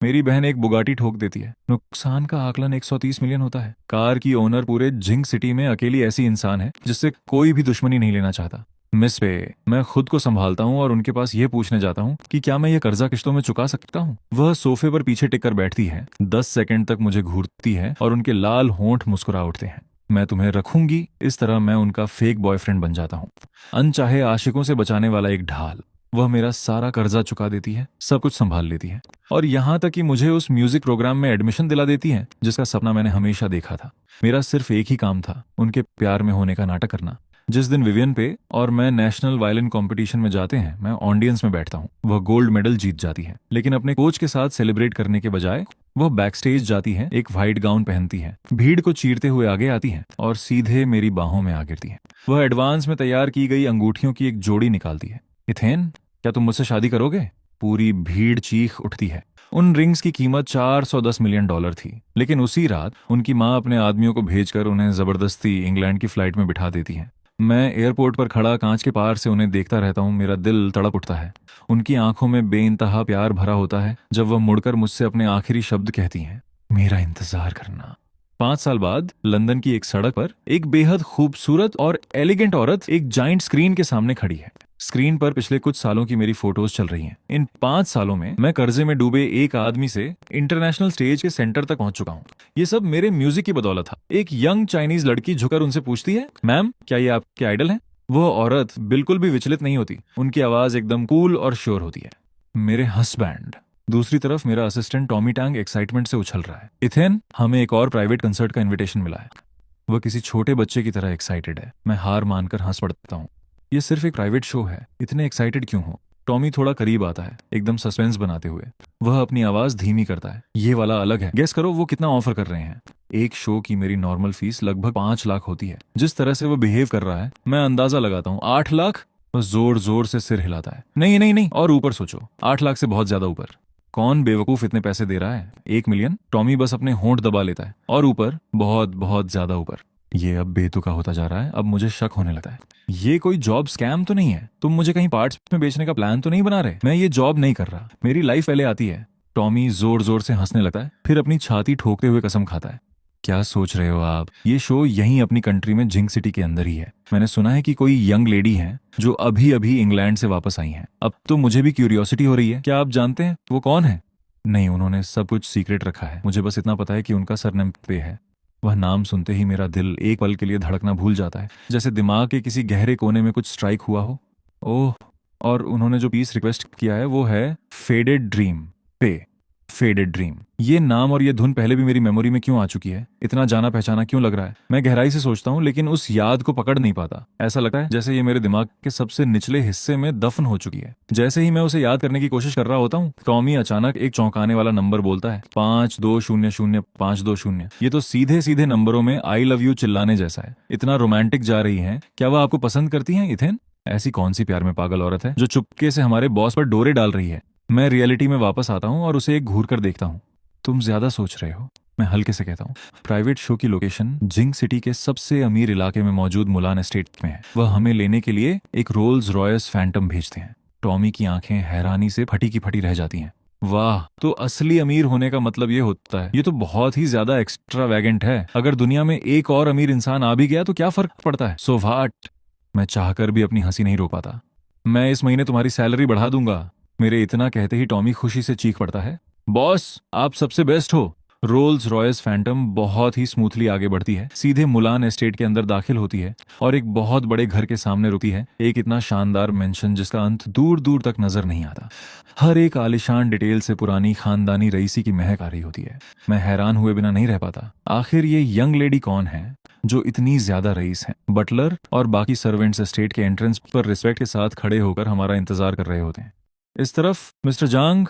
मेरी बहन एक बुगाटी ठोक देती है, नुकसान का आकलन 130 मिलियन होता है। कार की ओनर पूरे जिंक सिटी में अकेली ऐसी इंसान है जिससे कोई भी दुश्मनी नहीं लेना चाहता। मिस पे मैं खुद को संभालता हूँ और उनके पास ये पूछने जाता हूँ कि क्या मैं ये कर्जा किश्तों में चुका सकता हूँ। वह सोफे पर पीछे टिक कर बैठती है, 10 सेकंड तक मुझे घूरती है और उनके लाल होंठ मुस्कुरा उठते हैं। मैं तुम्हें रखूंगी। इस तरह मैं उनका फेक बॉयफ्रेंड बन जाता हूँ, अनचाहे आशिकों से बचाने वाला एक ढाल। वह मेरा सारा कर्जा चुका देती है, सब कुछ संभाल लेती है और यहाँ तक कि मुझे उस म्यूजिक प्रोग्राम में एडमिशन दिला देती है जिसका सपना मैंने हमेशा देखा था। मेरा सिर्फ एक ही काम था, उनके प्यार में होने का नाटक करना। जिस दिन विवियन पे और मैं नेशनल वायलिन कंपटीशन में जाते हैं, मैं ऑडियंस में बैठता हूँ। वह गोल्ड मेडल जीत जाती है, लेकिन अपने कोच के साथ सेलिब्रेट करने के बजाय वह बैकस्टेज जाती है, एक व्हाइट गाउन पहनती है, भीड़ को चीरते हुए आगे आती है और सीधे मेरी बाहों में आ गिरती है। वह एडवांस में तैयार की गई अंगूठियों की एक जोड़ी निकालती है। इथेन, क्या तुम मुझसे शादी करोगे? पूरी भीड़ चीख उठती है। उन रिंग्स की कीमत $410 मिलियन थी, लेकिन उसी रात उनकी माँ अपने आदमियों को भेजकर उन्हें जबरदस्ती इंग्लैंड की फ्लाइट में बिठा देती है। मैं एयरपोर्ट पर खड़ा कांच के पार से उन्हें देखता रहता हूँ, मेरा दिल तड़प उठता है। उनकी आंखों में बेइंतहा प्यार भरा होता है जब वह मुड़कर मुझसे अपने आखिरी शब्द कहती हैं, मेरा इंतजार करना। 5 साल बाद लंदन की एक सड़क पर एक बेहद खूबसूरत और एलिगेंट औरत एक जाइंट स्क्रीन के सामने खड़ी है। स्क्रीन पर पिछले कुछ सालों की मेरी फोटोज चल रही हैं। इन 5 सालों में मैं कर्जे में डूबे एक आदमी से इंटरनेशनल स्टेज के सेंटर तक पहुंच चुका हूं। ये सब मेरे म्यूजिक की बदौलत था। एक यंग चाइनीज लड़की झुकर उनसे पूछती है, मैम क्या ये आपके आइडल हैं? वो औरत बिल्कुल भी विचलित नहीं होती, उनकी आवाज एकदम कूल और श्योर होती है। मेरे हस्बैंड। दूसरी तरफ मेरा असिस्टेंट टॉमी टैंग एक्साइटमेंट से उछल रहा है। इथेन, हमें एक और प्राइवेट कंसर्ट का इनविटेशन मिला है। वह किसी छोटे बच्चे की तरह एक्साइटेड है। मैं हार मानकर हंस पड़ता हूँ। ये सिर्फ एक प्राइवेट शो है, इतने एक्साइटेड क्यों हो? टॉमी थोड़ा करीब आता है, एकदम सस्पेंस बनाते हुए। वह अपनी आवाज धीमी करता है, ये वाला अलग है, गेस करो वो कितना ऑफर कर रहे हैं। एक शो की मेरी नॉर्मल फीस लगभग 5 लाख होती है। जिस तरह से वो बिहेव कर रहा है, मैं अंदाजा लगाता हूँ 8 लाख। वह जोर जोर से सिर हिलाता है, नहीं नहीं नहीं, और ऊपर सोचो, 8 लाख से बहुत ज्यादा ऊपर। कौन बेवकूफ इतने पैसे दे रहा है? 1 मिलियन? टॉमी बस अपने होंठ दबा लेता है, और ऊपर, बहुत बहुत ज्यादा ऊपर। ये अब बेतुका होता जा रहा है। अब मुझे शक होने लगता है, ये कोई जॉब स्कैम तो नहीं है? तुम मुझे कहीं पार्ट्स में बेचने का प्लान तो नहीं बना रहे? मैं ये जॉब नहीं कर रहा, मेरी लाइफ पहले आती है। टॉमी जोर जोर से हंसने लगता है, फिर अपनी छाती ठोकते हुए कसम खाता है। क्या सोच रहे हो आप? ये शो यहीं अपनी कंट्री में जिंक सिटी के अंदर ही है। मैंने सुना है कि कोई यंग लेडी है जो अभी अभी इंग्लैंड से वापस आई हैं। अब तो मुझे भी क्यूरियोसिटी हो रही है, क्या आप जानते हैं वो कौन है? नहीं, उन्होंने सब कुछ सीक्रेट रखा है। मुझे बस इतना पता है कि उनका सरनेम पे है। वह नाम सुनते ही मेरा दिल एक पल के लिए धड़कना भूल जाता है, जैसे दिमाग के किसी गहरे कोने में कुछ स्ट्राइक हुआ हो। ओह, और उन्होंने जो पीस रिक्वेस्ट किया है वो है फेडेड ड्रीम पे। फेडेड ड्रीम, ये नाम और ये धुन पहले भी मेरी मेमोरी में क्यों आ चुकी है? इतना जाना पहचाना क्यों लग रहा है? मैं गहराई से सोचता हूँ, लेकिन उस याद को पकड़ नहीं पाता। ऐसा लगता है जैसे ये मेरे दिमाग के सबसे निचले हिस्से में दफन हो चुकी है। जैसे ही मैं उसे याद करने की कोशिश कर रहा होता हूँ, टॉमी अचानक एक चौंकाने वाला नंबर बोलता है, 5200 520। ये तो सीधे सीधे नंबरों में आई लव यू चिल्लाने जैसा है। इतना रोमांटिक जा रही है। क्या वह आपको पसंद करती है इथेन? ऐसी कौन सी प्यार में पागल औरत है जो चुपके से हमारे बॉस पर डोरे डाल रही है? मैं रियलिटी में वापस आता हूँ और उसे एक घूर कर देखता हूँ। तुम ज्यादा सोच रहे हो, मैं हल्के से कहता हूँ। प्राइवेट शो की लोकेशन जिंक सिटी के सबसे अमीर इलाके में मौजूद मुलान एस्टेट में है। वह हमें लेने के लिए एक रोल्स रॉयस फैंटम भेजते हैं। टॉमी की आंखें हैरानी से फटी की फटी रह जाती हैं। वाह, तो असली अमीर होने का मतलब ये होता है। ये तो बहुत ही ज्यादा एक्स्ट्रावैगेंट है। अगर दुनिया में एक और अमीर इंसान आ भी गया तो क्या फर्क पड़ता है? So what? मैं चाहकर भी अपनी हंसी नहीं रोक पाता। मैं इस महीने तुम्हारी सैलरी बढ़ा दूंगा। मेरे इतना कहते ही टॉमी खुशी से चीख पड़ता है, बॉस आप सबसे बेस्ट हो। रोल्स रॉयस फैंटम बहुत ही स्मूथली आगे बढ़ती है, सीधे मुलान एस्टेट के अंदर दाखिल होती है और एक बहुत बड़े घर के सामने रुकती है। एक इतना शानदार मेंशन जिसका अंत दूर दूर तक नजर नहीं आता। हर एक आलिशान डिटेल से पुरानी खानदानी रईसी की महक आ रही होती है। मैं हैरान हुए बिना नहीं रह पाता। आखिर ये यंग लेडी कौन है जो इतनी ज्यादा रईस है? बटलर और बाकी सर्वेंट्स एस्टेट के एंट्रेंस पर रिस्पेक्ट के साथ खड़े होकर हमारा इंतजार कर रहे होते हैं। इस तरफ मिस्टर जांग।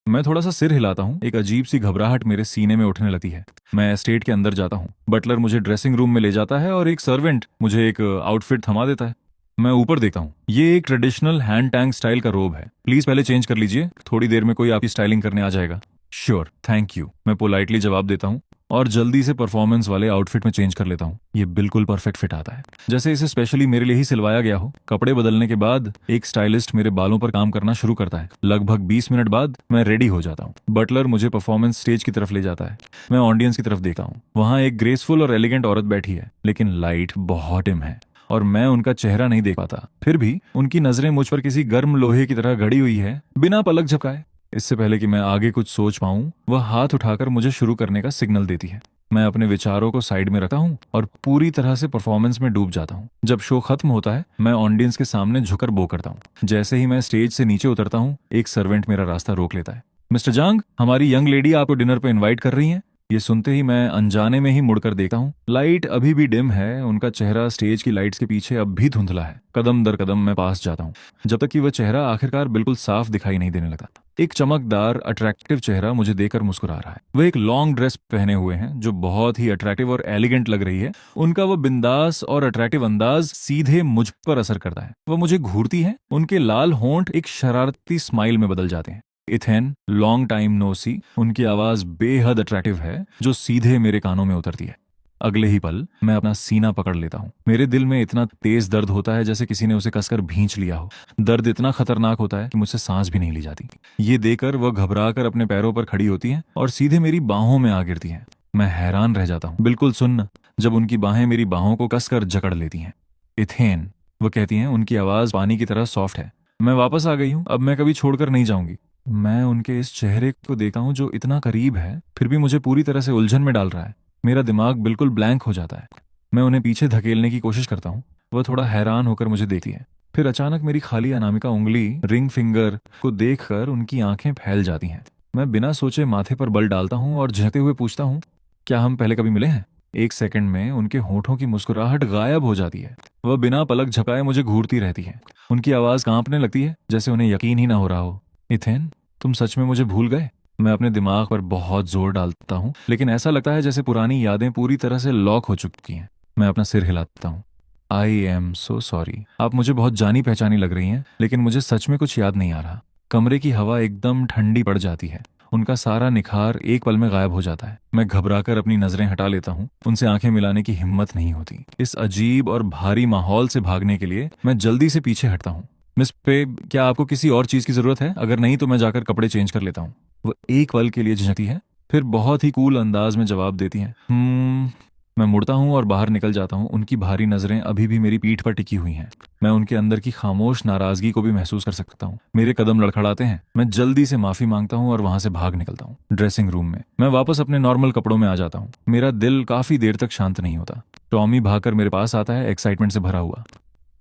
मैं थोड़ा सा सिर हिलाता हूँ, एक अजीब सी घबराहट मेरे सीने में उठने लगती है। मैं एस्टेट के अंदर जाता हूँ। बटलर मुझे ड्रेसिंग रूम में ले जाता है और एक सर्वेंट मुझे एक आउटफिट थमा देता है। मैं ऊपर देखता हूँ, ये एक ट्रेडिशनल हैंड टैंक स्टाइल का रोब है। प्लीज पहले चेंज कर लीजिए, थोड़ी देर में कोई आपकी स्टाइलिंग करने आ जाएगा। श्योर, थैंक यू, मैं पोलाइटली जवाब देता हूँ और जल्दी से परफॉर्मेंस वाले आउटफिट में चेंज कर लेता हूँ। ये बिल्कुल परफेक्ट फिट आता है, जैसे इसे स्पेशली मेरे लिए ही सिलवाया गया हो। कपड़े बदलने के बाद एक स्टाइलिस्ट मेरे बालों पर काम करना शुरू करता है। लगभग 20 मिनट बाद मैं रेडी हो जाता हूँ। बटलर मुझे परफॉर्मेंस स्टेज की तरफ ले जाता है। मैं ऑडियंस की तरफ देखा हूँ। वहाँ एक ग्रेसफुल और एलिगेंट औरत बैठी है, लेकिन लाइट बहुत डिम है और मैं उनका चेहरा नहीं देख पाता। फिर भी उनकी नजरें मुझ पर किसी गर्म लोहे की तरह गड़ी हुई है, बिना पलक झपकाए। इससे पहले कि मैं आगे कुछ सोच पाऊं, वह हाथ उठाकर मुझे शुरू करने का सिग्नल देती है। मैं अपने विचारों को साइड में रखता हूं और पूरी तरह से परफॉर्मेंस में डूब जाता हूं। जब शो खत्म होता है, मैं ऑडियंस के सामने झुकर बो करता हूं। जैसे ही मैं स्टेज से नीचे उतरता हूं, एक सर्वेंट मेरा रास्ता रोक लेता है। मिस्टर जांग, हमारी यंग लेडी आपको डिनर पे इनवाइट कर रही हैं। ये सुनते ही मैं अनजाने में ही मुड़कर देखता हूँ। लाइट अभी भी डिम है, उनका चेहरा स्टेज की लाइट्स के पीछे अब भी धुंधला है। कदम दर कदम मैं पास जाता हूँ, जब तक कि वह चेहरा आखिरकार बिल्कुल साफ दिखाई नहीं देने लगा। एक चमकदार अट्रैक्टिव चेहरा मुझे देखकर मुस्कुरा रहा है। वह एक लॉन्ग ड्रेस पहने हुए हैं जो बहुत ही अट्रैक्टिव और एलिगेंट लग रही है। उनका वो बिंदास और अट्रैक्टिव अंदाज सीधे मुझ पर असर करता है। वह मुझे घूरती है। उनके लाल होंठ एक शरारती स्माइल में बदल जाते हैं। इथेन, लॉन्ग टाइम नो सी। उनकी आवाज बेहद अट्रैक्टिव है, जो सीधे मेरे कानों में उतरती है। अगले ही पल मैं अपना सीना पकड़ लेता हूँ। मेरे दिल में इतना तेज दर्द होता है जैसे किसी ने उसे कसकर भींच लिया हो। दर्द इतना खतरनाक होता है कि मुझसे सांस भी नहीं ली जाती। ये देखकर वह घबराकर अपने पैरों पर खड़ी होती हैं और सीधे मेरी बाहों में आ गिरती हैं। मैं हैरान रह जाता हूँ, बिल्कुल सुन्न, जब उनकी बाहें मेरी बाहों को कसकर जकड़ लेती हैं। इथेन, वो कहती हैं। उनकी आवाज पानी की तरह सॉफ्ट है। मैं वापस आ गई हूँ, अब मैं कभी छोड़कर नहीं जाऊंगी। मैं उनके इस चेहरे को देखा हूँ जो इतना करीब है, फिर भी मुझे पूरी तरह से उलझन में डाल रहा है। मेरा दिमाग बिल्कुल ब्लैंक हो जाता है। मैं उन्हें पीछे धकेलने की कोशिश करता हूँ। वह थोड़ा हैरान होकर मुझे देखती है। फिर अचानक मेरी खाली अनामिका उंगली, रिंग फिंगर को देखकर उनकी आंखें फैल जाती हैं। मैं बिना सोचे माथे पर बल डालता हूँ और झेंकते हुए पूछता हूँ, क्या हम पहले कभी मिले हैं? एक सेकंड में उनके होठों की मुस्कुराहट गायब हो जाती है। वह बिना पलक झपकाए मुझे घूरती रहती है। उनकी आवाज कांपने लगती है, जैसे उन्हें यकीन ही ना हो रहा हो। इथेन, तुम सच में मुझे भूल गए? मैं अपने दिमाग पर बहुत जोर डालता हूँ, लेकिन ऐसा लगता है जैसे पुरानी यादें पूरी तरह से लॉक हो चुकी हैं। मैं अपना सिर हिलाता हूँ। I am so sorry. आप मुझे बहुत जानी पहचानी लग रही हैं, लेकिन मुझे सच में कुछ याद नहीं आ रहा। कमरे की हवा एकदम ठंडी पड़ जाती है। उनका सारा निखार एक पल में गायब हो जाता है। मैं घबराकर अपनी नजरें हटा लेता हूँ। उनसे आंखें मिलाने की हिम्मत नहीं होती। इस अजीब और भारी माहौल से भागने के लिए मैं जल्दी से पीछे हटता हूँ। मिस पे, क्या आपको किसी और चीज की जरूरत है? अगर नहीं तो मैं जाकर कपड़े चेंज कर लेता हूँ। वो एक पल के लिए झिझकती है, फिर बहुत ही कूल अंदाज में जवाब देती हैं, मैं मुड़ता हूँ और बाहर निकल जाता हूँ। उनकी भारी नजरें अभी भी मेरी पीठ पर टिकी हुई हैं। मैं उनके अंदर की खामोश नाराजगी को भी महसूस कर सकता हूँ। मेरे कदम लड़खड़ाते हैं। मैं जल्दी से माफी मांगता हूँ और वहां से भाग निकलता हूँ। ड्रेसिंग रूम में मैं वापस अपने नॉर्मल कपड़ों में आ जाता हूँ। मेरा दिल काफी देर तक शांत नहीं होता। टॉमी भागकर मेरे पास आता है, एक्साइटमेंट से भरा हुआ।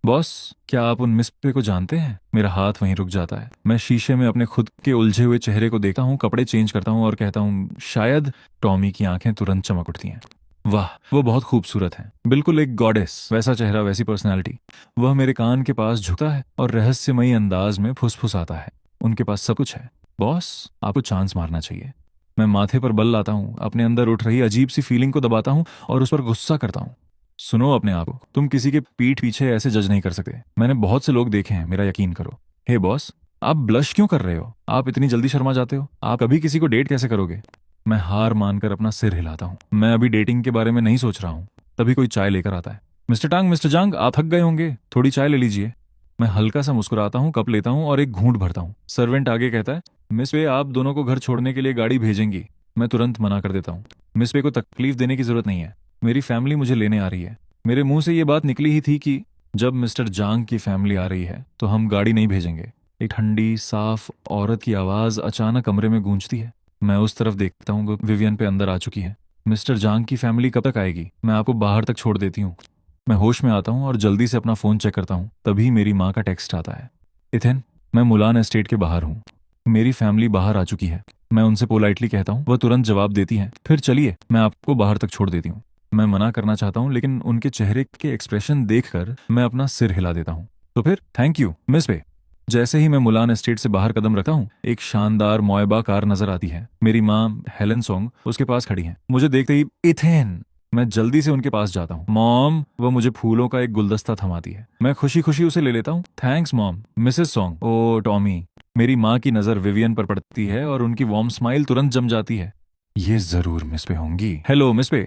बॉस, क्या आप उन मिस पे को जानते हैं? मेरा हाथ वहीं रुक जाता है। मैं शीशे में अपने खुद के उलझे हुए चेहरे को देखता हूँ, कपड़े चेंज करता हूँ और कहता हूँ, शायद। टॉमी की आंखें तुरंत चमक उठती हैं। वाह, वो बहुत खूबसूरत है, बिल्कुल एक गॉडेस। वैसा चेहरा, वैसी पर्सनैलिटी। वह मेरे कान के पास झुकता है और रहस्यमयी अंदाज में फुसफुसाता है, उनके पास सब कुछ है। बॉस, आपको चांस मारना चाहिए। मैं माथे पर बल लाता हूँ, अपने अंदर उठ रही अजीब सी फीलिंग को दबाता हूँ और उस पर गुस्सा करता हूँ। सुनो अपने आप को, तुम किसी के पीठ पीछे ऐसे जज नहीं कर सकते। मैंने बहुत से लोग देखे हैं, मेरा यकीन करो। हे बॉस, आप ब्लश क्यों कर रहे हो? आप इतनी जल्दी शर्मा जाते हो। आप कभी किसी को डेट कैसे करोगे? मैं हार मानकर अपना सिर हिलाता हूँ। मैं अभी डेटिंग के बारे में नहीं सोच रहा हूँ। तभी कोई चाय लेकर आता है। मिस्टर जांग, आप थक गए होंगे, थोड़ी चाय ले लीजिए। मैं हल्का सा मुस्कुराता हूँ, कप लेता हूँ और एक घूंट भरता हूँ। सर्वेंट आगे कहता है, मिस वे, आप दोनों को घर छोड़ने के लिए गाड़ी भेजेंगी। मैं तुरंत मना कर देता हूँ। मिस वे को तकलीफ देने की जरूरत नहीं है, मेरी फैमिली मुझे लेने आ रही है। मेरे मुंह से ये बात निकली ही थी कि जब मिस्टर जांग की फैमिली आ रही है तो हम गाड़ी नहीं भेजेंगे। एक ठंडी साफ औरत की आवाज अचानक कमरे में गूंजती है। मैं उस तरफ देखता हूँ, विवियन पे अंदर आ चुकी है। मिस्टर जांग की फैमिली कब तक आएगी? मैं आपको बाहर तक छोड़ देती हूँ। मैं होश में आता हूँ और जल्दी से अपना फोन चेक करता हूँ। तभी मेरी माँ का टेक्स्ट आता है, इथेन, मैं मुलान एस्टेट के बाहर हूँ। मेरी फैमिली बाहर आ चुकी है। मैं उनसे पोलाइटली कहता हूँ। वह तुरंत जवाब देती है, फिर चलिए, मैं आपको बाहर तक छोड़ देती हूँ। मैं मना करना चाहता हूँ, लेकिन उनके चेहरे के एक्सप्रेशन देखकर मैं अपना सिर हिला देता हूँ। तो फिर थैंक यू मिस वे। जैसे ही मैं मुलान एस्टेट से बाहर कदम रखता हूँ, एक शानदार मोएबा कार नजर आती है। मेरी माँ हेलन सोंग उसके पास खड़ी है। मुझे देखते ही, इथेन, मैं जल्दी से उनके पास जाता हूँ। मॉम, वह मुझे फूलों का एक गुलदस्ता थमाती है। मैं खुशी खुशी उसे ले लेता हूँ। Thanks mom. मिसेस सोंग, ओ टॉमी। मेरी माँ की नजर विवियन पर पड़ती है और उनकी वार्म स्माइल तुरंत जम जाती है। ये जरूर मिस पे होंगी। हेलो मिस पे।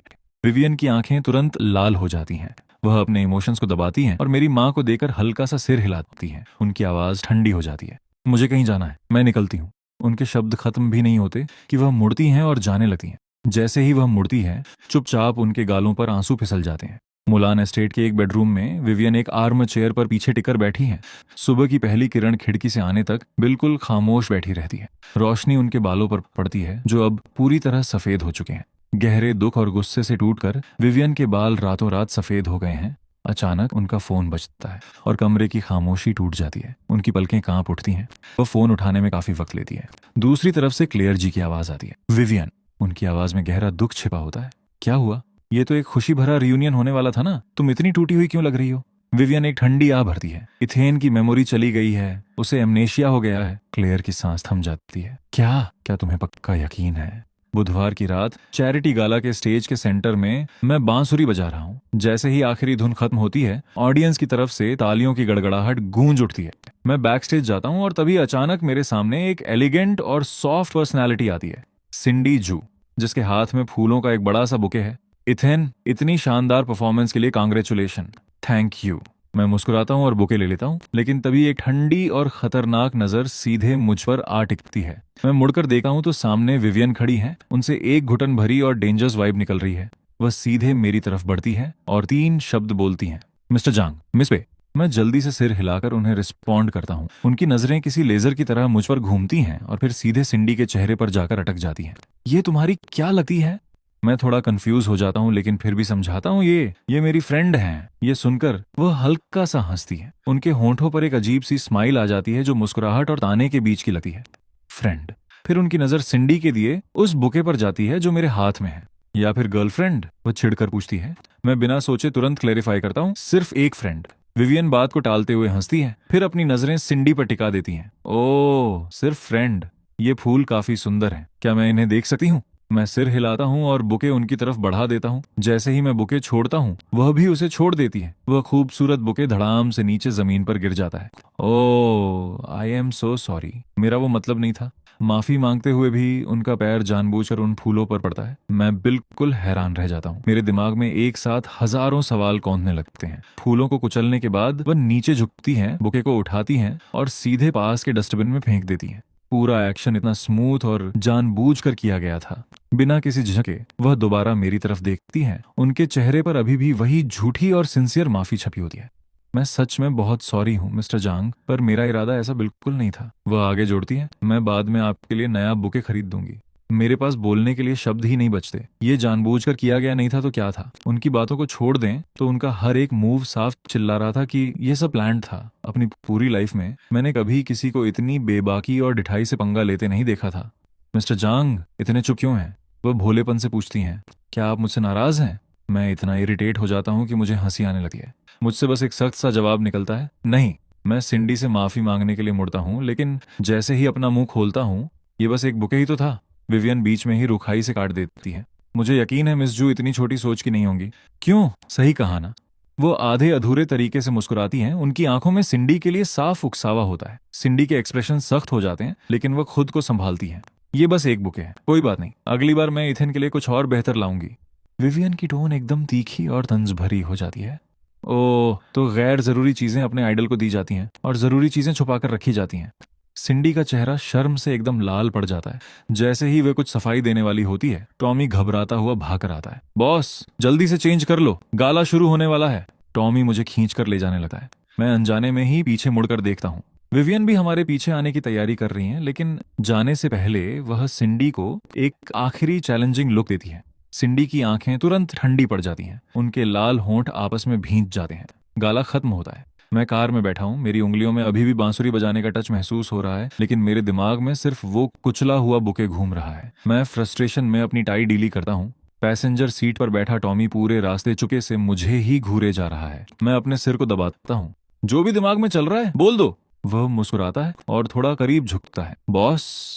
विवियन की आंखें तुरंत लाल हो जाती हैं। वह अपने इमोशंस को दबाती हैं और मेरी माँ को देकर हल्का सा सिर हिलाती हैं। उनकी आवाज ठंडी हो जाती है। मुझे कहीं जाना है, मैं निकलती हूँ। उनके शब्द खत्म भी नहीं होते कि वह मुड़ती हैं और जाने लगती हैं। जैसे ही वह मुड़ती है, चुपचाप उनके गालों पर आंसू फिसल जाते हैं। मुलान एस्टेट के एक बेडरूम में विवियन एक आर्म चेयर पर पीछे टिकर बैठी हैं। सुबह की पहली किरण खिड़की से आने तक बिल्कुल खामोश बैठी रहती है। रोशनी उनके बालों पर पड़ती है जो अब पूरी तरह सफेद हो चुके हैं। गहरे दुख और गुस्से से टूटकर विवियन के बाल रातों रात सफेद हो गए हैं। अचानक उनका फोन बजता है और कमरे की खामोशी टूट जाती है। उनकी पलकें कांप उठती हैं। वह फोन उठाने में काफी वक्त लेती है। दूसरी तरफ से क्लेयर जी की आवाज आती है। विवियन। उनकी आवाज में गहरा दुख छिपा होता है। क्या हुआ? ये तो एक खुशी भरा रियूनियन होने वाला था ना, तुम इतनी टूटी हुई क्यों लग रही हो? विवियन एक ठंडी आह भरती है। इथेन की मेमोरी चली गई है, उसे एमनेशिया हो गया है। क्लेयर की सांस थम जाती है। क्या क्या तुम्हें पक्का यकीन है? बुधवार की रात चैरिटी गाला के स्टेज के सेंटर में मैं बांसुरी बजा रहा हूँ। जैसे ही आखिरी धुन खत्म होती है, ऑडियंस की तरफ से तालियों की गड़गड़ाहट गूंज उठती है। मैं बैक स्टेज जाता हूँ और तभी अचानक मेरे सामने एक एलिगेंट और सॉफ्ट पर्सनैलिटी आती है। सिंडी जू, जिसके हाथ में फूलों का एक बड़ा सा बुके है। इथेन, इतनी शानदार परफॉर्मेंस के लिए कांग्रेचुलेशन। Thank you. मैं मुस्कुराता हूँ और बुके ले लेता हूँ, लेकिन तभी एक ठंडी और खतरनाक नजर सीधे मुझ पर आ टिकती है। मैं मुड़कर देखा हूँ तो सामने विवियन खड़ी है। उनसे एक घुटन भरी और डेंजरस वाइब निकल रही है। वह सीधे मेरी तरफ बढ़ती है और 3 शब्द बोलती हैं। मिस्टर जांग, मिस पे। मैं जल्दी से सिर हिलाकर उन्हें रिस्पॉन्ड करता हूँ। उनकी नजरें किसी लेजर की तरह मुझ पर घूमती हैं और फिर सीधे सिंडी के चेहरे पर जाकर अटक जाती हैं। ये तुम्हारी क्या लगती है? मैं थोड़ा कंफ्यूज हो जाता हूँ, लेकिन फिर भी समझाता हूँ, ये मेरी फ्रेंड हैं। ये सुनकर वह हल्का सा हंसती है। उनके होंठों पर एक अजीब सी स्माइल आ जाती है जो मुस्कुराहट और ताने के बीच की लगती है। फ्रेंड। फिर उनकी नजर सिंडी के दिए उस बुके पर जाती है जो मेरे हाथ में है। या फिर गर्लफ्रेंड? वह चिढ़कर पूछती है। मैं बिना सोचे तुरंत क्लेरिफाई करता हूँ, सिर्फ एक फ्रेंड। विवियन बात को टालते हुए हंसती है, फिर अपनी नजरें सिंडी पर टिका देती हैं। ओह, सिर्फ फ्रेंड। ये फूल काफी सुंदर हैं, क्या मैं इन्हें देख सकती हूँ? मैं सिर हिलाता हूँ और बुके उनकी तरफ बढ़ा देता हूँ। जैसे ही मैं बुके छोड़ता हूँ, वह भी उसे छोड़ देती है। वह खूबसूरत बुके धड़ाम से नीचे जमीन पर गिर जाता है। ओह, आई एम सो सॉरी। मेरा वो मतलब नहीं था। माफी मांगते हुए भी उनका पैर जानबूझकर उन फूलों पर पड़ता है। मैं बिल्कुल हैरान रह जाता हूँ। मेरे दिमाग में एक साथ हजारों सवाल कौंधने लगते हैं। फूलों को कुचलने के बाद वह नीचे झुकती हैं, बुके को उठाती हैं और सीधे पास के डस्टबिन में फेंक देती हैं। पूरा एक्शन इतना स्मूथ और जानबूझकर किया गया था। बिना किसी झिझके वह दोबारा मेरी तरफ देखती हैं। उनके चेहरे पर अभी भी वही झूठी और सिंसियर माफी छपी होती है। मैं सच में बहुत सॉरी हूँ मिस्टर जांग, पर मेरा इरादा ऐसा बिल्कुल नहीं था। वह आगे जोड़ती है। मैं बाद में आपके लिए नया बुके खरीद दूंगी। मेरे पास बोलने के लिए शब्द ही नहीं बचते। ये जानबूझकर किया गया नहीं था तो क्या था? उनकी बातों को छोड़ दें तो उनका हर एक मूव साफ चिल्ला रहा था कि ये सब प्लान्ड था। अपनी पूरी लाइफ में मैंने कभी किसी को इतनी बेबाकी और डिठाई से पंगा लेते नहीं देखा था। मिस्टर जांग, इतने चुप क्यों हैं? वह भोलेपन से पूछती हैं। क्या आप मुझसे नाराज हैं? मैं इतना इरिटेट हो जाता हूँ कि मुझे हंसी आने लगती है। मुझसे बस एक सख्त सा जवाब निकलता है, नहीं। मैं सिंडी से माफी मांगने के लिए मुड़ता हूँ, लेकिन जैसे ही अपना मुंह खोलता हूँ, ये बस एक बुके ही तो था। विवियन बीच में ही रुखाई से काट देती है। मुझे यकीन है मिस जू इतनी छोटी सोच की नहीं होंगी। क्यों? सही कहा ना। वो आधे अधूरे तरीके से मुस्कुराती हैं। उनकी आंखों में सिंडी के लिए साफ उकसावा होता है। सिंडी के एक्सप्रेशन सख्त हो जाते हैं, लेकिन वह खुद को संभालती है। ये बस एक बुके है, कोई बात नहीं, अगली बार मैं इथेन के लिए कुछ और बेहतर लाऊंगी। विवियन की टोन एकदम तीखी और तंज भरी हो जाती है। ओह, तो गैर जरूरी चीजें अपने आइडल को दी जाती हैं और जरूरी चीजें छुपाकर रखी जाती हैं। सिंडी का चेहरा शर्म से एकदम लाल पड़ जाता है। जैसे ही वे कुछ सफाई देने वाली होती है, टॉमी घबराता हुआ भाग कर आता है। बॉस, जल्दी से चेंज कर लो, गाला शुरू होने वाला है। टॉमी मुझे खींच कर ले जाने लगता है। मैं अनजाने में ही पीछे मुड़कर देखता हूँ। विवियन भी हमारे पीछे आने की तैयारी कर रही हैं, लेकिन जाने से पहले वह सिंडी को एक आखिरी चैलेंजिंग लुक देती है। सिंडी की आंखें तुरंत ठंडी पड़ जाती हैं। उनके लाल होंठ आपस में भींच जाते हैं। गाला खत्म होता है। मैं कार में बैठा हूँ। मेरी उंगलियों में अभी भी बांसुरी बजाने का टच महसूस हो रहा है, लेकिन मेरे दिमाग में सिर्फ वो कुचला हुआ बुके घूम रहा है। मैं फ्रस्ट्रेशन में अपनी टाई ढीली करता हूँ। पैसेंजर सीट पर बैठा टॉमी पूरे रास्ते चुके से मुझे ही घूरे जा रहा है। मैं अपने सिर को दबाता हूँ। जो भी दिमाग में चल रहा है बोल दो। वह मुस्कुराता है और थोड़ा करीब झुकता है। बॉस,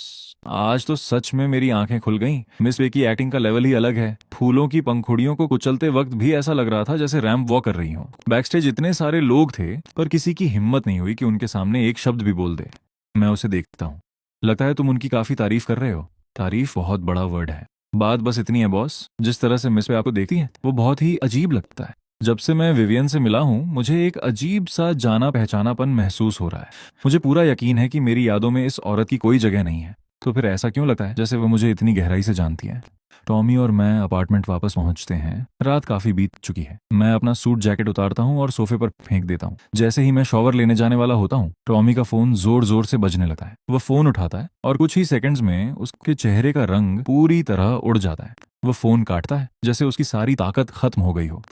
आज तो सच में मेरी आंखें खुल गईं। मिस वे की एक्टिंग का लेवल ही अलग है। फूलों की पंखुड़ियों को कुचलते वक्त भी ऐसा लग रहा था जैसे रैंप वॉक कर रही हूँ। बैकस्टेज इतने सारे लोग थे, पर किसी की हिम्मत नहीं हुई कि उनके सामने एक शब्द भी बोल दे। मैं उसे देखता हूँ। लगता है तुम उनकी काफी तारीफ कर रहे हो। तारीफ बहुत बड़ा वर्ड है। बात बस इतनी है बॉस, जिस तरह से मिस पे आपको देखती है वो बहुत ही अजीब लगता है। जब से मैं विवियन से मिला हूँ मुझे एक अजीब सा जाना पहचानापन महसूस हो रहा है। मुझे पूरा यकीन है कि मेरी यादों में इस औरत की कोई जगह नहीं है। तो फिर ऐसा क्यों लगता है जैसे वो मुझे इतनी गहराई से जानती है? टॉमी और मैं अपार्टमेंट वापस पहुंचते हैं। रात काफी बीत चुकी है। मैं अपना सूट जैकेट उतारता हूँ और सोफे पर फेंक देता हूँ। जैसे ही मैं शॉवर लेने जाने वाला होता हूँ टॉमी का फोन जोर जोर से बजने लगता है। वो फोन उठाता है और कुछ ही सेकंड्स में उसके चेहरे का रंग पूरी तरह उड़ जाता है। वो फोन काटता है जैसे उसकी सारी ताकत खत्म हो गई हो।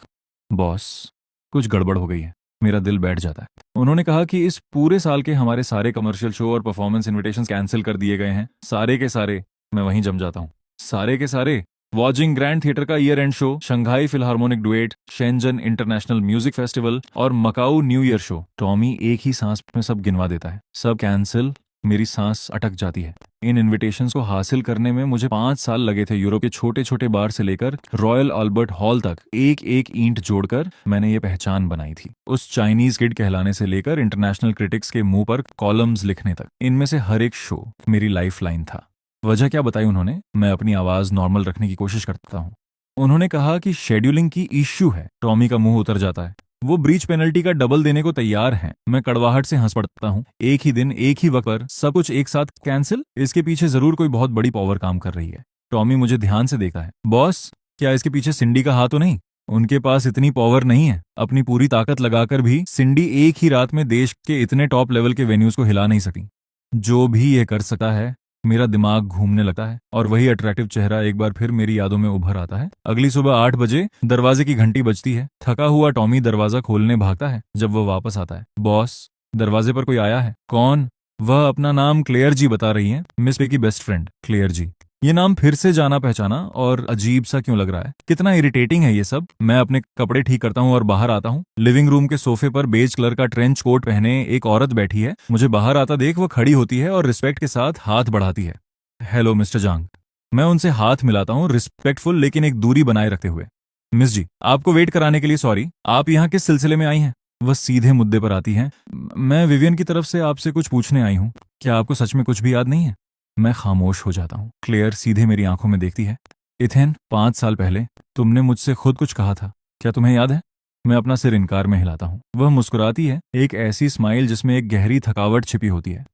बॉस, कुछ गड़बड़ हो गई है। मेरा दिल बैठ जाता है। उन्होंने कहा कि इस पूरे साल के हमारे सारे कमर्शियल शो और परफॉर्मेंस इनविटेशंस कैंसिल कर दिए गए हैं। सारे के सारे। मैं वहीं जम जाता हूँ। सारे के सारे। वॉजिंग ग्रैंड थिएटर का year end show, Shanghai Philharmonic duet, Shenzhen international music festival और Macau new year show. Tommy एक ही सांस में सब गिनवा देता है। सब कैंसिल। मेरी सांस अटक जाती है। इन इनविटेशंस को हासिल करने में मुझे 5 साल लगे थे। यूरोप के छोटे छोटे बार से लेकर रॉयल अल्बर्ट हॉल तक एक एक ईंट जोड़कर मैंने ये पहचान बनाई थी। उस चाइनीज किड कहलाने से लेकर इंटरनेशनल क्रिटिक्स के मुंह पर कॉलम्स लिखने तक, इनमें से हर एक शो मेरी लाइफ लाइन था। वजह क्या बताई उन्होंने? मैं अपनी आवाज नॉर्मल रखने की कोशिश करता हूँ। उन्होंने कहा कि शेड्यूलिंग की इश्यू है। टॉमी का मुंह उतर जाता है। वो ब्रीच पेनल्टी का डबल देने को तैयार हैं। मैं कड़वाहट से हंस पड़ता हूँ। एक ही दिन एक ही वक्त पर सब कुछ एक साथ कैंसिल? इसके पीछे जरूर कोई बहुत बड़ी पावर काम कर रही है। टॉमी मुझे ध्यान से देखा है। बॉस, क्या इसके पीछे सिंडी का हाथ तो नहीं? उनके पास इतनी पावर नहीं है। अपनी पूरी ताकत लगाकर भी सिंडी एक ही रात में देश के इतने टॉप लेवल के वेन्यूज को हिला नहीं सकी। जो भी ये कर सकता है। मेरा दिमाग घूमने लगता है और वही अट्रैक्टिव चेहरा एक बार फिर मेरी यादों में उभर आता है। अगली सुबह 8 बजे दरवाजे की घंटी बजती है। थका हुआ टॉमी दरवाजा खोलने भागता है। जब वो वापस आता है, बॉस, दरवाजे पर कोई आया है। कौन? वह अपना नाम क्लेयर जी बता रही हैं। मिस पे की बेस्ट फ्रेंड क्लेयर जी। ये नाम फिर से जाना पहचाना और अजीब सा क्यों लग रहा है? कितना इरिटेटिंग है ये सब। मैं अपने कपड़े ठीक करता हूँ और बाहर आता हूँ। लिविंग रूम के सोफे पर बेज कलर का ट्रेंच कोट पहने एक औरत बैठी है। मुझे बाहर आता देख वो खड़ी होती है और रिस्पेक्ट के साथ हाथ बढ़ाती है। हेलो मिस्टर जांग। मैं उनसे हाथ मिलाता हूँ, रिस्पेक्टफुल लेकिन एक दूरी बनाए रखते हुए। मिस जी, आपको वेट कराने के लिए सॉरी। आप यहाँ किस सिलसिले में आई हैं? वह सीधे मुद्दे पर आती हैं। मैं विवियन की तरफ से आपसे कुछ पूछने आई हूँ। क्या आपको सच में कुछ भी याद नहीं है? मैं खामोश हो जाता हूँ। क्लेयर सीधे मेरी आंखों में देखती है। इथेन, 5 साल पहले तुमने मुझसे खुद कुछ कहा था। क्या तुम्हें याद है? मैं अपना सिर इनकार में हिलाता हूँ। वह मुस्कुराती है, एक ऐसी स्माइल जिसमें एक गहरी थकावट छिपी होती है।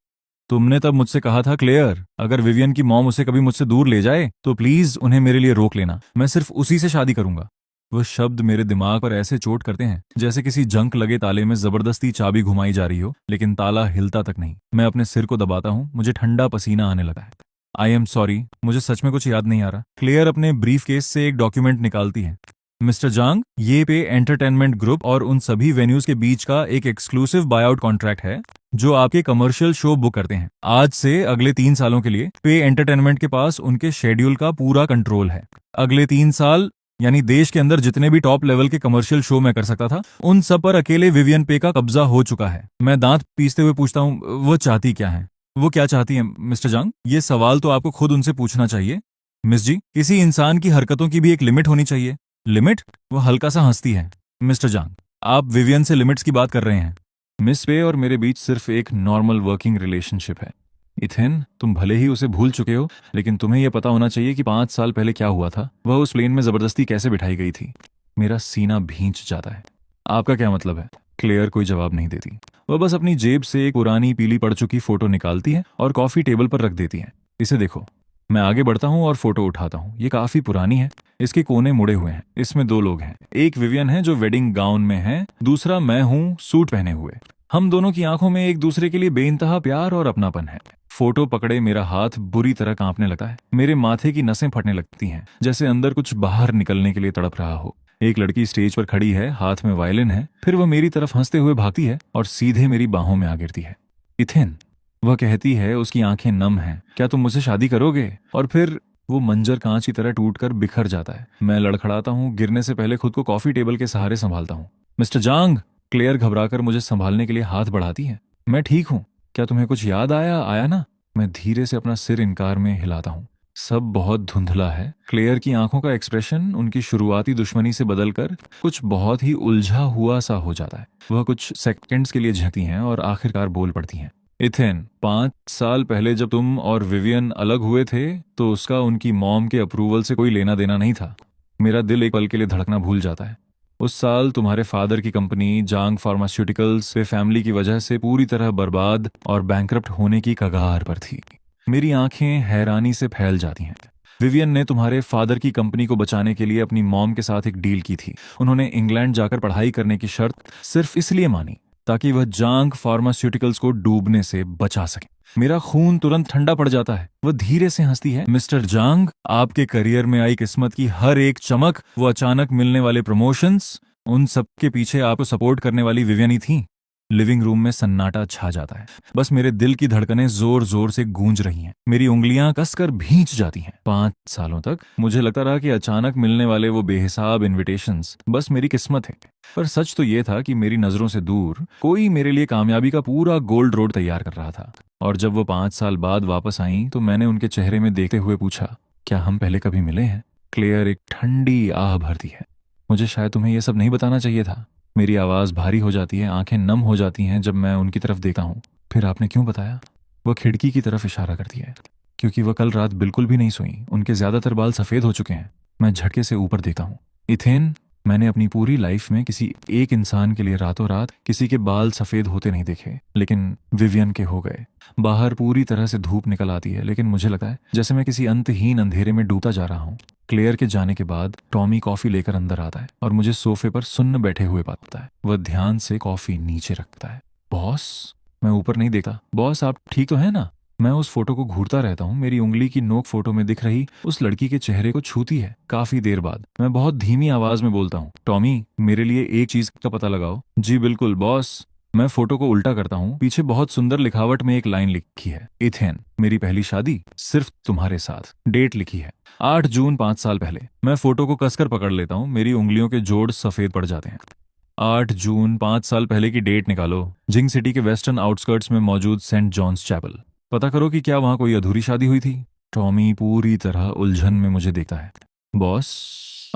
तुमने तब मुझसे कहा था क्लेयर, अगर विवियन की मॉम उसे कभी मुझसे दूर ले जाए तो प्लीज उन्हें मेरे लिए रोक लेना। मैं सिर्फ उसी से शादी करूंगा। वह शब्द मेरे दिमाग पर ऐसे चोट करते हैं जैसे किसी जंक लगे ताले में जबरदस्ती चाबी घुमाई जा रही हो, लेकिन ताला हिलता तक नहीं। मैं अपने सिर को दबाता हूँ। मुझे ठंडा पसीना आने लगा है। आई एम सॉरी, मुझे सच में कुछ याद नहीं आ रहा। क्लेयर अपने ब्रीफ केस से एक डॉक्यूमेंट निकालती है। मिस्टर जांग, ये पे एंटरटेनमेंट ग्रुप और उन सभी वेन्यूज के बीच का एक एक्सक्लूसिव बायआउट कॉन्ट्रैक्ट है जो आपके कमर्शियल शो बुक करते हैं। आज से अगले 3 सालों के लिए पे एंटरटेनमेंट के पास उनके शेड्यूल का पूरा कंट्रोल है। अगले 3 साल यानी देश के अंदर जितने भी टॉप लेवल के कमर्शियल शो मैं कर सकता था उन सब पर अकेले विवियन पे का कब्जा हो चुका है। मैं दांत पीसते हुए पूछता हूँ, वो चाहती क्या है? वो क्या चाहती है मिस्टर जांग? ये सवाल तो आपको खुद उनसे पूछना चाहिए। मिस जी, किसी इंसान की हरकतों की भी एक लिमिट होनी चाहिए। लिमिट? वो हल्का सा हंसती है। मिस्टर जांग, आप विवियन से लिमिट्स की बात कर रहे हैं। मिस पे और मेरे बीच सिर्फ एक नॉर्मल वर्किंग रिलेशनशिप है। इथेन, तुम भले ही उसे भूल चुके हो, लेकिन तुम्हें यह पता होना चाहिए कि 5 साल पहले क्या हुआ था। वह उस प्लेन में जबरदस्ती कैसे बिठाई गई थी। मेरा सीना भींच जाता है। आपका क्या मतलब है? क्लेयर कोई जवाब नहीं देती। वह बस अपनी जेब से एक पुरानी पीली पड़ चुकी फोटो निकालती है और कॉफी टेबल पर रख देती है। इसे देखो। मैं आगे बढ़ता हूँ और फोटो उठाता हूँ। ये काफी पुरानी है। इसके कोने मुड़े हुए हैं। इसमें 2 लोग हैं। एक विवियन है जो वेडिंग गाउन में है, दूसरा मैं हूँ सूट पहने हुए। हम दोनों की आंखों में एक दूसरे के लिए बेइंतहा प्यार और अपनापन है। फोटो पकड़े मेरा हाथ बुरी तरह कांपने लगता है। मेरे माथे की नसें फटने लगती हैं, जैसे अंदर कुछ बाहर निकलने के लिए तड़प रहा हो। एक लड़की स्टेज पर खड़ी है, हाथ में वायलिन है। फिर वह मेरी तरफ हंसते हुए भागती है और सीधे मेरी बाहों में आ गिरती है। इथेन, वह कहती है, उसकी आंखें नम हैं, क्या तुम मुझसे शादी करोगे? और फिर वो मंजर कांच की तरह टूटकर बिखर जाता है। मैं लड़खड़ाता हूँ, गिरने से पहले खुद को कॉफी टेबल के सहारे संभालता हूँ। मिस्टर जांग, क्लेयर घबराकर मुझे संभालने के लिए हाथ बढ़ाती है। मैं ठीक हूँ। क्या तुम्हें कुछ याद आया ना? मैं धीरे से अपना सिर इनकार में हिलाता हूँ। सब बहुत धुंधला है। क्लेयर की आंखों का एक्सप्रेशन उनकी शुरुआती दुश्मनी से बदलकर कुछ बहुत ही उलझा हुआ सा हो जाता है। वह कुछ सेकंड्स के लिए झंकती हैं और आखिरकार बोल पड़ती हैं। इथेन, 5 साल पहले जब तुम और विवियन अलग हुए थे तो उसका उनकी मॉम के अप्रूवल से कोई लेना देना नहीं था। मेरा दिल एक पल के लिए धड़कना भूल जाता है। उस साल तुम्हारे फादर की कंपनी जांग फार्मास्यूटिकल्स वे फैमिली की वजह से पूरी तरह बर्बाद और बैंकरप्ट होने की कगार पर थी। मेरी आंखें हैरानी से फैल जाती हैं। विवियन ने तुम्हारे फादर की कंपनी को बचाने के लिए अपनी मॉम के साथ एक डील की थी। उन्होंने इंग्लैंड जाकर पढ़ाई करने की शर्त सिर्फ इसलिए मानी ताकि वह जांग फार्मास्यूटिकल्स को डूबने से बचा सके। मेरा खून तुरंत ठंडा पड़ जाता है। वह धीरे से हंसती है। मिस्टर जांग, आपके करियर में आई किस्मत की हर एक चमक, वो अचानक मिलने वाले प्रमोशंस, उन सब के पीछे आपको सपोर्ट करने वाली विवियन ही थी। लिविंग रूम में सन्नाटा छा जाता है। बस मेरे दिल की धड़कनें जोर जोर से गूंज रही हैं। मेरी उंगलियां कसकर भींच जाती हैं। 5 सालों तक मुझे लगता रहा कि अचानक मिलने वाले वो बेहिसाब इनविटेशंस बस मेरी किस्मत है। पर सच तो ये था कि मेरी नजरों से दूर कोई मेरे लिए कामयाबी का पूरा गोल्ड रोड तैयार कर रहा था। और जब वो 5 साल बाद वापस आई तो मैंने उनके चेहरे में देखते हुए पूछा, क्या हम पहले कभी मिले हैं? क्लेयर एक ठंडी आह भरती है। मुझे शायद तुम्हें यह सब नहीं बताना चाहिए था। मेरी आवाज भारी हो जाती है, आंखें नम हो जाती हैं जब मैं उनकी तरफ देखता हूँ। फिर आपने क्यों बताया? वह खिड़की की तरफ इशारा करती है। क्योंकि वह कल रात बिल्कुल भी नहीं सोई। उनके ज्यादातर बाल सफेद हो चुके हैं। मैं झटके से ऊपर देखता हूँ। इथेन, मैंने अपनी पूरी लाइफ में किसी एक इंसान के लिए रातों रात किसी के बाल सफेद होते नहीं देखे, लेकिन विवियन के हो गए। बाहर पूरी तरह से धूप निकल आती है, लेकिन मुझे लगता है जैसे मैं किसी अंतहीन अंधेरे में डूबता जा रहा हूँ। क्लेयर के जाने के बाद टॉमी कॉफी लेकर अंदर आता है और मुझे सोफे पर सुन्न बैठे हुए पाता है। वह ध्यान से कॉफी नीचे रखता है। बॉस? मैं ऊपर नहीं देखता। बॉस, आप ठीक तो है ना? मैं उस फोटो को घूरता रहता हूँ। मेरी उंगली की नोक फोटो में दिख रही उस लड़की के चेहरे को छूती है। काफी देर बाद मैं बहुत धीमी आवाज में बोलता हूँ, टॉमी, मेरे लिए एक चीज का पता लगाओ। जी बिल्कुल बॉस। मैं फोटो को उल्टा करता हूँ। पीछे बहुत सुंदर लिखावट में एक लाइन लिखी है, इथेन, मेरी पहली शादी सिर्फ तुम्हारे साथ। डेट लिखी है 8 जून 5 साल पहले। मैं फोटो को कसकर पकड़ लेता हूँ। मेरी उंगलियों के जोड़ सफेद पड़ जाते हैं। 8 जून 5 साल पहले की डेट निकालो। जिंग सिटी के वेस्टर्न आउटस्कर्ट्स में मौजूद सेंट जॉन्स चैपल। पता करो कि क्या वहां कोई अधूरी शादी हुई थी। टॉमी पूरी तरह उलझन में मुझे देखता है। बॉस,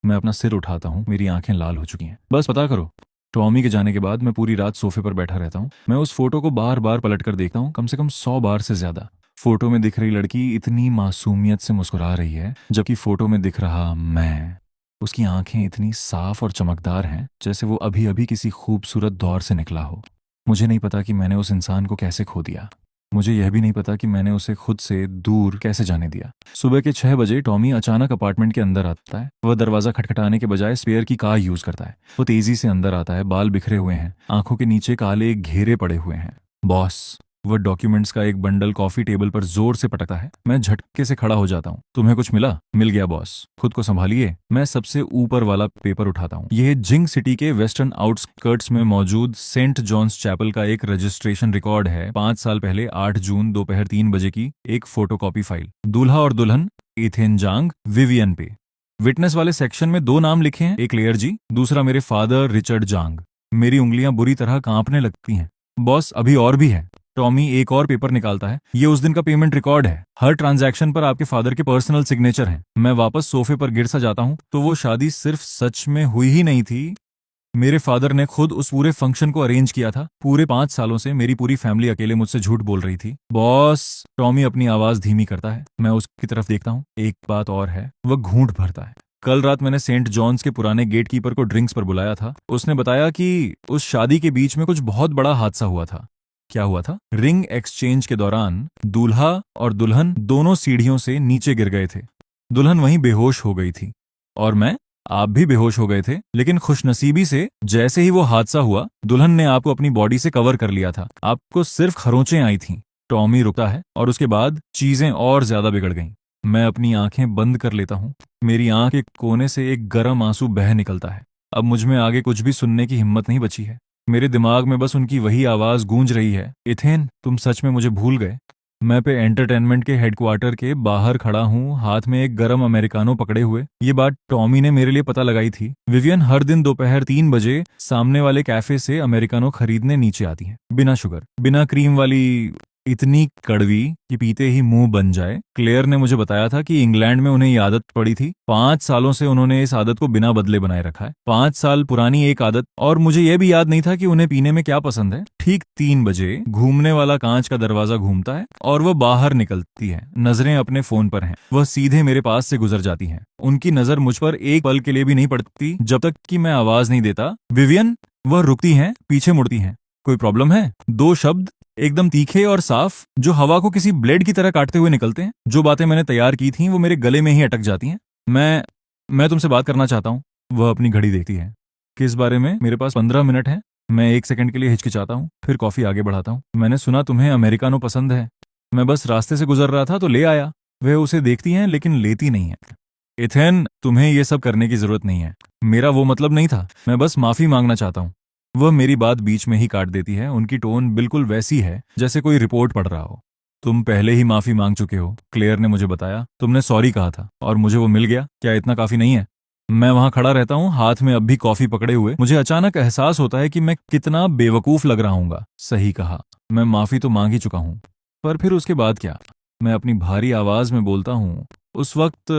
मैं अपना सिर उठाता हूँ। मेरी आंखें लाल हो चुकी हैं। बस पता करो। टॉमी के जाने के बाद मैं पूरी रात सोफे पर बैठा रहता हूँ। मैं उस फोटो को बार बार पलट कर देखता हूँ, कम से कम 100 बार से ज्यादा। फोटो में दिख रही लड़की इतनी मासूमियत से मुस्कुरा रही है, जबकि फोटो में दिख रहा मैं, उसकी आंखें इतनी साफ और चमकदार हैं जैसे वो अभी अभी किसी खूबसूरत दौर से निकला हो। मुझे नहीं पता कि मैंने उस इंसान को कैसे खो दिया। मुझे यह भी नहीं पता कि मैंने उसे खुद से दूर कैसे जाने दिया। सुबह के 6 बजे टॉमी अचानक अपार्टमेंट के अंदर आता है। वह दरवाजा खटखटाने के बजाय स्पेयर की कार यूज करता है। वो तेजी से अंदर आता है। बाल बिखरे हुए हैं, आंखों के नीचे काले घेरे पड़े हुए हैं। बॉस? वह डॉक्यूमेंट्स का एक बंडल कॉफी टेबल पर जोर से पटकता है। मैं झटके से खड़ा हो जाता हूँ। तुम्हें कुछ मिला? मिल गया बॉस, खुद को संभालिए। मैं सबसे ऊपर वाला पेपर उठाता हूँ। यह जिंग सिटी के वेस्टर्न आउटस्कर्ट्स में मौजूद सेंट जॉन्स चैपल का एक रजिस्ट्रेशन रिकॉर्ड है। 5 साल पहले 8 जून दोपहर 3 बजे की एक फोटोकॉपी फाइल। दूल्हा और दुल्हन इथेन जांग, विवियन पे। विटनेस वाले सेक्शन में 2 नाम लिखे हैं, एक क्लेयर जी, दूसरा मेरे फादर रिचर्ड जांग। मेरी उंगलियां बुरी तरह कांपने लगती हैं। बॉस, अभी और भी है। टॉमी एक और पेपर निकालता है। ये उस दिन का पेमेंट रिकॉर्ड है। हर ट्रांजैक्शन पर आपके फादर के पर्सनल सिग्नेचर हैं। मैं वापस सोफे पर गिर सा जाता हूँ। तो वो शादी सिर्फ सच में हुई ही नहीं थी, मेरे फादर ने खुद उस पूरे फंक्शन को अरेंज किया था। पूरे 5 सालों से मेरी पूरी फैमिली अकेले मुझसे झूठ बोल रही थी। बॉस, टॉमी अपनी आवाज धीमी करता है। मैं उसकी तरफ देखता हूँ। एक बात और है, वह घूंट भरता है। कल रात मैंने सेंट जॉन्स के पुराने गेटकीपर को ड्रिंक्स पर बुलाया था। उसने बताया कि उस शादी के बीच में कुछ बहुत बड़ा हादसा हुआ था। क्या हुआ था? रिंग एक्सचेंज के दौरान दूल्हा और दुल्हन दोनों सीढ़ियों से नीचे गिर गए थे। दुल्हन वहीं बेहोश हो गई थी और आप भी बेहोश हो गए थे। लेकिन खुशनसीबी से जैसे ही वो हादसा हुआ, दुल्हन ने आपको अपनी बॉडी से कवर कर लिया था। आपको सिर्फ खरोंचें आई थीं। टॉमी रुकता है और उसके बाद चीजें और ज्यादा बिगड़ गईं। मैं अपनी आंखें बंद कर लेता हूँ। मेरी आंख के कोने से एक गर्म आंसू बह निकलता है। अब मुझ में आगे कुछ भी सुनने की हिम्मत नहीं बची है। मेरे दिमाग में बस उनकी वही आवाज गूंज रही है, इथेन, तुम सच में मुझे भूल गए। मैं पे एंटरटेनमेंट के हेडक्वार्टर के बाहर खड़ा हूँ, हाथ में एक गरम अमेरिकानो पकड़े हुए। ये बात टॉमी ने मेरे लिए पता लगाई थी। विवियन हर दिन दोपहर 3 बजे सामने वाले कैफे से अमेरिकानो खरीदने नीचे आती है। बिना शुगर, बिना क्रीम वाली इतनी कड़वी कि पीते ही मुंह बन जाए। क्लेयर ने मुझे बताया था कि इंग्लैंड में उन्हें ये आदत पड़ी थी। 5 सालों से उन्होंने इस आदत को बिना बदले बनाए रखा है। 5 साल पुरानी एक आदत, और मुझे यह भी याद नहीं था कि उन्हें पीने में क्या पसंद है। ठीक 3 बजे घूमने वाला कांच का दरवाजा घूमता है और वह बाहर निकलती है। नजरें अपने फोन पर हैं। वह सीधे मेरे पास से गुजर जाती हैं। उनकी नजर मुझ पर एक पल के लिए भी नहीं पड़ती जब तक कि मैं आवाज नहीं देता, विवियन। वह रुकती हैं, पीछे मुड़ती हैं। कोई प्रॉब्लम है? 2 शब्द एकदम तीखे और साफ, जो हवा को किसी ब्लेड की तरह काटते हुए निकलते हैं। जो बातें मैंने तैयार की थीं वो मेरे गले में ही अटक जाती हैं। मैं तुमसे बात करना चाहता हूँ। वह अपनी घड़ी देखती है। किस बारे में? मेरे पास 15 मिनट है। मैं 1 सेकंड के लिए हिचकिचाता हूँ, फिर कॉफी आगे बढ़ाता हूँ। मैंने सुना तुम्हें अमेरिकानो पसंद है। मैं बस रास्ते से गुजर रहा था तो ले आया। वह उसे देखती हैं लेकिन लेती नहीं है। इथेन, तुम्हें ये सब करने की जरूरत नहीं है। मेरा वो मतलब नहीं था। मैं बस माफी मांगना चाहता हूँ। वह मेरी बात बीच में ही काट देती है। उनकी टोन बिल्कुल वैसी है जैसे कोई रिपोर्ट पढ़ रहा हो। तुम पहले ही माफी मांग चुके हो, क्लेयर ने मुझे बताया। तुमने सॉरी कहा था और मुझे वो मिल गया। क्या इतना काफी नहीं है? मैं वहां खड़ा रहता हूँ, हाथ में अब भी कॉफी पकड़े हुए। मुझे अचानक एहसास होता है कि मैं कितना बेवकूफ लग रहा हूँगा। सही कहा, मैं माफी तो मांग ही चुका हूँ, पर फिर उसके बाद क्या? मैं अपनी भारी आवाज में बोलता हूँ, उस वक्त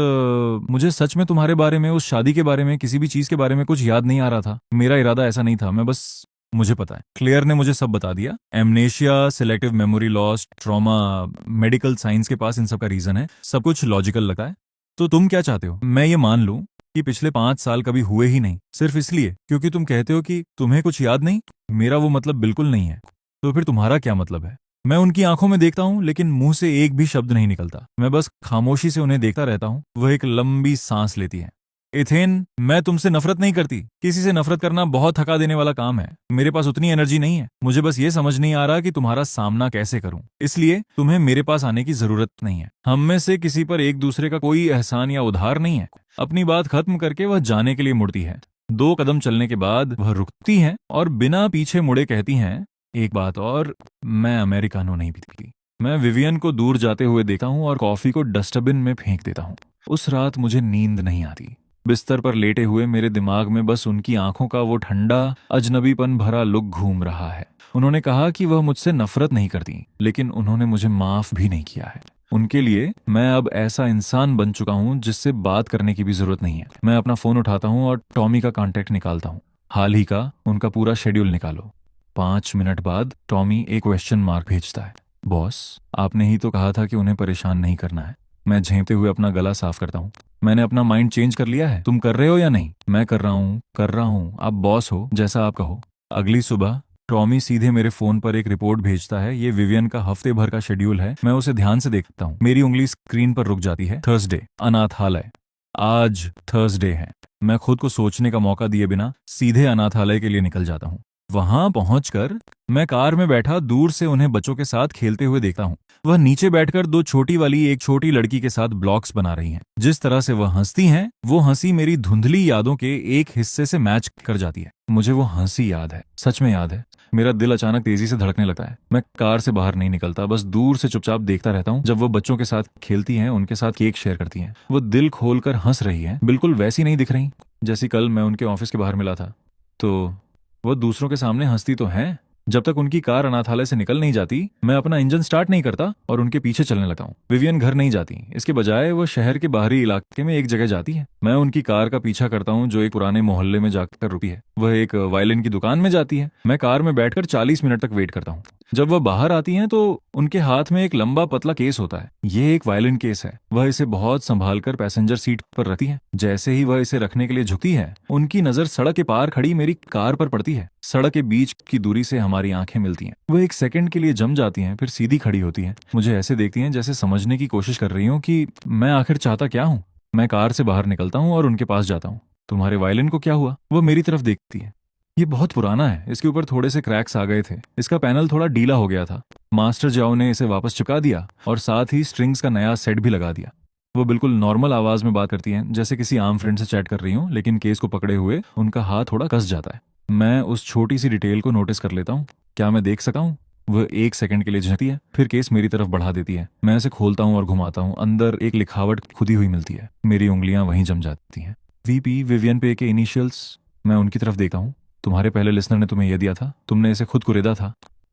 मुझे सच में तुम्हारे बारे में, उस शादी के बारे में, किसी भी चीज के बारे में कुछ याद नहीं आ रहा था। मेरा इरादा ऐसा नहीं था। मैं बस मुझे पता है। क्लेयर ने मुझे सब बता दिया। Amnesia, selective memory loss, trauma, medical science के पास इन सब का रीजन है। सब कुछ लॉजिकल लगता है। तो तुम क्या चाहते हो? मैं ये मान लूं कि पिछले 5 साल कभी हुए ही नहीं, सिर्फ इसलिए क्योंकि तुम कहते हो कि तुम्हें कुछ याद नहीं? मेरा वो मतलब बिल्कुल नहीं है। तो फिर तुम्हारा क्या मतलब है? मैं उनकी आंखों में देखता हूं लेकिन मुंह से एक भी शब्द नहीं निकलता। मैं बस खामोशी से उन्हें देखता रहता हूं। वह एक लंबी सांस लेती है। एथेन, मैं तुमसे नफरत नहीं करती। किसी से नफरत करना बहुत थका देने वाला काम है। मेरे पास उतनी एनर्जी नहीं है। मुझे बस ये समझ नहीं आ रहा कि तुम्हारा सामना कैसे करूं। इसलिए तुम्हें मेरे पास आने की जरूरत नहीं है। हम में से किसी पर एक दूसरे का कोई एहसान या उधार नहीं है। अपनी बात खत्म करके वह जाने के लिए मुड़ती है। 2 कदम चलने के बाद वह रुकती हैं और बिना पीछे मुड़े कहती हैं, एक बात और, मैं अमेरिकानो नहीं पीती। मैं विवियन को दूर जाते हुए देखता हूँ और कॉफी को डस्टबिन में फेंक देता हूँ। उस रात मुझे नींद नहीं आती। बिस्तर पर लेटे हुए मेरे दिमाग में बस उनकी आंखों का वो ठंडा, अजनबीपन भरा लुक घूम रहा है। उन्होंने कहा कि वह मुझसे नफरत नहीं करती, लेकिन उन्होंने मुझे माफ भी नहीं किया है। उनके लिए मैं अब ऐसा इंसान बन चुका हूँ जिससे बात करने की भी जरूरत नहीं है। मैं अपना फोन उठाता हूँ और टॉमी का कांटेक्ट निकालता हूँ। हाल ही का उनका पूरा शेड्यूल निकालो। 5 मिनट बाद टॉमी एक क्वेश्चन मार्क भेजता है। बॉस, आपने ही तो कहा था कि उन्हें परेशान नहीं करना है। मैं झेंपते हुए अपना गला साफ करता हूँ। मैंने अपना माइंड चेंज कर लिया है। तुम कर रहे हो या नहीं? मैं कर रहा हूँ। आप बॉस हो, जैसा आप कहो। अगली सुबह टॉमी सीधे मेरे फोन पर एक रिपोर्ट भेजता है। ये विवियन का हफ्ते भर का शेड्यूल है। मैं उसे ध्यान से देखता हूँ। मेरी उंगली स्क्रीन पर रुक जाती है। थर्सडे, अनाथालय। आज थर्सडे है। मैं खुद को सोचने का मौका दिए बिना सीधे अनाथालय के लिए निकल जाता हूँ। वहां पहुंचकर मैं कार में बैठा दूर से उन्हें बच्चों के साथ खेलते हुए देखता हूँ। वह नीचे बैठकर दो छोटी वाली एक छोटी लड़की के साथ ब्लॉक्स बना रही हैं। जिस तरह से वह हंसती हैं, वो हंसी मेरी धुंधली यादों के एक हिस्से से मैच कर जाती है। मुझे वो हंसी याद है, सच में याद है। मेरा दिल अचानक तेजी से धड़कने लगता है। मैं कार से बाहर नहीं निकलता, बस दूर से चुपचाप देखता रहता हूँ। जब वो बच्चों के साथ खेलती हैं, उनके साथ केक शेयर करती हैं, वो दिल खोलकर हंस रही हैं। बिल्कुल वैसी नहीं दिख रही जैसी कल मैं उनके ऑफिस के बाहर मिला था। तो वो दूसरों के सामने हंसती तो हैं। जब तक उनकी कार अनाथालय से निकल नहीं जाती, मैं अपना इंजन स्टार्ट नहीं करता और उनके पीछे चलने लगता हूँ। विवियन घर नहीं जाती। इसके बजाय वो शहर के बाहरी इलाके में एक जगह जाती है। मैं उनकी कार का पीछा करता हूँ जो एक पुराने मोहल्ले में जाकर रुकी है। वह एक वायलिन की दुकान में जाती है। मैं कार में बैठकर 40 मिनट तक वेट करता हूँ। जब वह बाहर आती हैं तो उनके हाथ में एक लंबा पतला केस होता है। ये एक वायलिन केस है। वह इसे बहुत संभाल कर पैसेंजर सीट पर रखती है। जैसे ही वह इसे रखने के लिए झुकती है, उनकी नजर सड़क के पार खड़ी मेरी कार पर पड़ती है। सड़क के बीच की दूरी से हमारी आंखें मिलती हैं। वह एक सेकंड के लिए जम जाती हैं, फिर सीधी खड़ी होती हैं। मुझे ऐसे देखती हैं जैसे समझने की कोशिश कर रही हूँ कि मैं आखिर चाहता क्या हूँ। मैं कार से बाहर निकलता हूँ और उनके पास जाता हूँ। तुम्हारे वायलिन को क्या हुआ? वह मेरी तरफ देखती है। ये बहुत पुराना है। इसके ऊपर थोड़े से क्रैक्स आ गए थे। इसका पैनल थोड़ा ढीला हो गया था। मास्टर जाओ ने इसे वापस चिपका दिया और साथ ही स्ट्रिंग्स का नया सेट भी लगा दिया। वो बिल्कुल नॉर्मल आवाज में बात करती हैं, जैसे किसी आम फ्रेंड से चैट कर रही हूँ, लेकिन केस को पकड़े हुए उनका हाथ थोड़ा कस जाता है। मैं उस छोटी सी डिटेल को नोटिस कर लेता हूँ। क्या मैं देख सकता हूँ? वह 1 सेकंड के लिए झंकती है, फिर केस मेरी तरफ बढ़ा देती है। मैं इसे खोलता हूँ और घुमाता हूँ। अंदर एक लिखावट खुदी हुई मिलती है। मेरी उंगलियां वहीं जम जाती हैं। वीपी, विवियन पे के इनिशियल्स। मैं उनकी तरफ देखता हूँ। तुम्हारे पहले लिसनर ने तुम्हें यह दिया था। तुमने इसे खुद कुरेदा था।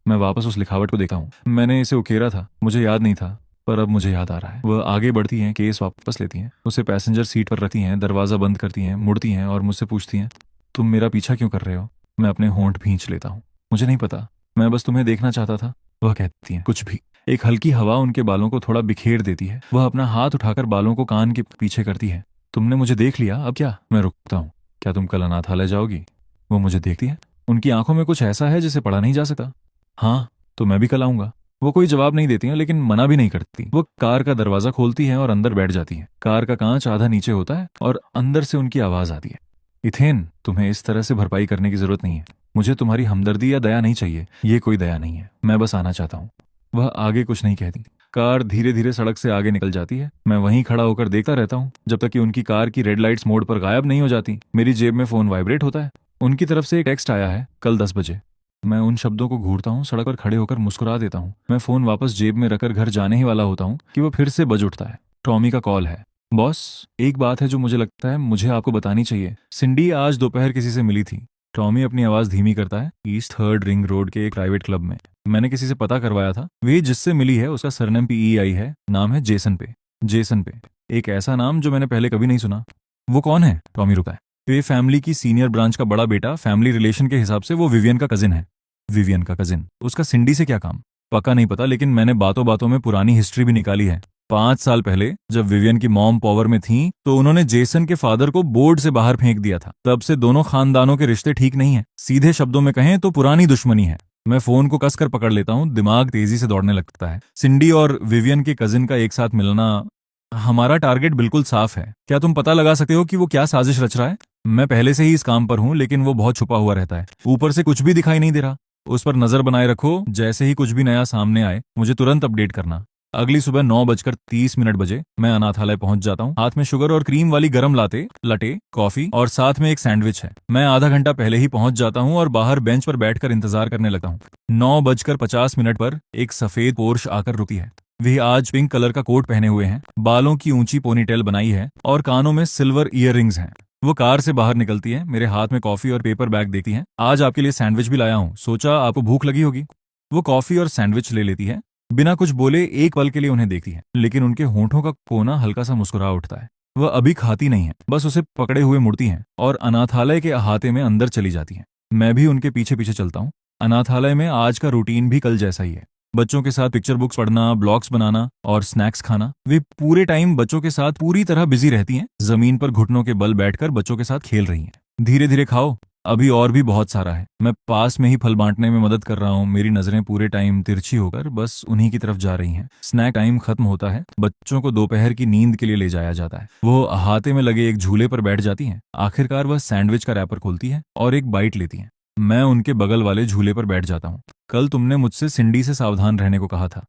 मैं वापस उस लिखावट को देखता हूँ। मैंने इसे उकेरा था, मुझे याद नहीं था, पर अब मुझे याद आ रहा है। वह आगे बढ़ती हैं, केस वापस लेती हैं, उसे पैसेंजर सीट पर रखती हैं, दरवाज़ा बंद करती हैं, मुड़ती हैं और मुझसे पूछती हैं, तुम मेरा पीछा क्यों कर रहे हो? मैं अपने होंठ भींच लेता हूँ। मुझे नहीं पता, मैं बस तुम्हें देखना चाहता था। वह कहती हैं, कुछ भी। एक हल्की हवा उनके बालों को थोड़ा बिखेर देती है। वह अपना हाथ उठाकर बालों को कान के पीछे करती है। तुमने मुझे देख लिया, अब क्या? मैं रुकता हूँ। क्या तुम कल अनाथालय जाओगी? वो मुझे देखती है, उनकी आंखों में कुछ ऐसा है जिसे पढ़ा नहीं जा सकता। हाँ, तो मैं भी कल आऊंगा। वो कोई जवाब नहीं देती हैं, लेकिन मना भी नहीं करती। वो कार का दरवाजा खोलती हैं और अंदर बैठ जाती हैं। कार का कांच आधा नीचे होता है और अंदर से उनकी आवाज आती है, इथेन, तुम्हें इस तरह से भरपाई करने की जरूरत नहीं है। मुझे तुम्हारी हमदर्दी या दया नहीं चाहिए, ये कोई दया नहीं है, मैं बस आना चाहता हूँ। वह आगे कुछ नहीं कहती। कार धीरे धीरे सड़क से आगे निकल जाती है। मैं वहीं खड़ा होकर देखता रहता हूँ जब तक कि उनकी कार की रेड लाइट्स मोड़ पर गायब नहीं हो जाती। मेरी जेब में फोन वाइब्रेट होता है। उनकी तरफ से एक टेक्स्ट आया है, कल 10 बजे। मैं उन शब्दों को घूरता हूँ, सड़क पर खड़े होकर मुस्कुरा देता हूँ। मैं फोन वापस जेब में रखकर घर जाने ही वाला होता हूँ कि वो फिर से बज उठता है। टॉमी का कॉल है। बॉस, एक बात है जो मुझे लगता है मुझे आपको बतानी चाहिए। सिंडी आज दोपहर किसी से मिली थी। टॉमी अपनी आवाज धीमी करता है। ईस्ट थर्ड रिंग रोड के एक प्राइवेट क्लब में। मैंने किसी से पता करवाया था, वे जिससे मिली है उसका सरनेम PEI है, नाम है जेसन पे। जेसन पे, एक ऐसा नाम जो मैंने पहले कभी नहीं सुना। वो कौन है? टॉमी रुका है। पे फैमिली की सीनियर ब्रांच का बड़ा बेटा। फैमिली रिलेशन के हिसाब से वो विवियन का कजिन है। विवियन का कजिन? उसका सिंडी से क्या काम? पक्का नहीं पता, लेकिन मैंने बातों बातों में पुरानी हिस्ट्री भी निकाली है। 5 साल पहले जब विवियन की मॉम पावर में थी तो उन्होंने जेसन के फादर को बोर्ड से बाहर फेंक दिया था। तब से दोनों खानदानों के रिश्ते ठीक नहीं है। सीधे शब्दों में कहें तो पुरानी दुश्मनी है। मैं फोन को कसकर पकड़ लेता हूँ, दिमाग तेजी से दौड़ने लगता है। सिंडी और विवियन के कजिन का एक साथ मिलना। हमारा टारगेट बिल्कुल साफ है। क्या तुम पता लगा सकते हो कि वो क्या साजिश रच रहा है? मैं पहले से ही इस काम पर हूँ, लेकिन वो बहुत छुपा हुआ रहता है। ऊपर से कुछ भी दिखाई नहीं दे रहा। उस पर नजर बनाए रखो, जैसे ही कुछ भी नया सामने आए मुझे तुरंत अपडेट करना। अगली सुबह 9:30 बजे मैं अनाथालय पहुंच जाता हूँ। हाथ में शुगर और क्रीम वाली गरम लाते, लटे, कॉफी और साथ में एक सैंडविच है। मैं आधा घंटा पहले ही पहुंच जाता हूँ और बाहर बेंच पर बैठकर इंतजार करने लगता हूँ। 9:50 पर एक सफेद पोर्श आकर रुकी है। वे आज पिंक कलर का कोट पहने हुए हैं, बालों की ऊंची पोनीटेल बनाई है और कानों में सिल्वर ईयररिंग्स हैं। वो कार से बाहर निकलती है, मेरे हाथ में कॉफी और पेपर बैग देती है। आज आपके लिए सैंडविच भी लाया हूँ, सोचा आपको भूख लगी होगी। वो कॉफी और सैंडविच ले लेती है, बिना कुछ बोले एक पल के लिए उन्हें देखती है, लेकिन उनके होंठों का कोना हल्का सा मुस्कुरा उठता है। वह अभी खाती नहीं है, बस उसे पकड़े हुए मुड़ती हैं और अनाथालय के अहाते में अंदर चली जाती हैं। मैं भी उनके पीछे पीछे चलता हूँ। अनाथालय में आज का रूटीन भी कल जैसा ही है। बच्चों के साथ पिक्चर बुक्स पढ़ना, ब्लॉग्स बनाना और स्नैक्स खाना। वे पूरे टाइम बच्चों के साथ पूरी तरह बिजी रहती हैं, जमीन पर घुटनों के बल बैठकर बच्चों के साथ खेल रही हैं। धीरे धीरे खाओ, अभी और भी बहुत सारा है। मैं पास में ही फल बांटने में मदद कर रहा हूँ। मेरी नजरें पूरे टाइम तिरछी होकर बस उन्हीं की तरफ जा रही हैं। स्नैक टाइम खत्म होता है, बच्चों को दोपहर की नींद के लिए ले जाया जाता है। वो अहाते में लगे एक झूले पर बैठ जाती हैं। आखिरकार वह सैंडविच का रैपर खोलती है और एक बाइट लेती हैं। मैं उनके बगल वाले झूले पर बैठ जाता हूँ। कल तुमने मुझसे सिंडी से सावधान रहने को कहा था।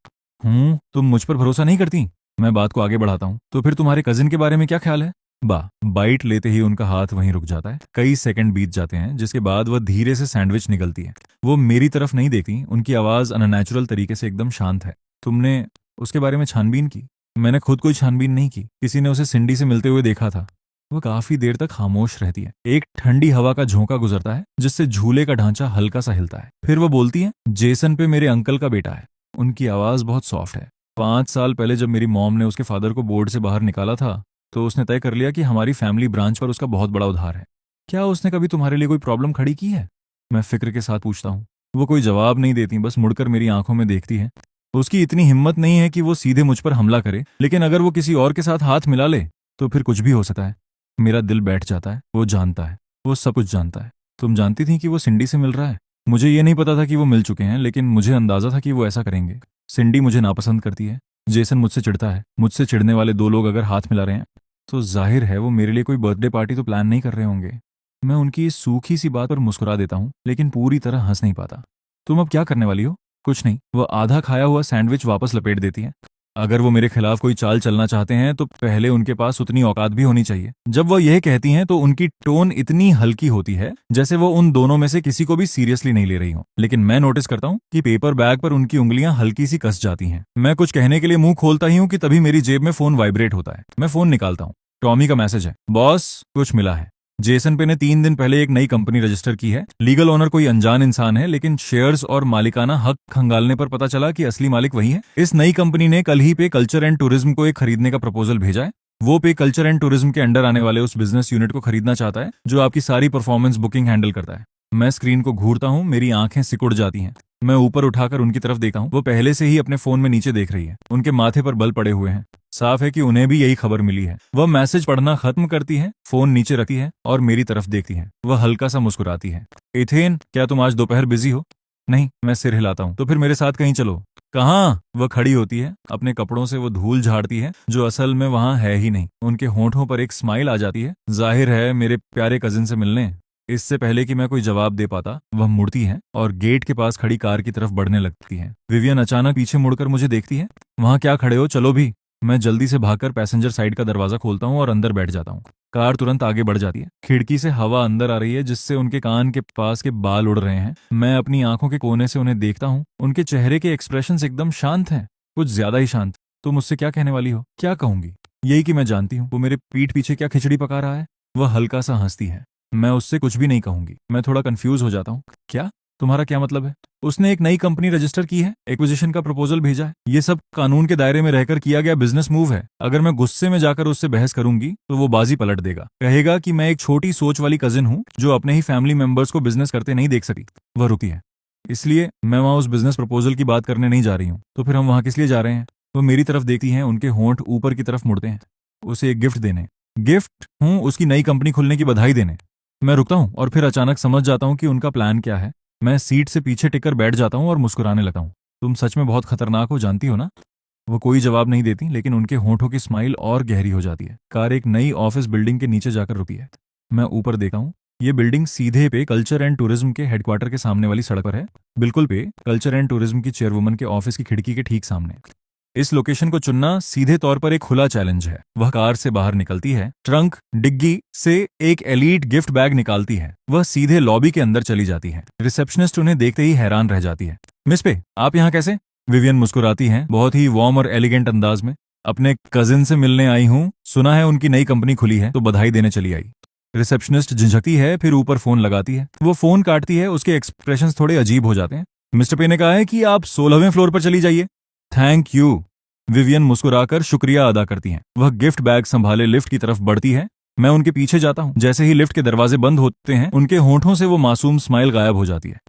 तुम मुझ पर भरोसा नहीं करती? मैं बात को आगे बढ़ाता हूँ। तो फिर तुम्हारे कजिन के बारे में क्या ख्याल है? बाइट लेते ही उनका हाथ वहीं रुक जाता है। कई सेकंड बीत जाते हैं, जिसके बाद वह धीरे से सैंडविच निकलती है। वो मेरी तरफ नहीं देखती, उनकी आवाज अननेचुरल तरीके से एकदम शांत है। तुमने उसके बारे में छानबीन की? मैंने खुद कोई छानबीन नहीं की, किसी ने उसे सिंडी से मिलते हुए देखा था। वह काफी देर तक खामोश रहती है। एक ठंडी हवा का झोंका गुजरता है जिससे झूले का ढांचा हल्का सा हिलता है। फिर वह बोलती है, जेसन पे मेरे अंकल का बेटा है। उनकी आवाज बहुत सॉफ्ट है। 5 साल पहले जब मेरी मॉम ने उसके फादर को बोर्ड से बाहर निकाला था तो उसने तय कर लिया कि हमारी फैमिली ब्रांच पर उसका बहुत बड़ा उधार है। क्या उसने कभी तुम्हारे लिए कोई प्रॉब्लम खड़ी की है? मैं फिक्र के साथ पूछता हूँ। वो कोई जवाब नहीं देती, बस मुड़कर मेरी आंखों में देखती है। उसकी इतनी हिम्मत नहीं है कि वो सीधे मुझ पर हमला करे, लेकिन अगर वो किसी और के साथ हाथ मिला ले तो फिर कुछ भी हो सकता है। मेरा दिल बैठ जाता है। वो जानता है, वो सब कुछ जानता है। तुम जानती थी कि वो सिंडी से मिल रहा है? मुझे ये नहीं पता था कि वो मिल चुके हैं, लेकिन मुझे अंदाजा था कि वो ऐसा करेंगे। सिंडी मुझे नापसंद करती है, जेसन मुझसे चिढ़ता है। मुझसे चिढ़ने वाले दो लोग अगर हाथ मिला रहे हैं तो जाहिर है वो मेरे लिए कोई बर्थडे पार्टी तो प्लान नहीं कर रहे होंगे। मैं उनकी इस सूखी सी बात पर मुस्कुरा देता हूँ, लेकिन पूरी तरह हंस नहीं पाता। तुम अब क्या करने वाली हो? कुछ नहीं। वह आधा खाया हुआ सैंडविच वापस लपेट देती है। अगर वो मेरे खिलाफ कोई चाल चलना चाहते हैं तो पहले उनके पास उतनी औकात भी होनी चाहिए। जब वह यह कहती हैं तो उनकी टोन इतनी हल्की होती है जैसे वो उन दोनों में से किसी को भी सीरियसली नहीं ले रही हो। लेकिन मैं नोटिस करता हूँ कि पेपर बैग पर उनकी उंगलियां हल्की सी कस जाती हैं। मैं कुछ कहने के लिए मुंह खोलता ही हूँ कि तभी मेरी जेब में फोन वाइब्रेट होता है। मैं फोन निकालता हूँ। टॉमी का मैसेज है, बॉस कुछ मिला है। जेसन पे ने 3 दिन पहले एक नई कंपनी रजिस्टर की है। लीगल ओनर कोई अनजान इंसान है, लेकिन शेयर्स और मालिकाना हक खंगालने पर पता चला कि असली मालिक वही है। इस नई कंपनी ने कल ही पे कल्चर एंड टूरिज्म को एक खरीदने का प्रपोजल भेजा है। वो पे कल्चर एंड टूरिज्म के अंडर आने वाले उस बिजनेस यूनिट को खरीदना चाहता है जो आपकी सारी परफॉर्मेंस बुकिंग हैंडल करता है। मैं स्क्रीन को घूरता हूँ, मेरी आंखें सिकुड़ जाती हैं। मैं ऊपर उठाकर उनकी तरफ देखा हूँ। वो पहले से ही अपने फोन में नीचे देख रही है। उनके माथे पर बल पड़े हुए हैं। साफ है कि उन्हें भी यही खबर मिली है। वह मैसेज पढ़ना खत्म करती है, फोन नीचे रखती है और मेरी तरफ देखती है। वह हल्का सा मुस्कुराती है। एथेन, क्या तुम आज दोपहर बिजी हो? नहीं, मैं सिर हिलाता हूँ। तो फिर मेरे साथ कहीं चलो। कहाँ? वह खड़ी होती है। अपने कपड़ों से वो धूल झाड़ती है जो असल में वहां है ही नहीं। उनके होंठों पर एक स्माइल आ जाती है। जाहिर है मेरे प्यारे कजिन से मिलने। इससे पहले कि मैं कोई जवाब दे पाता, वह मुड़ती है और गेट के पास खड़ी कार की तरफ बढ़ने लगती है। विवियन अचानक पीछे मुड़कर मुझे देखती है। वहां क्या खड़े हो, चलो भी। मैं जल्दी से भागकर पैसेंजर साइड का दरवाजा खोलता हूँ और अंदर बैठ जाता हूँ। कार तुरंत आगे बढ़ जाती है। खिड़की से हवा अंदर आ रही है जिससे उनके कान के पास के बाल उड़ रहे हैं। मैं अपनी आंखों के कोने से उन्हें देखता हूँ। उनके चेहरे के एक्सप्रेशंस एकदम शांत हैं, कुछ ज्यादा ही शांत। तुम मुझसे क्या कहने वाली हो? क्या कहूंगी? यही कि मैं जानती हूँ वो मेरे पीठ पीछे क्या खिचड़ी पका रहा है। वह हल्का सा हंसती है। मैं उससे कुछ भी नहीं कहूंगी। मैं थोड़ा कंफ्यूज हो जाता हूँ। क्या? तुम्हारा क्या मतलब है? उसने एक नई कंपनी रजिस्टर की है, एक्विजिशन का प्रपोजल भेजा है। ये सब कानून के दायरे में रहकर किया गया बिजनेस मूव है। अगर मैं गुस्से में जाकर उससे बहस करूंगी तो वो बाजी पलट देगा। कहेगा कि मैं एक छोटी सोच वाली कजिन हूँ जो अपने ही फैमिली मेंबर्स को बिजनेस करते नहीं देख सकी। वह रुकी है। इसलिए मैं वहां उस बिजनेस प्रपोजल की बात करने नहीं जा रही हूँ। तो फिर हम वहां किस लिए जा रहे हैं? वो मेरी तरफ देखती हैं। उनके होंठ ऊपर की तरफ मुड़ते हैं। उसे एक गिफ्ट देने। गिफ्ट? हूँ, उसकी नई कंपनी खुलने की बधाई देने। मैं रुकता हूँ और फिर अचानक समझ जाता हूँ कि उनका प्लान क्या है। मैं सीट से पीछे टिककर बैठ जाता हूँ और मुस्कुराने लगता हूँ। तुम सच में बहुत खतरनाक हो, जानती हो ना? वो कोई जवाब नहीं देती, लेकिन उनके होंठों की स्माइल और गहरी हो जाती है। कार एक नई ऑफिस बिल्डिंग के नीचे जाकर रुकी है। मैं ऊपर देखा हूँ। ये बिल्डिंग सीधे पे कल्चर एंड टूरिज्म के हेडक्वार्टर के सामने वाली सड़क पर है। बिल्कुल पे कल्चर एंड टूरिज्म की चेयरवुमन के ऑफिस की खिड़की के ठीक सामने। इस लोकेशन को चुनना सीधे तौर पर एक खुला चैलेंज है। वह कार से बाहर निकलती है, ट्रंक डिग्गी से एक एलीट गिफ्ट बैग निकालती है। वह सीधे लॉबी के अंदर चली जाती है। रिसेप्शनिस्ट उन्हें देखते ही हैरान रह जाती है। मिस पे, आप यहाँ कैसे? विवियन मुस्कुराती हैं, बहुत ही वार्म और एलिगेंट अंदाज में। अपने कजिन से मिलने आई हूँ। सुना है उनकी नई कंपनी खुली है तो बधाई देने चली आई। रिसेप्शनिस्ट झिझकती है, फिर ऊपर फोन लगाती है। वो फोन काटती है। उसके एक्सप्रेशंस थोड़े अजीब हो जाते हैं। मिस्टर पे ने कहा है कि आप 16वें फ्लोर पर चली जाइए। Thank you. विवियन मुस्कुराकर शुक्रिया अदा करती हैं। वह गिफ्ट बैग संभाले लिफ्ट की तरफ बढ़ती है। मैं उनके पीछे जाता हूँ। जैसे ही लिफ्ट के दरवाजे बंद होते हैं, उनके होंठों से वो मासूम स्माइल गायब हो जाती है।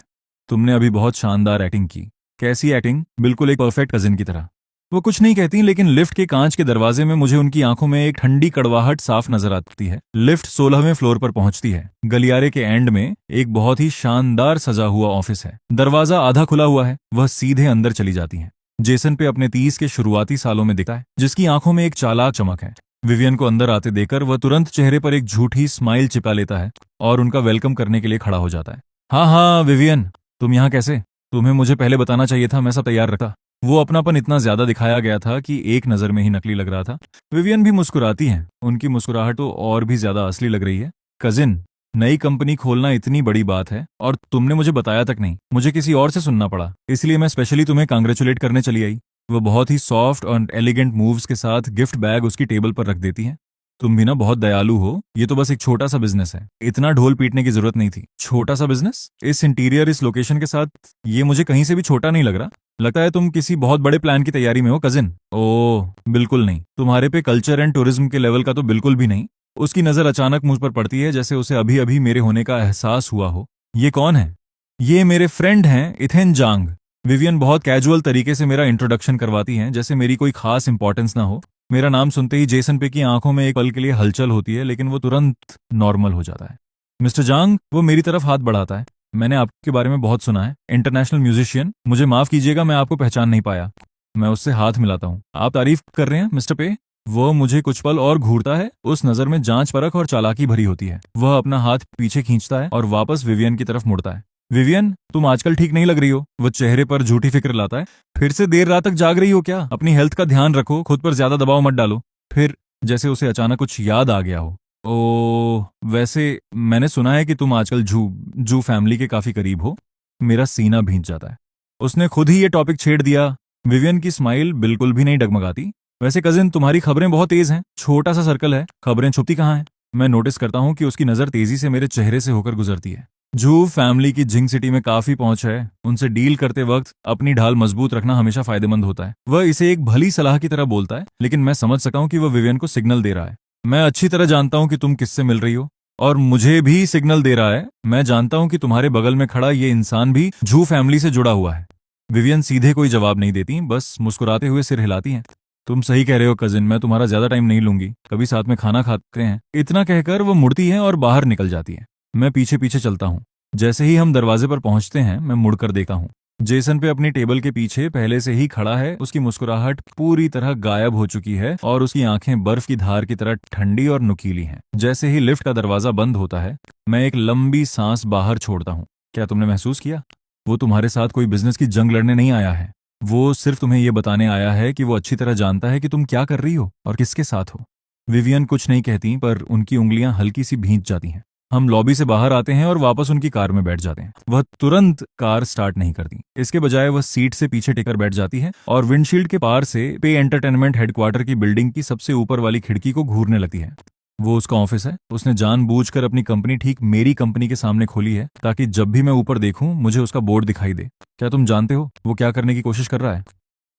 तुमने अभी बहुत शानदार एक्टिंग की। कैसी एक्टिंग? बिल्कुल एक परफेक्ट कजिन की तरह। वो कुछ नहीं कहती, लेकिन लिफ्ट के कांच के दरवाजे में मुझे उनकी आंखों में एक ठंडी कड़वाहट साफ नजर आती है। लिफ्ट 16वें फ्लोर पर पहुंचती है। गलियारे के एंड में एक बहुत ही शानदार सजा हुआ ऑफिस है। दरवाजा आधा खुला हुआ है। वह सीधे अंदर चली जाती है। जेसन पे अपने 30 के शुरुआती सालों में दिखता है, जिसकी आंखों में एक चालाक चमक है। विवियन को अंदर आते देखकर वह तुरंत चेहरे पर एक झूठी स्माइल चिपका लेता है और उनका वेलकम करने के लिए खड़ा हो जाता है। हाँ हाँ विवियन, तुम यहाँ कैसे? तुम्हें मुझे पहले बताना चाहिए था, मैं सब तैयार रखता। वो अपनापन इतना ज्यादा दिखाया गया था कि एक नजर में ही नकली लग रहा था। विवियन भी मुस्कुराती हैं। उनकी मुस्कुराहट तो और भी ज्यादा असली लग रही है। कजिन, नई कंपनी खोलना इतनी बड़ी बात है और तुमने मुझे बताया तक नहीं। मुझे किसी और से सुनना पड़ा, इसलिए मैं स्पेशली तुम्हें कांग्रेचुलेट करने चली आई। वो बहुत ही सॉफ्ट और एलिगेंट मूव्स के साथ गिफ्ट बैग उसकी टेबल पर रख देती हैं। तुम भी ना बहुत दयालु हो। ये तो बस एक छोटा सा बिजनेस है, इतना ढोल पीटने की जरूरत नहीं थी। छोटा सा बिजनेस? इस इंटीरियर, इस लोकेशन के साथ ये मुझे कहीं से भी छोटा नहीं लग रहा। लगता है तुम किसी बहुत बड़े प्लान की तैयारी में हो कजिन। ओह बिल्कुल नहीं, तुम्हारे पे कल्चर एंड टूरिज्म के लेवल का तो बिल्कुल भी नहीं। उसकी नजर अचानक मुझ पर पड़ती है, जैसे उसे अभी अभी मेरे होने का एहसास हुआ हो। ये कौन है? ये मेरे फ्रेंड हैं, इथेन जांग। विवियन बहुत कैजुअल तरीके से मेरा इंट्रोडक्शन करवाती हैं, जैसे मेरी कोई खास इंपॉर्टेंस ना हो। मेरा नाम सुनते ही जेसन पे की आंखों में एक पल के लिए हलचल होती है, लेकिन वो तुरंत नॉर्मल हो जाता है। मिस्टर जांग, वो मेरी तरफ हाथ बढ़ाता है। मैंने आपके बारे में बहुत सुना है, इंटरनेशनल म्यूजिशियन। मुझे माफ कीजिएगा, मैं आपको पहचान नहीं पाया। मैं उससे हाथ मिलाता हूँ। आप तारीफ कर रहे हैं मिस्टर पे? वो मुझे कुछ पल और घूरता है। उस नजर में जांच परख और चालाकी भरी होती है। वह अपना हाथ पीछे खींचता है और वापस विवियन की तरफ मुड़ता है। विवियन, तुम आजकल ठीक नहीं लग रही हो। वह चेहरे पर झूठी फिक्र लाता है। फिर से देर रात तक जाग रही हो क्या? अपनी हेल्थ का ध्यान रखो, खुद पर ज्यादा दबाव मत डालो। फिर जैसे उसे अचानक कुछ याद आ गया हो। ओ, वैसे मैंने सुना है कि तुम आजकल जू फैमिली के काफी करीब हो। मेरा सीना भींच जाता है। उसने खुद ही ये टॉपिक छेड़ दिया। विवियन की स्माइल बिल्कुल भी नहीं डगमगाती। वैसे कजिन, तुम्हारी खबरें बहुत तेज हैं। छोटा सा सर्कल है, खबरें छुपती कहाँ हैं? मैं नोटिस करता हूँ कि उसकी नज़र तेजी से मेरे चेहरे से होकर गुजरती है। जू फैमिली की जिंग सिटी में काफी पहुंच है। उनसे डील करते वक्त अपनी ढाल मजबूत रखना हमेशा फायदेमंद होता है। वह इसे एक भली सलाह की तरह बोलता है, लेकिन मैं समझ सका हूं कि वह विवियन को सिग्नल दे रहा है। मैं अच्छी तरह जानता हूं कि तुम किससे मिल रही हो, और मुझे भी सिग्नल दे रहा है। मैं जानता हूं कि तुम्हारे बगल में खड़ा ये इंसान भी जू फैमिली से जुड़ा हुआ है। विवियन सीधे कोई जवाब नहीं देती, बस मुस्कुराते हुए सिर हिलाती हैं। तुम सही कह रहे हो कजिन, मैं तुम्हारा ज्यादा टाइम नहीं लूंगी, कभी साथ में खाना खाते हैं। इतना कहकर वो मुड़ती है और बाहर निकल जाती है। मैं पीछे पीछे चलता हूँ। जैसे ही हम दरवाजे पर पहुंचते हैं, मैं मुड़कर देखता हूँ। जेसन पे अपनी टेबल के पीछे पहले से ही खड़ा है। उसकी मुस्कुराहट पूरी तरह गायब हो चुकी है और उसकी आंखें बर्फ की धार की तरह ठंडी और नुकीली हैं। जैसे ही लिफ्ट का दरवाजा बंद होता है, मैं एक लंबी सांस बाहर छोड़ता हूँ। क्या तुमने महसूस किया? वो तुम्हारे साथ कोई बिजनेस की जंग लड़ने नहीं आया है। वो सिर्फ तुम्हें यह बताने आया है कि वो अच्छी तरह जानता है कि तुम क्या कर रही हो और किसके साथ हो। विवियन कुछ नहीं कहती, पर उनकी उंगलियां हल्की सी भींच जाती हैं। हम लॉबी से बाहर आते हैं और वापस उनकी कार में बैठ जाते हैं। वह तुरंत कार स्टार्ट नहीं करती। इसके बजाय वह सीट से पीछे टिकर बैठ जाती है और विंडशील्ड के पार से पे एंटरटेनमेंट हेडक्वार्टर की बिल्डिंग की सबसे ऊपर वाली खिड़की को घूरने लगती है। वो उसका ऑफिस है। उसने जानबूझकर अपनी कंपनी ठीक मेरी कंपनी के सामने खोली है, ताकि जब भी मैं ऊपर देखूं मुझे उसका बोर्ड दिखाई दे। क्या तुम जानते हो वो क्या करने की कोशिश कर रहा है?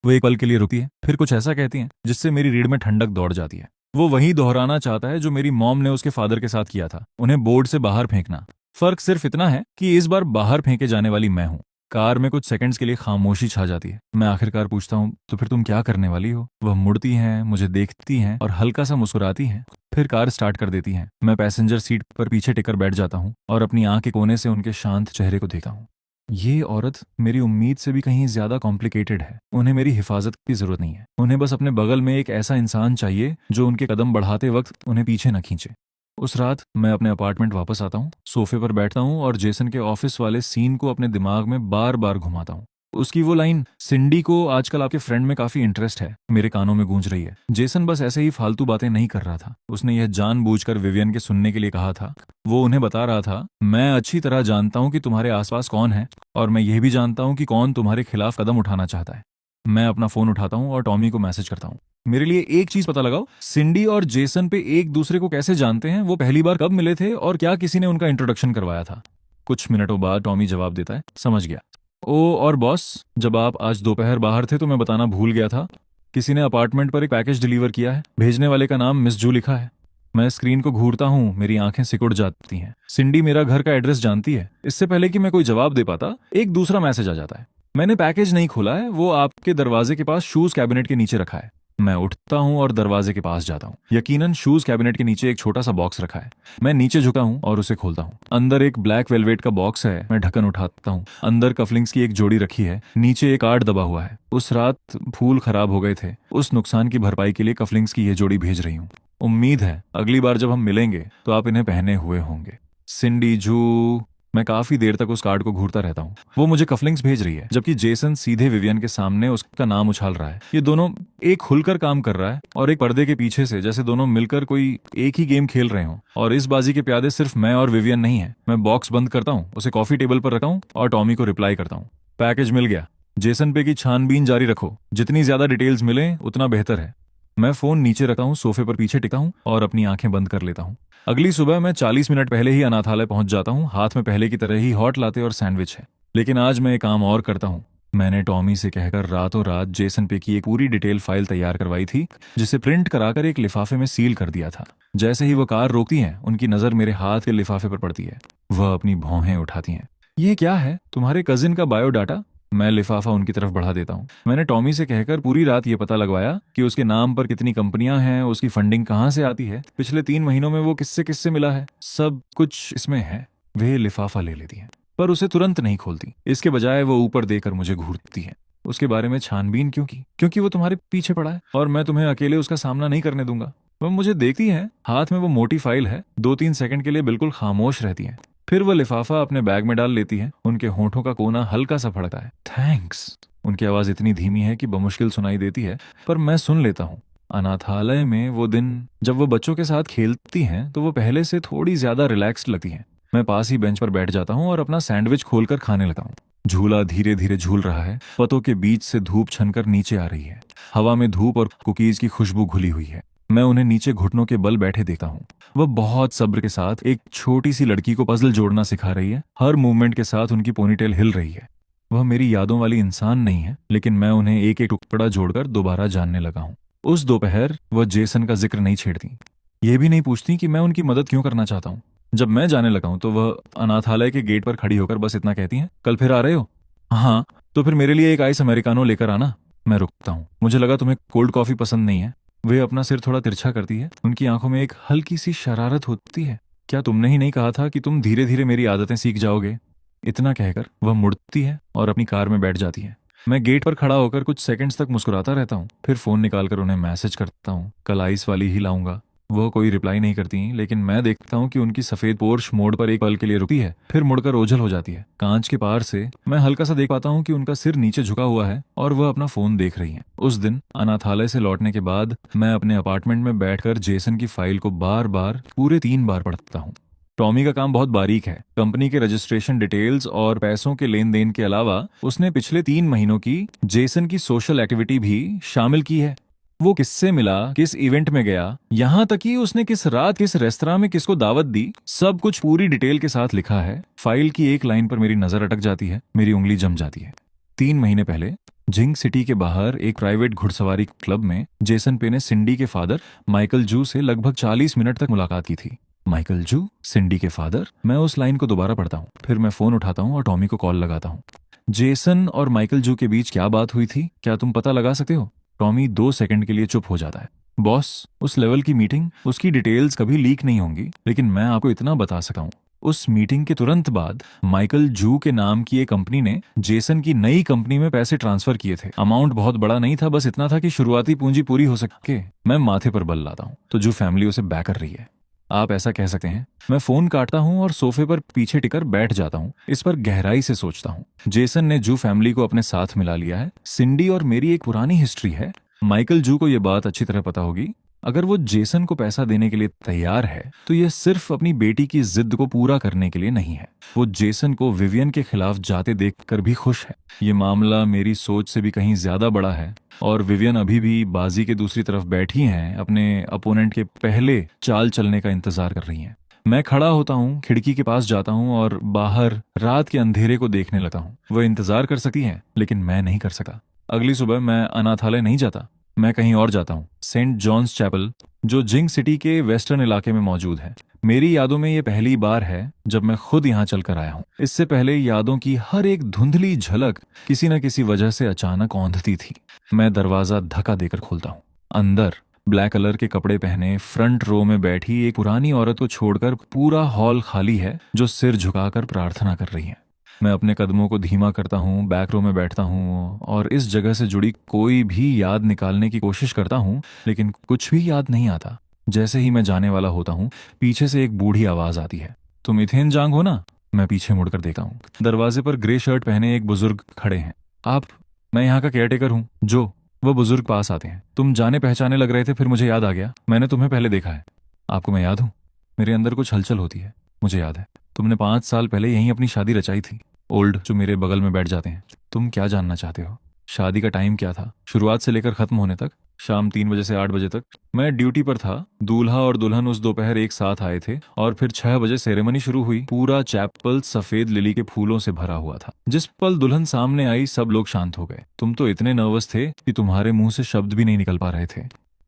वो एक पल के लिए रुकती है, फिर कुछ ऐसा कहती है जिससे मेरी रीढ़ में ठंडक दौड़ जाती है। वो वही दोहराना चाहता है जो मेरी मॉम ने उसके फादर के साथ किया था, उन्हें बोर्ड से बाहर फेंकना। फर्क सिर्फ इतना है कि इस बार बाहर फेंके जाने वाली मैं हूं। कार में कुछ सेकंड्स के लिए खामोशी छा जाती है। मैं आखिरकार पूछता हूँ, तो फिर तुम क्या करने वाली हो? वह मुड़ती हैं, मुझे देखती हैं और हल्का सा मुस्कुराती हैं। फिर कार स्टार्ट कर देती हैं। मैं पैसेंजर सीट पर पीछे टिकर बैठ जाता हूँ और अपनी आंख के कोने से उनके शांत चेहरे को देखता हूँ। ये औरत मेरी उम्मीद से भी कहीं ज्यादा कॉम्प्लिकेटेड है। उन्हें मेरी हिफाजत की जरूरत नहीं है। उन्हें बस अपने बगल में एक ऐसा इंसान चाहिए जो उनके कदम बढ़ाते वक्त उन्हें पीछे न खींचे। उस रात मैं अपने अपार्टमेंट वापस आता हूँ, सोफे पर बैठता हूँ और जेसन के ऑफिस वाले सीन को अपने दिमाग में बार बार घुमाता हूँ। उसकी वो लाइन, सिंडी को आजकल आपके फ्रेंड में काफी इंटरेस्ट है, मेरे कानों में गूंज रही है। जेसन बस ऐसे ही फालतू बातें नहीं कर रहा था। उसने यह जानबूझकर विवियन के सुनने के लिए कहा था। वो उन्हें बता रहा था, मैं अच्छी तरह जानता हूँ कि तुम्हारे आसपास कौन है, और मैं यह भी जानता हूँ कि कौन तुम्हारे खिलाफ कदम उठाना चाहता है। मैं अपना फोन उठाता हूँ और टॉमी को मैसेज करता हूँ, मेरे लिए एक चीज पता लगाओ, सिंडी और जेसन पे एक दूसरे को कैसे जानते हैं, वो पहली बार कब मिले थे और क्या किसी ने उनका इंट्रोडक्शन करवाया था। कुछ मिनटों बाद टॉमी जवाब देता है, समझ गया। ओ और बॉस, जब आप आज दोपहर बाहर थे तो मैं बताना भूल गया था, किसी ने अपार्टमेंट पर एक पैकेज डिलीवर किया है। भेजने वाले का नाम मिस जू लिखा है। मैं स्क्रीन को घूरता हूँ, मेरी आंखें सिकुड़ जाती हैं। सिंडी मेरा घर का एड्रेस जानती है। इससे पहले कि मैं कोई जवाब दे पाता, एक दूसरा मैसेज आ जाता है, मैंने पैकेज नहीं खोला है, वो आपके दरवाजे के पास शूज कैबिनेट के नीचे रखा है। मैं उठता हूँ और दरवाजे के पास जाता हूँ। यकीनन शूज कैबिनेट के नीचे एक छोटा सा बॉक्स रखा है। मैं नीचे झुका हूँ और उसे खोलता हूँ। अंदर एक ब्लैक वेलवेट का बॉक्स है। मैं ढक्कन उठाता हूँ। अंदर कफलिंग्स की एक जोड़ी रखी है। नीचे एक कार्ड दबा हुआ है। उस रात फूल खराब हो गए थे। उस नुकसान की भरपाई के लिए कफलिंग्स की यह जोड़ी भेज रही हूँ। उम्मीद है अगली बार जब हम मिलेंगे तो आप इन्हें पहने हुए होंगे। सिंडी जू। मैं काफी देर तक उस कार्ड को घूरता रहता हूँ। वो मुझे कफलिंग्स भेज रही है, जबकि जेसन सीधे विवियन के सामने उसका नाम उछाल रहा है। ये दोनों, एक खुलकर काम कर रहा है और एक पर्दे के पीछे से, जैसे दोनों मिलकर कोई एक ही गेम खेल रहे हों। और इस बाजी के प्यादे सिर्फ मैं और विवियन नहीं है। मैं बॉक्स बंद करता हूँ, उसे कॉफी टेबल पर रखता हूँ और टॉमी को रिप्लाई करता हूँ, पैकेज मिल गया। जेसन पे की छानबीन जारी रखो, जितनी ज्यादा डिटेल्स मिले उतना बेहतर है। मैं फोन नीचे रखता हूँ, सोफे पर पीछे टिका हूँ और अपनी आंखें बंद कर लेता हूँ। अगली सुबह मैं 40 मिनट पहले ही अनाथालय पहुंच जाता हूँ। हाथ में पहले की तरह ही हॉट लाते और सैंडविच है। लेकिन आज मैं एक काम और करता हूँ। मैंने टॉमी से कहकर रातों रात जेसन पे की एक पूरी डिटेल फाइल तैयार करवाई थी, जिसे प्रिंट कराकर एक लिफाफे में सील कर दिया था। जैसे ही वो कार रोकती है, उनकी नजर मेरे हाथ के लिफाफे पर पड़ती है। वह अपनी भौहें उठाती हैं। ये क्या है? तुम्हारे कजिन का बायोडाटा। मैं लिफाफा उनकी तरफ बढ़ा देता हूँ। मैंने टॉमी से कहकर पूरी रात ये पता लगवाया कि उसके नाम पर कितनी कंपनियां हैं, उसकी फंडिंग कहाँ से आती है, पिछले 3 महीनों में वो किससे किससे मिला है, सब कुछ इसमें है। वे लिफाफा ले लेती हैं, पर उसे तुरंत नहीं खोलती। इसके बजाय वो ऊपर देकर मुझे घूरती है। उसके बारे में छानबीन क्यों की? क्योंकि वो तुम्हारे पीछे पड़ा है और मैं तुम्हें अकेले उसका सामना नहीं करने दूंगा। वह मुझे देखती है, हाथ में वो मोटी फाइल है। 2-3 सेकंड के लिए बिल्कुल खामोश रहती है, फिर वह लिफाफा अपने बैग में डाल लेती है। उनके होठों का कोना हल्का सा फड़ता है। थैंक्स। उनकी आवाज इतनी धीमी है कि बमुश्किल सुनाई देती है, पर मैं सुन लेता हूँ। अनाथालय में वो दिन जब वो बच्चों के साथ खेलती हैं तो वो पहले से थोड़ी ज्यादा रिलैक्स्ड लगती हैं। मैं पास ही बेंच पर बैठ जाता हूँ और अपना सैंडविच खोलकर खाने लगता हूँ। झूला धीरे धीरे झूल रहा है। पत्तों के बीच से धूप छनकर नीचे आ रही है। हवा में धूप और कुकीज की खुशबू घुली हुई है। मैं उन्हें नीचे घुटनों के बल बैठे देखता हूँ। वह बहुत सब्र के साथ एक छोटी सी लड़की को पजल जोड़ना सिखा रही है। हर मूवमेंट के साथ उनकी पोनीटेल हिल रही है। वह मेरी यादों वाली इंसान नहीं है, लेकिन मैं उन्हें एक एक टुकड़ा जोड़कर दोबारा जानने लगा हूँ। उस दोपहर वह जेसन का जिक्र नहीं छेड़ती। ये भी नहीं पूछती कि मैं उनकी मदद क्यों करना चाहता हूँ। जब मैं जाने लगा हूँ तो वह अनाथालय के गेट पर खड़ी होकर बस इतना कहती हैं, कल फिर आ रहे हो? हाँ। तो फिर मेरे लिए एक आइस अमेरिकानो लेकर आना। मैं रुकता हूँ। मुझे लगा तुम्हें कोल्ड कॉफी पसंद नहीं है। वे अपना सिर थोड़ा तिरछा करती है। उनकी आंखों में एक हल्की सी शरारत होती है। क्या तुमने ही नहीं कहा था कि तुम धीरे धीरे मेरी आदतें सीख जाओगे? इतना कहकर वह मुड़ती है और अपनी कार में बैठ जाती है। मैं गेट पर खड़ा होकर कुछ सेकंड्स तक मुस्कुराता रहता हूँ। फिर फोन निकालकर उन्हें मैसेज करता हूँ, कल आइस वाली ही लाऊंगा। वह कोई रिप्लाई नहीं करती, लेकिन मैं देखता हूँ कि उनकी सफेद पोर्श मोड़ पर एक पल के लिए रुकती है, फिर मुड़कर ओझल हो जाती है। कांच के पार से मैं हल्का सा देख पाता हूँ कि उनका सिर नीचे झुका हुआ है और वह अपना फोन देख रही हैं। उस दिन अनाथालय से लौटने के बाद मैं अपने अपार्टमेंट में बैठकर जेसन की फाइल को बार बार पूरे 3 बार पढ़ता हूँ। टॉमी का काम बहुत बारीक है। कंपनी के रजिस्ट्रेशन डिटेल्स और पैसों के लेन देन के अलावा उसने पिछले 3 महीनों की जेसन की सोशल एक्टिविटी भी शामिल की है। वो किससे मिला, किस इवेंट में गया, यहाँ तक कि उसने किस रात किस रेस्तरां में किसको दावत दी, सब कुछ पूरी डिटेल के साथ लिखा है। फाइल की एक लाइन पर मेरी नजर अटक जाती है, मेरी उंगली जम जाती है। 3 महीने पहले जिंग सिटी के बाहर एक प्राइवेट घुड़सवारी क्लब में जेसन पे ने सिंडी के फादर माइकल जू से लगभग 40 मिनट तक मुलाकात की थी। माइकल जू, सिंडी के फादर। मैं उस लाइन को दोबारा पढ़ता हूँ, फिर मैं फोन उठाता हूँ और टॉमी को कॉल लगाता हूँ। जेसन और माइकल जू के बीच क्या बात हुई थी, क्या तुम पता लगा सकते हो? टॉमी 2 सेकंड के लिए चुप हो जाता है। बॉस, उस लेवल की मीटिंग, उसकी डिटेल्स कभी लीक नहीं होंगी, लेकिन मैं आपको इतना बता सका हूँ, उस मीटिंग के तुरंत बाद माइकल जू के नाम की एक कंपनी ने जेसन की नई कंपनी में पैसे ट्रांसफर किए थे। अमाउंट बहुत बड़ा नहीं था, बस इतना था कि शुरुआती पूंजी पूरी हो सके। मैं माथे पर बल लाता हूँ तो जू फैमिली उसे बैक कर रही है। आप ऐसा कह सकते हैं। मैं फोन काटता हूं और सोफे पर पीछे टिकर बैठ जाता हूं। इस पर गहराई से सोचता हूं। जेसन ने जू फैमिली को अपने साथ मिला लिया है। सिंडी और मेरी एक पुरानी हिस्ट्री है। माइकल जू को यह बात अच्छी तरह पता होगी। अगर वो जेसन को पैसा देने के लिए तैयार है तो यह सिर्फ अपनी बेटी की जिद को पूरा करने के लिए नहीं है। वो जेसन को विवियन के खिलाफ जाते देखकर भी खुश है। ये मामला मेरी सोच से भी कहीं ज्यादा बड़ा है और विवियन अभी भी बाजी के दूसरी तरफ बैठी हैं, अपने अपोनेंट के पहले चाल चलने का इंतजार कर रही हैं। मैं खड़ा होता हूँ, खिड़की के पास जाता हूँ और बाहर रात के अंधेरे को देखने लगता हूँ। वह इंतजार कर सकती हैं, लेकिन मैं नहीं कर सका। अगली सुबह मैं अनाथालय नहीं जाता, मैं कहीं और जाता हूँ। सेंट जॉन्स चैपल, जो जिंग सिटी के वेस्टर्न इलाके में मौजूद है। मेरी यादों में ये पहली बार है जब मैं खुद यहाँ चलकर आया हूँ। इससे पहले यादों की हर एक धुंधली झलक किसी न किसी वजह से अचानक औंधती थी। मैं दरवाजा धक्का देकर खोलता हूँ। अंदर ब्लैक कलर के कपड़े पहने फ्रंट रो में बैठी एक पुरानी औरत को छोड़कर पूरा हॉल खाली है, जो सिर झुकाकर प्रार्थना कर रही है। मैं अपने कदमों को धीमा करता हूँ, बैक रो में बैठता हूँ और इस जगह से जुड़ी कोई भी याद निकालने की कोशिश करता हूँ, लेकिन कुछ भी याद नहीं आता। जैसे ही मैं जाने वाला होता हूँ, पीछे से एक बूढ़ी आवाज आती है, तुम इथेन जांग हो ना? मैं पीछे मुड़कर देखा हूँ। दरवाजे पर ग्रे शर्ट पहने एक बुजुर्ग खड़े हैं। आप? मैं यहाँ का केयरटेकर हूँ, जो। वह बुजुर्ग पास आते हैं। तुम जाने पहचाने लग रहे थे, फिर मुझे याद आ गया, मैंने तुम्हें पहले देखा है। आपको मैं याद हूँ? मेरे अंदर कुछ हलचल होती है। मुझे याद है, तुमने 5 साल पहले यहीं अपनी शादी रचाई थी। ओल्ड, जो मेरे बगल में बैठ जाते हैं। तुम क्या जानना चाहते हो? शादी का टाइम क्या था, शुरुआत से लेकर खत्म होने तक? शाम 3 बजे से 8 बजे तक। मैं ड्यूटी पर था। दूल्हा और दुल्हन उस दोपहर एक साथ आए थे और फिर 6 बजे सेरेमनी शुरू हुई। पूरा चैपल सफेद लिली के फूलों से भरा हुआ था। जिस पल दुल्हन सामने आई, सब लोग शांत हो गए। तुम तो इतने नर्वस थे कि तुम्हारे मुंह से शब्द भी नहीं निकल पा रहे थे।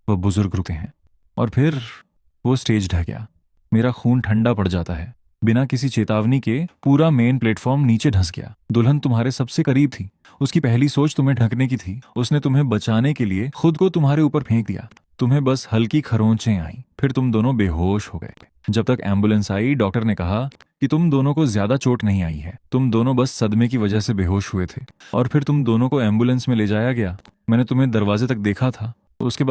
वह बुजुर्ग रुके हैं और फिर वो स्टेज ढह गया। मेरा खून ठंडा पड़ जाता है। बिना किसी चेतावनी के पूरा मेन प्लेटफॉर्म नीचे धंस गया। दुल्हन तुम्हारे सबसे करीब थी। उसकी पहली सोच तुम्हें ढकने की थी। उसने तुम्हें बचाने के लिए खुद को तुम्हारे ऊपर फेंक दिया। तुम्हें बस हल्की खरोंचें आई, फिर तुम दोनों बेहोश हो गए। जब तक एम्बुलेंस आई, डॉक्टर ने कहा कि तुम दोनों को ज्यादा चोट नहीं आई है, तुम दोनों बस सदमे की वजह से बेहोश हुए थे। और फिर तुम दोनों को एम्बुलेंस में ले जाया गया। मैंने तुम्हें दरवाजे तक देखा था। उसके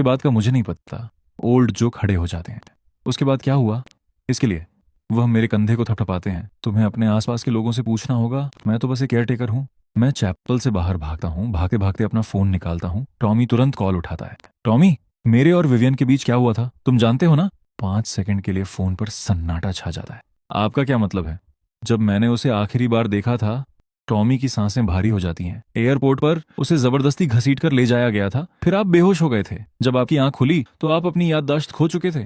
बाद का मुझे नहीं पता। ओल्ड जो खड़े हो जाते हैं। उसके बाद क्या हुआ? इसके लिए वह मेरे कंधे को थपथपाते हैं। तुम्हें अपने आसपास के लोगों से पूछना होगा, मैं तो बस एक केयरटेकर हूँ। मैं चैपल से बाहर भागता हूँ। भागते भागते अपना फोन निकालता हूँ। टॉमी तुरंत कॉल उठाता है। टॉमी, मेरे और विवियन के बीच क्या हुआ था तुम जानते हो ना? 5 सेकंड के लिए फोन पर सन्नाटा छा जाता है। आपका क्या मतलब है? जब मैंने उसे आखिरी बार देखा था टॉमी की सांसें भारी हो जाती हैं। एयरपोर्ट पर उसे जबरदस्ती घसीट कर ले जाया गया था, फिर आप बेहोश हो गए थे। जब आपकी आंख खुली तो आप अपनी याददाश्त खो चुके थे।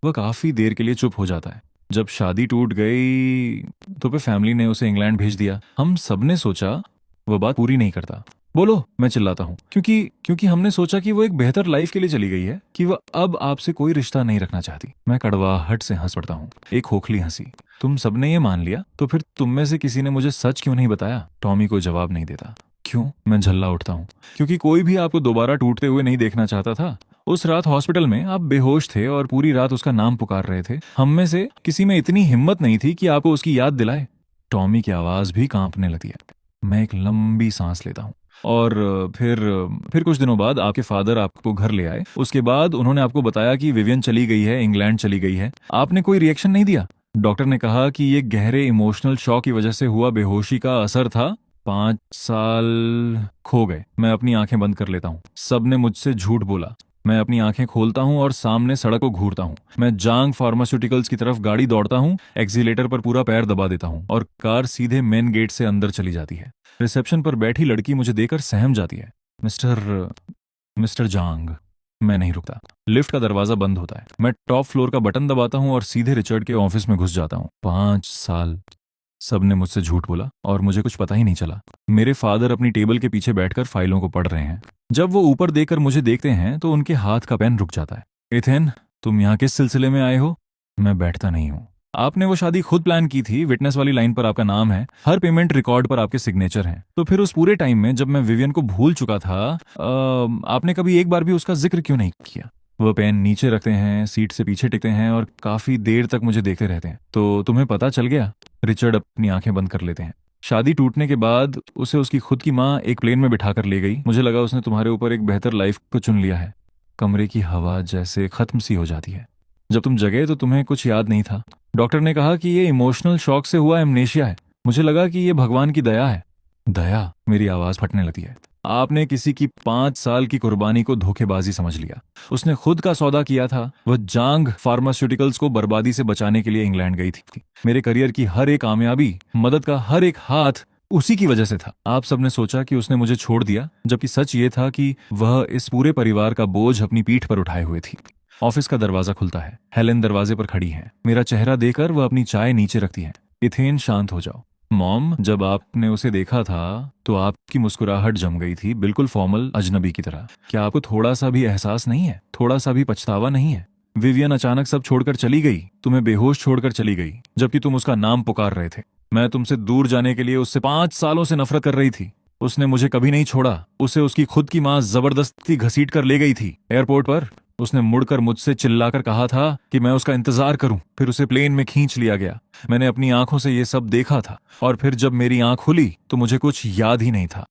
वह काफी देर के लिए चुप हो जाता है। जब शादी टूट गई तो फिर फैमिली ने उसे इंग्लैंड भेज दिया। हम सबने सोचा वह बात पूरी नहीं करता। बोलो, मैं चिल्लाता हूँ, क्योंकि क्योंकि हमने सोचा कि वो एक बेहतर लाइफ के लिए चली गई है, कि वह अब आपसे कोई रिश्ता नहीं रखना चाहती। मैं कड़वाहट से हंस पड़ता हूँ, एक खोखली हंसी। तुम सबने ये मान लिया, तो फिर तुम में से किसी ने मुझे सच क्यों नहीं बताया? टॉमी को जवाब नहीं देता। क्यों? मैं झल्ला उठता हूँ। क्योंकि कोई भी आपको दोबारा टूटते हुए नहीं देखना चाहता था। उस रात हॉस्पिटल में आप बेहोश थे और पूरी रात उसका नाम पुकार रहे थे। हम में से किसी में इतनी हिम्मत नहीं थी कि आपको उसकी याद दिलाए। टॉमी की आवाज भी कांपने लगती है। मैं एक लंबी सांस लेता हूँ। और फिर कुछ दिनों बाद आपके फादर आपको घर ले आए। उसके बाद उन्होंने आपको बताया कि विवियन चली गई है, इंग्लैंड चली गई है। आपने कोई रिएक्शन नहीं दिया। डॉक्टर ने कहा कि ये गहरे इमोशनल शॉक की वजह से हुआ बेहोशी का असर था। 5 साल खो गए। मैं अपनी आंखें बंद कर लेता हूँ। सबने मुझसे झूठ बोला। मैं अपनी आंखें खोलता हूँ और सामने सड़क को घूरता हूँ। मैं जांग फार्मास्यूटिकल्स की तरफ गाड़ी दौड़ता हूँ, एक्सीलेटर पर पूरा पैर दबा देता हूँ और कार सीधे मेन गेट से अंदर चली जाती है। रिसेप्शन पर बैठी लड़की मुझे देखकर सहम जाती है। मिस्टर मिस्टर जांग। मैं नहीं रुकता। लिफ्ट का दरवाजा बंद होता है। मैं टॉप फ्लोर का बटन दबाता हूँ और सीधे रिचर्ड के ऑफिस में घुस जाता हूँ। 5 साल। सबने मुझसे झूठ बोला और मुझे कुछ पता ही नहीं चला। मेरे फादर अपनी टेबल के पीछे बैठकर फाइलों को पढ़ रहे हैं। जब वो ऊपर देखकर मुझे देखते हैं तो उनके हाथ का पेन रुक जाता है। एथेन, तुम यहाँ किस सिलसिले में आए हो? मैं बैठता नहीं हूँ। आपने वो शादी खुद प्लान की थी। विटनेस वाली लाइन पर आपका नाम है, हर पेमेंट रिकॉर्ड पर आपके सिग्नेचर हैं। तो फिर उस पूरे टाइम में जब मैं विवियन को भूल चुका था, आपने कभी एक बार भी उसका जिक्र क्यों नहीं किया? वह पेन नीचे रखते हैं, सीट से पीछे टिकते हैं और काफी देर तक मुझे देखते रहते हैं। तो तुम्हें पता चल गया? रिचर्ड अपनी आंखें बंद कर लेते हैं। शादी टूटने के बाद उसे उसकी खुद की माँ एक प्लेन में बिठा कर ले गई। मुझे लगा उसने तुम्हारे ऊपर एक बेहतर लाइफ को चुन लिया है। कमरे की हवा जैसे खत्म सी हो जाती है। जब तुम जगे तो तुम्हें कुछ याद नहीं था। डॉक्टर ने कहा कि ये इमोशनल शॉक से हुआ एमनेशिया है। मुझे लगा कि ये भगवान की दया है। दया? मेरी आवाज फटने लगती है। आपने किसी की 5 साल की कुर्बानी को धोखेबाजी समझ लिया। उसने खुद का सौदा किया था। वह जांग फार्मास्यूटिकल्स को बर्बादी से बचाने के लिए इंग्लैंड गई थी। मेरे करियर की हर एक कामयाबी, मदद का हर एक हाथ उसी की वजह से था। आप सबने सोचा कि उसने मुझे छोड़ दिया, जबकि सच ये था कि वह इस पूरे परिवार का बोझ अपनी पीठ पर उठाए हुए थी। ऑफिस का दरवाजा खुलता है। हेलेन दरवाजे पर खड़ी है। मेरा चेहरा देखकर वह अपनी चाय नीचे रखती है। इथेन, शांत हो जाओ। मॉम, जब आपने उसे देखा था तो आपकी मुस्कुराहट जम गई थी, बिल्कुल फॉर्मल अजनबी की तरह। क्या आपको थोड़ा सा भी एहसास नहीं है? थोड़ा सा भी पछतावा नहीं है? विवियन अचानक सब छोड़कर चली गई, तुम्हें बेहोश छोड़कर चली गई, जबकि तुम उसका नाम पुकार रहे थे। मैं तुमसे दूर जाने के लिए उससे 5 सालों से नफरत कर रही थी। उसने मुझे कभी नहीं छोड़ा। उसे उसकी खुद की माँ जबरदस्ती घसीट कर ले गई थी। एयरपोर्ट पर उसने मुड़कर मुझसे चिल्लाकर कहा था कि मैं उसका इंतजार करूं। फिर उसे प्लेन में खींच लिया गया। मैंने अपनी आंखों से ये सब देखा था। और फिर जब मेरी आंख खुली तो मुझे कुछ याद ही नहीं था।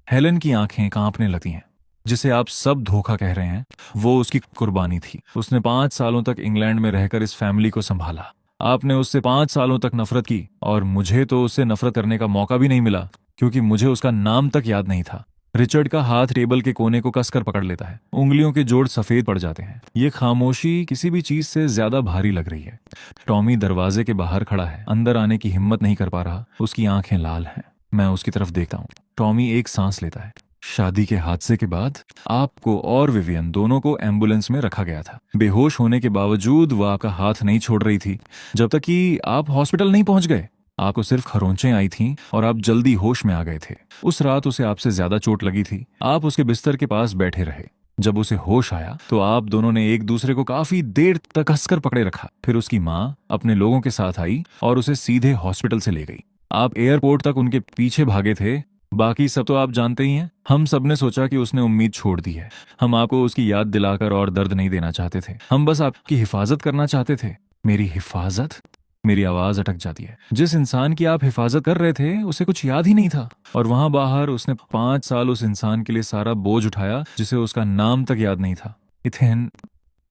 हेलेन की आंखें कांपने लगती हैं। जिसे आप सब धोखा कह रहे हैं, वो उसकी कुर्बानी थी। उसने 5 सालों तक इंग्लैंड में रहकर इस फैमिली को संभाला। आपने उससे 5 सालों तक नफरत की और मुझे तो उससे नफरत करने का मौका भी नहीं मिला, क्योंकि मुझे उसका नाम तक याद नहीं था। रिचर्ड का हाथ टेबल के कोने को कसकर पकड़ लेता है। उंगलियों के जोड़ सफेद पड़ जाते हैं। ये खामोशी किसी भी चीज से ज्यादा भारी लग रही है। टॉमी दरवाजे के बाहर खड़ा है, अंदर आने की हिम्मत नहीं कर पा रहा। उसकी आंखें लाल हैं। मैं उसकी तरफ देखता हूँ। टॉमी एक सांस लेता है। शादी के हादसे के बाद आपको और विवियन दोनों को एम्बुलेंस में रखा गया था। बेहोश होने के बावजूद वह आपका हाथ नहीं छोड़ रही थी, जब तक कि आप हॉस्पिटल नहीं पहुंच गए। आपको सिर्फ खरोंचें आई थीं और आप जल्दी होश में आ गए थे। उस रात उसे आपसे ज्यादा चोट लगी थी। आप उसके बिस्तर के पास बैठे रहे। जब उसे होश आया तो आप दोनों ने एक दूसरे को काफी देर तक कसकर पकड़े रखा। फिर उसकी माँ अपने लोगों के साथ आई और उसे सीधे हॉस्पिटल से ले गई। आप एयरपोर्ट तक उनके पीछे भागे थे। बाकी सब तो आप जानते ही हैं। हम सबने सोचा कि उसने उम्मीद छोड़ दी है। हम आपको उसकी याद दिलाकर और दर्द नहीं देना चाहते थे। हम बस आपकी हिफाजत करना चाहते थे। मेरी हिफाजत? मेरी आवाज अटक जाती है। जिस इंसान की आप हिफाजत कर रहे थे उसे कुछ याद ही नहीं था। और वहां बाहर उसने 5 साल उस इंसान के लिए सारा बोझ उठाया जिसे उसका नाम तक याद नहीं था। इथेन,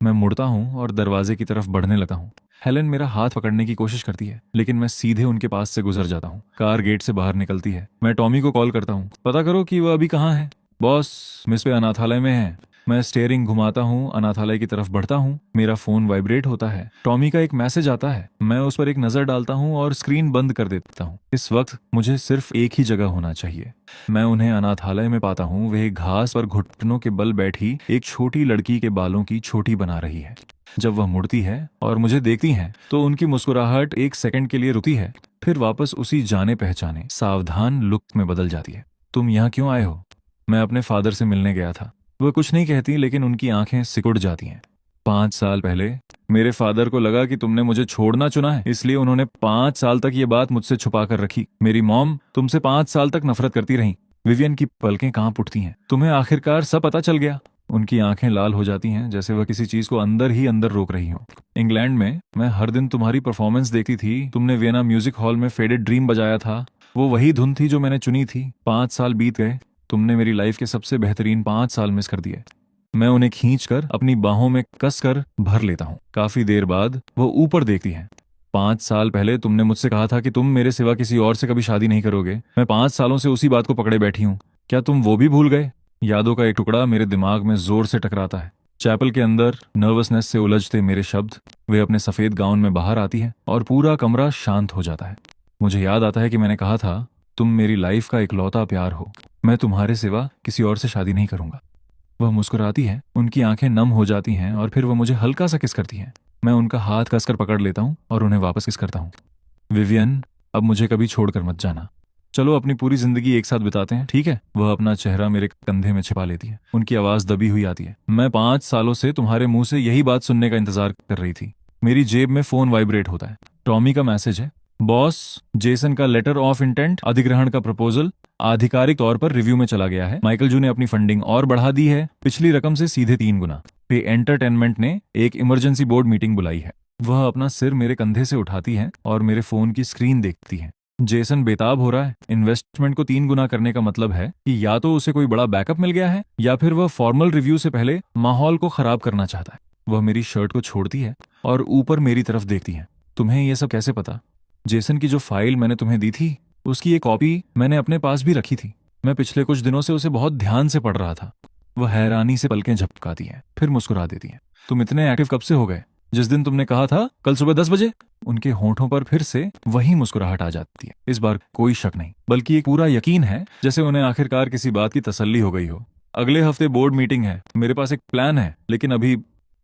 मैं मुड़ता हूँ और दरवाजे की तरफ बढ़ने लगा हूँ। हेलेन मेरा हाथ पकड़ने की कोशिश करती है, लेकिन मैं सीधे उनके पास से गुजर जाता हूँ। कार गेट से बाहर निकलती है। मैं टॉमी को कॉल करता हूँ, पता करो कि वह अभी कहाँ है। बॉस, मिस पे अनाथालय में है। मैं स्टीयरिंग घुमाता हूँ, अनाथालय की तरफ बढ़ता हूँ। मेरा फोन वाइब्रेट होता है। टॉमी का एक मैसेज आता है। मैं उस पर एक नजर डालता हूँ और स्क्रीन बंद कर देता हूँ। इस वक्त मुझे सिर्फ एक ही जगह होना चाहिए। मैं उन्हें अनाथालय में पाता हूँ। वे घास पर घुटनों के बल बैठी एक छोटी लड़की के बालों की छोटी बना रही है। जब वह मुड़ती है और मुझे देखती है तो उनकी मुस्कुराहट एक सेकंड के लिए रुकती है, फिर वापस उसी जाने पहचाने सावधान लुक में बदल जाती है। तुम यहाँ क्यों आए हो? मैं अपने फादर से मिलने गया था। वह कुछ नहीं कहती, लेकिन उनकी आंखें सिकुड़ जाती हैं। 5 साल पहले मेरे फादर को लगा कि तुमने मुझे छोड़ना चुना है, इसलिए उन्होंने 5 साल तक ये बात मुझसे छुपा कर रखी। मेरी मॉम तुमसे 5 साल तक नफरत करती रही। विवियन की पलकें कांप उठती हैं। तुम्हें आखिरकार सब पता चल गया। उनकी आंखें लाल हो जाती हैं, जैसे वह किसी चीज को अंदर ही अंदर रोक रही हो। इंग्लैंड में मैं हर दिन तुम्हारी परफॉर्मेंस देखती थी। तुमने वियना म्यूजिक हॉल में फेडेड ड्रीम बजाया था। वो वही धुन थी जो मैंने चुनी थी। 5 साल बीत गए। तुमने मेरी लाइफ के सबसे बेहतरीन 5 साल मिस कर दिए। मैं उन्हें खींचकर अपनी बाहों में कसकर भर लेता हूँ। काफी देर बाद वो ऊपर देखती है। 5 साल पहले तुमने मुझसे कहा था कि तुम मेरे सिवा किसी और से कभी शादी नहीं करोगे। मैं 5 सालों से उसी बात को पकड़े बैठी हूँ। क्या तुम वो भी भूल गए? यादों का एक टुकड़ा मेरे दिमाग में जोर से टकराता है। चैपल के अंदर नर्वसनेस से उलझते मेरे शब्द। वे अपने सफेद गाउन में बाहर आती है और पूरा कमरा शांत हो जाता है। मुझे याद आता है कि मैंने कहा था तुम मेरी लाइफ का इकलौता प्यार हो। मैं तुम्हारे सिवा किसी और से शादी नहीं करूंगा। वह मुस्कुराती है। उनकी आंखें नम हो जाती हैं और फिर वह मुझे हल्का सा किस करती हैं। मैं उनका हाथ कसकर पकड़ लेता हूँ और उन्हें वापस किस करता हूँ। विवियन, अब मुझे कभी छोड़कर मत जाना। चलो अपनी पूरी जिंदगी एक साथ बिताते हैं, ठीक है? वह अपना चेहरा मेरे कंधे में छिपा लेती है। उनकी आवाज दबी हुई आती है। मैं 5 सालों से तुम्हारे मुंह से यही बात सुनने का इंतजार कर रही थी। मेरी जेब में फोन वाइब्रेट होता है। टॉमी का मैसेज है। बॉस, जेसन का लेटर ऑफ इंटेंट, अधिग्रहण का प्रपोजल आधिकारिक तौर पर रिव्यू में चला गया है। माइकल जू ने अपनी फंडिंग और बढ़ा दी है, पिछली रकम से सीधे 3 गुना। पे एंटरटेनमेंट ने एक इमरजेंसी बोर्ड मीटिंग बुलाई है। वह अपना सिर मेरे कंधे से उठाती है और मेरे फोन की स्क्रीन देखती है। जेसन बेताब हो रहा है। इन्वेस्टमेंट को 3 गुना करने का मतलब है कि या तो उसे कोई बड़ा बैकअप मिल गया है या फिर वह फॉर्मल रिव्यू से पहले माहौल को खराब करना चाहता है। वह मेरी शर्ट को छोड़ती है और ऊपर मेरी तरफ देखती है। तुम्हें यह सब कैसे पता? जेसन की जो फाइल मैंने तुम्हें दी थी उसकी एक कॉपी मैंने अपने पास भी रखी थी। मैं पिछले कुछ दिनों से उसे बहुत ध्यान से पढ़ रहा था। वह हैरानी से पलकें झपकाती है, फिर मुस्कुरा देती है। तुम इतने एक्टिव कब से हो गए? जिस दिन तुमने कहा था कल सुबह 10 बजे। उनके होंठों पर फिर से वही मुस्कुराहट आ जाती है। इस बार कोई शक नहीं, बल्कि एक पूरा यकीन है, जैसे उन्हें आखिरकार किसी बात की तसल्ली हो गई हो। अगले हफ्ते बोर्ड मीटिंग है। मेरे पास एक प्लान है, लेकिन अभी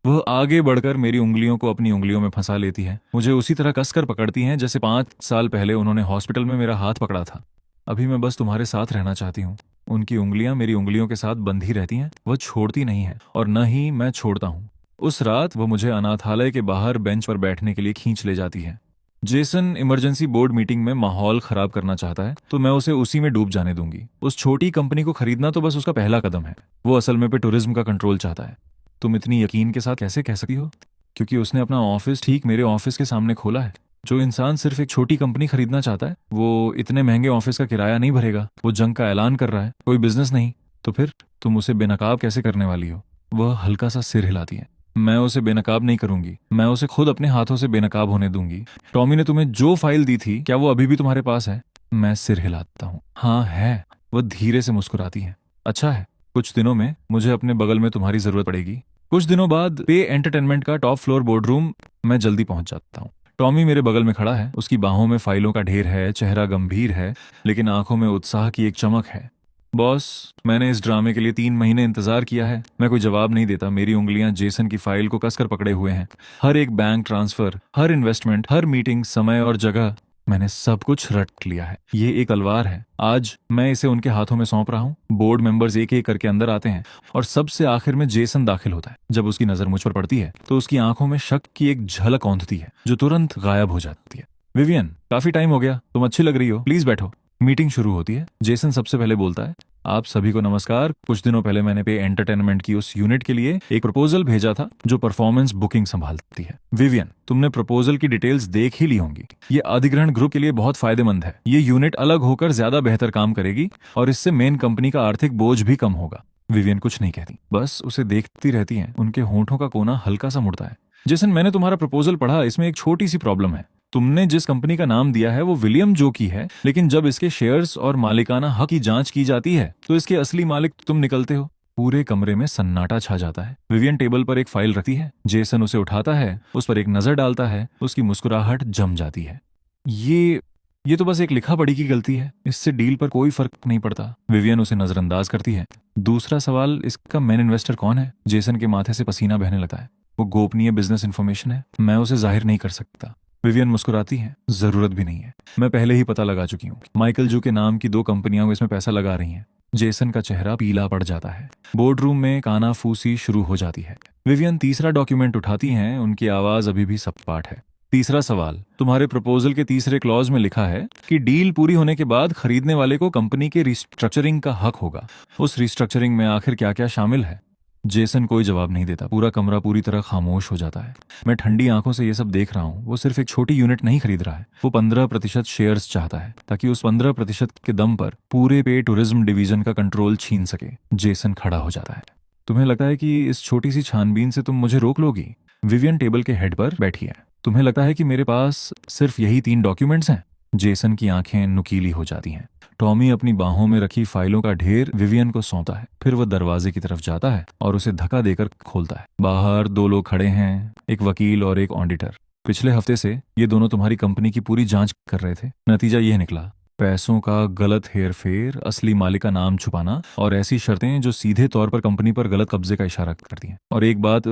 वह आगे बढ़कर मेरी उंगलियों को अपनी उंगलियों में फंसा लेती है। मुझे उसी तरह कसकर पकड़ती हैं जैसे 5 साल पहले उन्होंने हॉस्पिटल में मेरा हाथ पकड़ा था। अभी मैं बस तुम्हारे साथ रहना चाहती हूँ। उनकी उंगलियां मेरी उंगलियों के साथ बंधी रहती हैं। वह छोड़ती नहीं है और न ही मैं छोड़ता हूँ। उस रात वो मुझे अनाथालय के बाहर बेंच पर बैठने के लिए खींच ले जाती है। जेसन इमरजेंसी बोर्ड मीटिंग में माहौल खराब करना चाहता है, तो मैं उसे उसी में डूब जाने दूंगी। उस छोटी कंपनी को खरीदना तो बस उसका पहला कदम है। वो असल में पे टूरिज्म का कंट्रोल चाहता है। तुम इतनी यकीन के साथ कैसे कह सकती हो? क्योंकि उसने अपना ऑफिस ठीक मेरे ऑफिस के सामने खोला है। जो इंसान सिर्फ एक छोटी कंपनी खरीदना चाहता है, वो इतने महंगे ऑफिस का किराया नहीं भरेगा। वो जंग का ऐलान कर रहा है, कोई बिजनेस नहीं। तो फिर तुम उसे बेनकाब कैसे करने वाली हो? वह हल्का सा सिर हिलाती है। मैं उसे बेनकाब नहीं करूंगी। मैं उसे खुद अपने हाथों से बेनकाब होने दूंगी। टॉमी ने तुम्हें जो फाइल दी थी, क्या वो अभी भी तुम्हारे पास है? मैं सिर हिलाता हूँ। हाँ है। वह धीरे से मुस्कुराती है। अच्छा है, कुछ दिनों में मुझे अपने बगल में तुम्हारी जरूरत पड़ेगी। कुछ दिनों बाद पे एंटरटेनमेंट का टॉप फ्लोर बोर्ड रूम। मैं जल्दी पहुंच जाता हूँ। टॉमी मेरे बगल में खड़ा है। उसकी बाहों में फाइलों का ढेर है, चेहरा गंभीर है, लेकिन आंखों में उत्साह की एक चमक है। बॉस, मैंने इस ड्रामे के लिए 3 महीने इंतजार किया है। मैं कोई जवाब नहीं देता। मेरी उंगलियां जेसन की फाइल को कसकर पकड़े हुए हैं। हर एक बैंक ट्रांसफर, हर इन्वेस्टमेंट, हर मीटिंग, समय और जगह, मैंने सब कुछ रट लिया है। ये एक तलवार है। आज मैं इसे उनके हाथों में सौंप रहा हूँ। बोर्ड मेंबर्स एक एक करके अंदर आते हैं और सबसे आखिर में जेसन दाखिल होता है। जब उसकी नजर मुझ पर पड़ती है तो उसकी आंखों में शक की एक झलक औंधती है, जो तुरंत गायब हो जाती है। विवियन, काफी टाइम हो गया, तुम अच्छी लग रही हो, प्लीज बैठो। मीटिंग शुरू होती है। जेसन सबसे पहले बोलता है। आप सभी को नमस्कार। कुछ दिनों पहले मैंने पे एंटरटेनमेंट की उस यूनिट के लिए एक प्रपोजल भेजा था जो परफॉर्मेंस बुकिंग संभालती है। विवियन, तुमने प्रपोजल की डिटेल्स देख ही ली होंगी। ये अधिग्रहण ग्रुप के लिए बहुत फायदेमंद है। ये यूनिट अलग होकर ज्यादा बेहतर काम करेगी और इससे मेन कंपनी का आर्थिक बोझ भी कम होगा। विवियन कुछ नहीं कहती, बस उसे देखती रहती है। उनके होंठों का कोना हल्का सा मुड़ता है। जेसन, मैंने तुम्हारा प्रपोजल पढ़ा। इसमें एक छोटी सी प्रॉब्लम है। तुमने जिस कंपनी का नाम दिया है वो विलियम जो की है, लेकिन जब इसके शेयर्स और मालिकाना हक की जांच की जाती है तो इसके असली मालिक तुम निकलते हो। पूरे कमरे में सन्नाटा छा जाता है। विवियन टेबल पर एक फाइल रखती है। जेसन उसे उठाता है, उस पर एक नजर डालता है। उसकी मुस्कुराहट जम जाती है। ये तो बस एक लिखा पढ़ी की गलती है, इससे डील पर कोई फर्क नहीं पड़ता। विवियन उसे नजरअंदाज करती है। दूसरा सवाल, इसका मेन इन्वेस्टर कौन है? जेसन के माथे से पसीना बहने लगता है। वो गोपनीय बिजनेस इन्फॉर्मेशन है, मैं उसे जाहिर नहीं कर सकता। विवियन मुस्कुराती है। जरूरत भी नहीं है, मैं पहले ही पता लगा चुकी हूँ। माइकल जू के नाम की 2 कंपनियां इसमें पैसा लगा रही हैं। जेसन का चेहरा पीला पड़ जाता है। बोर्ड रूम में कानाफूसी शुरू हो जाती है। विवियन तीसरा डॉक्यूमेंट उठाती हैं। उनकी आवाज अभी भी सपाट है। तीसरा सवाल, तुम्हारे प्रपोजल के तीसरे क्लॉज में लिखा है कि डील पूरी होने के बाद खरीदने वाले को कंपनी के रिस्ट्रक्चरिंग का हक होगा। उस रिस्ट्रक्चरिंग में आखिर क्या क्या शामिल है? जेसन कोई जवाब नहीं देता। पूरा कमरा पूरी तरह खामोश हो जाता है। मैं ठंडी आंखों से ये सब देख रहा हूँ। वो सिर्फ एक छोटी यूनिट नहीं खरीद रहा है, वो 15% शेयर्स चाहता है, ताकि उस 15% के दम पर पूरे पे टूरिज्म डिवीजन का कंट्रोल छीन सके। जेसन खड़ा हो जाता है। तुम्हें लगता है कि इस छोटी सी छानबीन से तुम मुझे रोक लोगी? विवियन टेबल के हेड पर बैठी है। तुम्हें लगता है कि मेरे पास सिर्फ यही 3 डॉक्यूमेंट्स हैं? जेसन की आंखें नुकीली हो जाती हैं। टॉमी अपनी बाहों में रखी फाइलों का ढेर विवियन को सौंपता है। फिर वह दरवाजे की तरफ जाता है और उसे धक्का देकर खोलता है। बाहर 2 लोग खड़े हैं, एक वकील और एक ऑडिटर। पिछले हफ्ते से ये दोनों तुम्हारी कंपनी की पूरी जांच कर रहे थे। नतीजा यह निकला, पैसों का गलत हेरफेर, असली मालिक का नाम छुपाना और ऐसी शर्तें जो सीधे तौर पर कंपनी पर गलत कब्जे का इशारा करती हैं। और एक बात,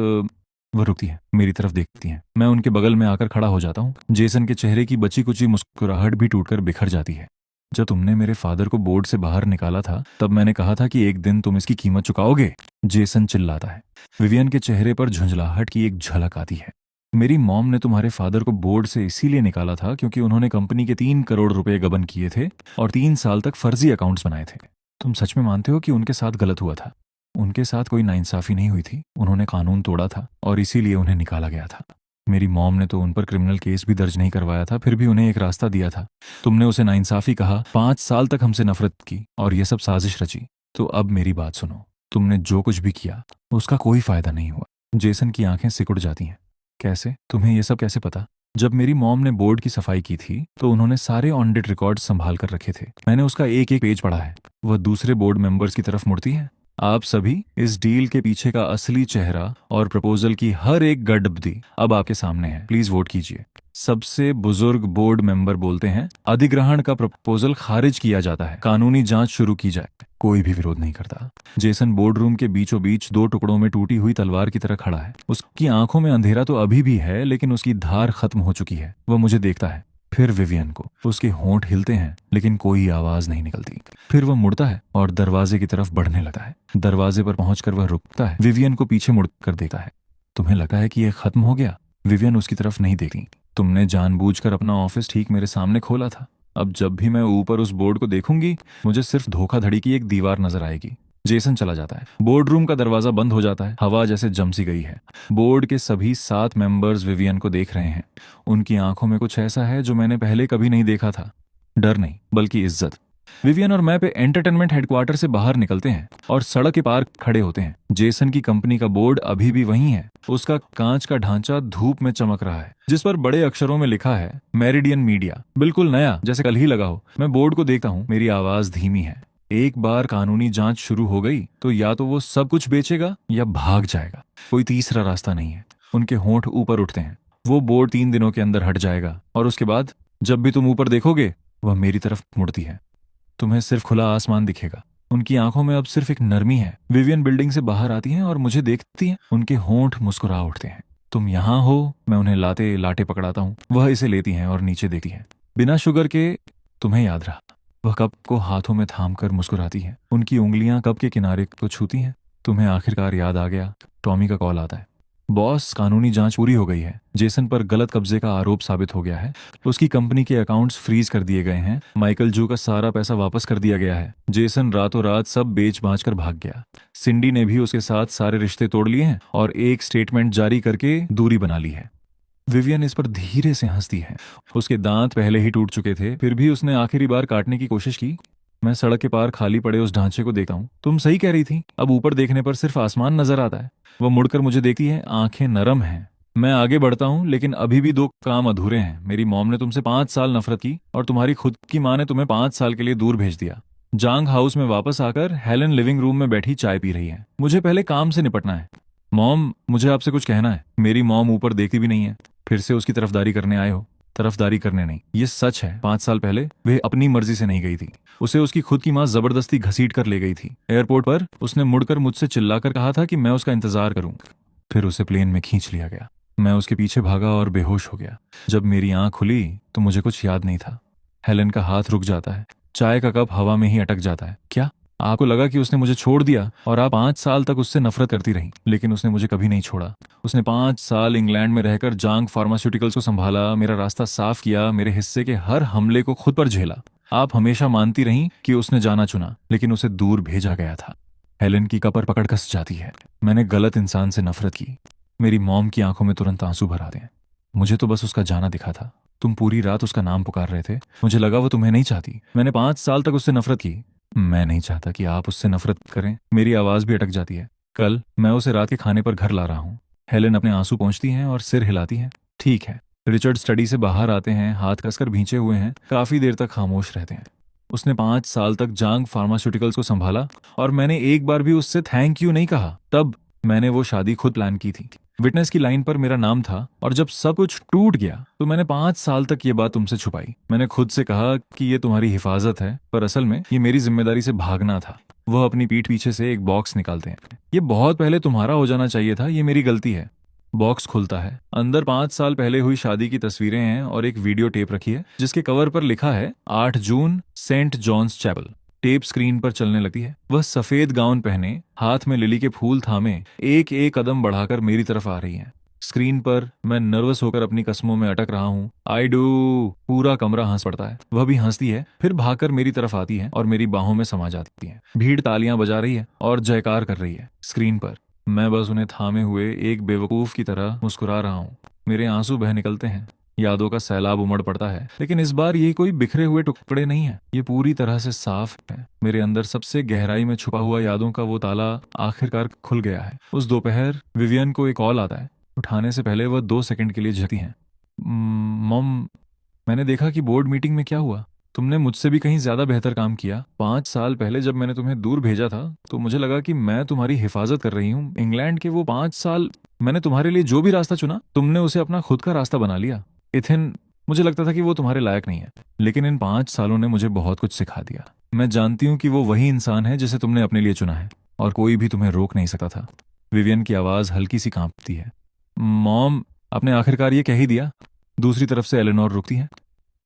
वह रुकती है, मेरी तरफ देखती है। मैं उनके बगल में आकर खड़ा हो जाता हूँ। जेसन के चेहरे की बची कुची मुस्कुराहट भी टूटकर बिखर जाती है। जब तुमने मेरे फादर को बोर्ड से बाहर निकाला था, तब मैंने कहा था कि एक दिन तुम इसकी कीमत चुकाओगे। जेसन चिल्लाता है। विवियन के चेहरे पर झुंझलाहट की एक झलक आती है। मेरी मॉम ने तुम्हारे फादर को बोर्ड से इसीलिए निकाला था क्योंकि उन्होंने कंपनी के 3 करोड़ रुपए गबन किए थे और 3 साल तक फर्जी अकाउंट्स बनाए थे। तुम सच में मानते हो कि उनके साथ गलत हुआ था? उनके साथ कोई नाइंसाफी नहीं हुई थी, उन्होंने कानून तोड़ा था और इसीलिए उन्हें निकाला गया था। मेरी मॉम ने तो उन पर क्रिमिनल केस भी दर्ज नहीं करवाया था, फिर भी उन्हें एक रास्ता दिया था। तुमने उसे नाइंसाफी कहा, 5 साल तक हमसे नफरत की और ये सब साजिश रची। तो अब मेरी बात सुनो, तुमने जो कुछ भी किया उसका कोई फायदा नहीं हुआ। जेसन की आंखें सिकुड़ जाती हैं। कैसे? तुम्हें ये सब कैसे पता? जब मेरी मॉम ने बोर्ड की सफाई की थी तो उन्होंने सारे ऑडिट रिकॉर्ड्स संभाल कर रखे थे। मैंने उसका एक एक पेज पढ़ा है। वह दूसरे बोर्ड मेंबर्स की तरफ मुड़ती है। आप सभी, इस डील के पीछे का असली चेहरा और प्रपोजल की हर एक गड़बड़ी अब आपके सामने है। प्लीज वोट कीजिए। सबसे बुजुर्ग बोर्ड मेंबर बोलते हैं, अधिग्रहण का प्रपोजल खारिज किया जाता है, कानूनी जांच शुरू की जाए। कोई भी विरोध नहीं करता। जेसन बोर्ड रूम के बीचों बीच 2 टुकड़ों में टूटी हुई तलवार की तरह खड़ा है। उसकी आंखों में अंधेरा तो अभी भी है, लेकिन उसकी धार खत्म हो चुकी है। वह मुझे देखता है, फिर विवियन को। उसके होंठ हिलते हैं लेकिन कोई आवाज नहीं निकलती। फिर वह मुड़ता है और दरवाजे की तरफ बढ़ने लगता है। दरवाजे पर पहुंचकर वह रुकता है, विवियन को पीछे मुड़कर देखता है। तुम्हें लगा है कि यह खत्म हो गया? विवियन उसकी तरफ नहीं देखती। तुमने जानबूझकर अपना ऑफिस ठीक मेरे सामने खोला था। अब जब भी मैं ऊपर उस बोर्ड को देखूंगी, मुझे सिर्फ धोखाधड़ी की एक दीवार नजर आएगी। जेसन चला जाता है। बोर्ड रूम का दरवाजा बंद हो जाता है। हवा जैसे जम सी गई है। बोर्ड के सभी 7 मेंबर्स विवियन को देख रहे हैं। उनकी आंखों में कुछ ऐसा है जो मैंने पहले कभी नहीं देखा था। डर नहीं, बल्कि इज्जत। विवियन और मैं पे एंटरटेनमेंट हेडक्वार्टर से बाहर निकलते हैं और सड़क के पार खड़े होते हैं। जेसन की कंपनी का बोर्ड अभी भी वहीं है। उसका कांच का ढांचा धूप में चमक रहा है, जिस पर बड़े अक्षरों में लिखा है मेरिडियन मीडिया, बिल्कुल नया, जैसे कल ही लगा हो। मैं बोर्ड को देखता हूँ। मेरी आवाज धीमी है। एक बार कानूनी जांच शुरू हो गई तो या तो वो सब कुछ बेचेगा या भाग जाएगा। कोई तीसरा रास्ता नहीं है। उनके होंठ ऊपर उठते हैं। वो बोर्ड 3 दिनों के अंदर हट जाएगा और उसके बाद जब भी तुम ऊपर देखोगे, वह मेरी तरफ मुड़ती है। तुम्हें सिर्फ खुला आसमान दिखेगा। उनकी आंखों में अब सिर्फ एक नरमी है। विवियन बिल्डिंग से बाहर आती हैं और मुझे देखती हैं। उनके होंठ मुस्कुरा उठते हैं। तुम यहाँ हो? मैं उन्हें लाटे पकड़ाता हूँ। वह इसे लेती हैं और नीचे देखती हैं। बिना शुगर के। तुम्हें याद रहा? वह कप को हाथों में थाम कर मुस्कुराती है। उनकी उंगलियां कप के किनारे को छूती हैं। तुम्हें आखिरकार याद आ गया। टॉमी का कॉल आता है। बॉस, कानूनी जांच पूरी हो गई है। जेसन पर गलत कब्जे का आरोप साबित हो गया है। उसकी कंपनी के अकाउंट्स फ्रीज कर दिए गए हैं। माइकल जू का सारा पैसा वापस कर दिया गया है। जेसन रातों रात सब बेच बांच कर भाग गया। सिंडी ने भी उसके साथ सारे रिश्ते तोड़ लिए हैं और एक स्टेटमेंट जारी करके दूरी बना ली है। विवियन इस पर धीरे से हंसती है। उसके दांत पहले ही टूट चुके थे, फिर भी उसने आखिरी बार काटने की कोशिश की। मैं सड़क के पार खाली पड़े उस ढांचे को देखता हूँ। तुम सही कह रही थी, अब ऊपर देखने पर सिर्फ आसमान नजर आता है। वह मुड़कर मुझे देखती है। आंखें नरम हैं। मैं आगे बढ़ता हूँ, लेकिन अभी भी 2 काम अधूरे हैं। मेरी मॉम ने तुमसे 5 साल नफरत की और तुम्हारी खुद की माँ ने तुम्हें 5 साल के लिए दूर भेज दिया। जांग हाउस में वापस आकर हेलन लिविंग रूम में बैठी चाय पी रही है। मुझे पहले काम से निपटना है। मॉम, मुझे आपसे कुछ कहना है। मेरी मॉम ऊपर देखती भी नहीं है। फिर से उसकी तरफदारी करने आए हो? तरफदारी करने नहीं, ये सच है। 5 साल पहले वे अपनी मर्जी से नहीं गई थी। उसे उसकी खुद की माँ जबरदस्ती घसीट कर ले गई थी। एयरपोर्ट पर उसने मुड़कर मुझसे चिल्लाकर कहा था कि मैं उसका इंतजार करूं। फिर उसे प्लेन में खींच लिया गया। मैं उसके पीछे भागा और बेहोश हो गया। जब मेरी आंख खुली तो मुझे कुछ याद नहीं था। हेलन का हाथ रुक जाता है। चाय का कप हवा में ही अटक जाता है। क्या आपको लगा कि उसने मुझे छोड़ दिया और आप 5 साल तक उससे नफरत करती रही? लेकिन उसने मुझे कभी नहीं छोड़ा। उसने 5 साल इंग्लैंड में रहकर जांग फार्मास्यूटिकल्स को संभाला, मेरा रास्ता साफ किया, मेरे हिस्से के हर हमले को खुद पर झेला। आप हमेशा मानती रहीं कि उसने जाना चुना, लेकिन उसे दूर भेजा गया था। हेलन की कपर पकड़ कस जाती है। मैंने गलत इंसान से नफरत की। मेरी मॉम की आंखों में तुरंत आंसू भर आते हैं। मुझे तो बस उसका जाना दिखा था। तुम पूरी रात उसका नाम पुकार रहे थे। मुझे लगा वो तुम्हें नहीं चाहती। मैंने 5 साल तक उससे नफरत की। मैं नहीं चाहता कि आप उससे नफरत करें। मेरी आवाज भी अटक जाती है। कल मैं उसे रात के खाने पर घर ला रहा हूँ। हेलेन अपने आंसू पोंछती हैं और सिर हिलाती हैं। ठीक है। रिचर्ड स्टडी से बाहर आते हैं, हाथ कसकर भींचे हुए हैं, काफी देर तक खामोश रहते हैं। उसने 5 साल तक जांग फार्मास्यूटिकल्स को संभाला और मैंने एक बार भी उससे थैंक यू नहीं कहा। तब मैंने वो शादी खुद प्लान की थी। विटनेस की लाइन पर मेरा नाम था और जब सब कुछ टूट गया तो मैंने 5 साल तक ये बात तुमसे छुपाई। मैंने खुद से कहा कि ये तुम्हारी हिफाजत है, पर असल में ये मेरी जिम्मेदारी से भागना था। वह अपनी पीठ पीछे से एक बॉक्स निकालते हैं। ये बहुत पहले तुम्हारा हो जाना चाहिए था, ये मेरी गलती है। बॉक्स खुलता है। अंदर 5 साल पहले हुई शादी की तस्वीरें हैं और एक वीडियो टेप रखी है जिसके कवर पर लिखा है 8 जून Saint John's chapel. Tape screen पर चलने लगती है। वह सफेद गाउन पहने, हाथ में लिली के फूल थामे, एक एक कदम बढ़ाकर मेरी तरफ आ रही है। स्क्रीन पर मैं नर्वस होकर अपनी कस्मों में अटक रहा हूँ। I do. पूरा कमरा हंस पड़ता है। वह भी हंसती है, फिर भागकर मेरी तरफ आती है और मेरी बाहों में समा जाती है। भीड़ तालियां बजा रही है और जयकार कर रही है। स्क्रीन पर मैं बस उन्हें थामे हुए एक बेवकूफ की तरह मुस्कुरा रहा हूँ। मेरे आंसू बह निकलते हैं। यादों का सैलाब उमड़ पड़ता है, लेकिन इस बार ये कोई बिखरे हुए टुकड़े नहीं है। ये पूरी तरह से साफ है। मेरे अंदर सबसे गहराई में छुपा हुआ यादों का वो ताला आखिरकार खुल गया है। उस दोपहर विवियन को एक कॉल आता है। उठाने से पहले वह 2 सेकंड के लिए झकती हैं। मॉम, मैंने देखा कि बोर्ड मीटिंग में क्या हुआ। तुमने मुझसे भी कहीं ज्यादा बेहतर काम किया। 5 साल पहले जब मैंने तुम्हें दूर भेजा था तो मुझे लगा कि मैं तुम्हारी हिफाजत कर रही हूँ। इंग्लैंड के वो 5 साल मैंने तुम्हारे लिए जो भी रास्ता चुना, तुमने उसे अपना खुद का रास्ता बना लिया। इथिन, मुझे लगता था कि वो तुम्हारे लायक नहीं है, लेकिन इन 5 सालों ने मुझे बहुत कुछ सिखा दिया। मैं जानती हूँ कि वो वही इंसान है जिसे तुमने अपने लिए चुना है और कोई भी तुम्हें रोक नहीं सकता था। विवियन की आवाज हल्की सी कांपती है। मॉम, आपने आखिरकार ये कह ही दिया। दूसरी तरफ से एलेनोर रुकती है।